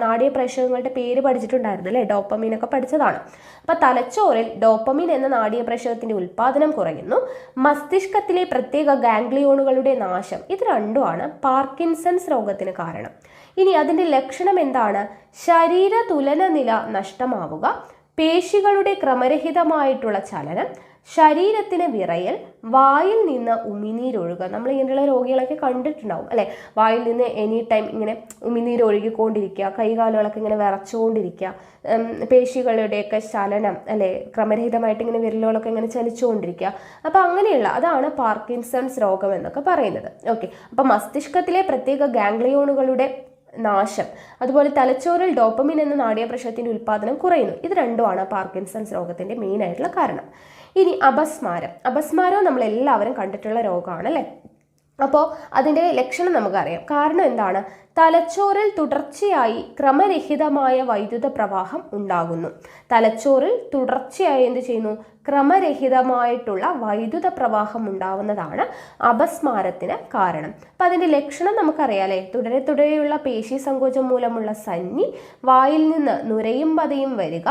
നാഡീയ പ്രേഷകങ്ങളുടെ പേര് പഠിച്ചിട്ടുണ്ടായിരുന്നു അല്ലേ, ഡോപ്പമിൻ ഒക്കെ പഠിച്ചതാണ്. അപ്പൊ തലച്ചോറിൽ ഡോപ്പമിൻ എന്ന നാഡീയ പ്രേഷകത്തിന്റെ ഉൽപാദനം കുറയുന്നു. മസ്തിഷ്കത്തിലെ പ്രത്യേക ഗാംഗ്ലിയോണുകളുടെ നാശം, ഇത് രണ്ടുമാണ് പാർക്കിൻസൺസ് രോഗത്തിന് കാരണം. ഇനി അതിന്റെ ലക്ഷണം എന്താണ്? ശരീര തുലന നില നഷ്ടമാവുക, പേശികളുടെ ക്രമരഹിതമായിട്ടുള്ള ചലനം, ശരീരത്തിന് വിറയൽ, വായിൽ നിന്ന് ഉമിനീരൊഴുകുക. നമ്മൾ ഇങ്ങനെയുള്ള രോഗികളൊക്കെ കണ്ടിട്ടുണ്ടാവും അല്ലെ, വായിൽ നിന്ന് എനി ടൈം ഇങ്ങനെ ഉമിനീരൊഴുകിക്കൊണ്ടിരിക്കുക, കൈകാലുകളൊക്കെ ഇങ്ങനെ വിറച്ചുകൊണ്ടിരിക്കുക, പേശികളുടെയൊക്കെ ചലനം അല്ലെ, ക്രമരഹിതമായിട്ട് ഇങ്ങനെ വിരലുകളൊക്കെ ഇങ്ങനെ ചലിച്ചുകൊണ്ടിരിക്കുക. അപ്പോൾ അങ്ങനെയുള്ള അതാണ് പാർക്കിൻസൺസ് രോഗം എന്നൊക്കെ പറയുന്നത്. ഓക്കെ, അപ്പോൾ മസ്തിഷ്കത്തിലെ പ്രത്യേക ഗാംഗ്ലിയോണുകളുടെ നാശം, അതുപോലെ തലച്ചോറിൽ ഡോപ്പമിൻ എന്ന നാഡീയ പ്രേഷകത്തിന്റെ ഉൽപാദനം കുറയുന്നു. ഇത് രണ്ടുമാണ് പാർക്കിൻസൺസ് രോഗത്തിന്റെ മെയിൻ ആയിട്ടുള്ള കാരണം. ഇനി അപസ്മാരം. അപസ്മാരം നമ്മൾ എല്ലാവരും കണ്ടിട്ടുള്ള രോഗമാണ് അല്ലേ. അപ്പോൾ അതിൻ്റെ ലക്ഷണം നമുക്കറിയാം. കാരണം എന്താണ്? തലച്ചോറിൽ തുടർച്ചയായി ക്രമരഹിതമായ വൈദ്യുത പ്രവാഹം ഉണ്ടാകുന്നു. തലച്ചോറിൽ തുടർച്ചയായി എന്ത് ചെയ്യുന്നു? ക്രമരഹിതമായിട്ടുള്ള വൈദ്യുത പ്രവാഹം ഉണ്ടാവുന്നതാണ് അപസ്മാരത്തിന് കാരണം. അപ്പം അതിൻ്റെ ലക്ഷണം നമുക്കറിയാലേ, തുടരെയുള്ള പേശി സങ്കോചം മൂലമുള്ള സന്നി, വായിൽ നിന്ന് നുരയും പതയും വരിക,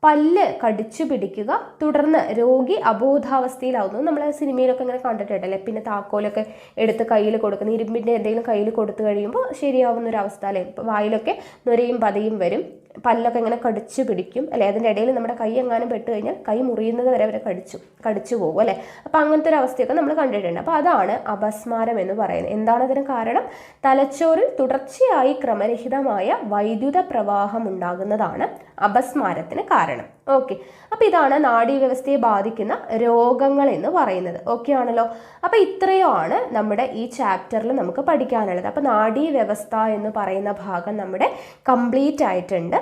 പല്ല് കടിച്ചു പിടിക്കുക, തുടർന്ന് രോഗി അബോധാവസ്ഥയിലാവുന്നു. നമ്മൾ സിനിമയിലൊക്കെ ഇങ്ങനെ കണ്ടിട്ടുണ്ടല്ലേ, പിന്നെ താക്കോലൊക്കെ എടുത്ത് കയ്യിൽ കൊടുക്കുന്ന, ഇരുമ്പിൻ്റെ എന്തെങ്കിലും കയ്യിൽ കൊടുത്തു കഴിയുമ്പോൾ ശരിയാവുന്ന ഒരു അവസ്ഥ അല്ലേ. വായിലൊക്കെ നുരയും പതയും വരും, പല്ലൊക്കെ ഇങ്ങനെ കടിച്ചു പിടിക്കും അല്ലേ. അതിൻ്റെ ഇടയിൽ നമ്മുടെ കൈ എങ്ങാനും പെട്ട് കഴിഞ്ഞാൽ കൈ മുറിയുന്നത് വരെ അവരെ കടിച്ചു പോകും അല്ലേ. അപ്പം അങ്ങനത്തെ ഒരു അവസ്ഥയൊക്കെ നമ്മൾ കണ്ടിട്ടുണ്ട്. അപ്പോൾ അതാണ് അപസ്മാരം എന്ന് പറയുന്നത്. എന്താണ് അതിന് കാരണം? തലച്ചോറിൽ തുടർച്ചയായി ക്രമരഹിതമായ വൈദ്യുത പ്രവാഹം ഉണ്ടാകുന്നതാണ് അപസ്മാരത്തിന് കാരണം. ഓക്കെ, അപ്പോൾ ഇതാണ് നാഡീവ്യവസ്ഥയെ ബാധിക്കുന്ന രോഗങ്ങൾ എന്ന് പറയുന്നത്. ഓക്കെ ആണല്ലോ. അപ്പോൾ ഇത്രയുമാണ് നമ്മുടെ ഈ ചാപ്റ്ററിൽ നമുക്ക് പഠിക്കാനുള്ളത്. അപ്പോൾ നാഡീവ്യവസ്ഥ എന്ന് പറയുന്ന ഭാഗം നമ്മുടെ കംപ്ലീറ്റ് ആയിട്ടുണ്ട്.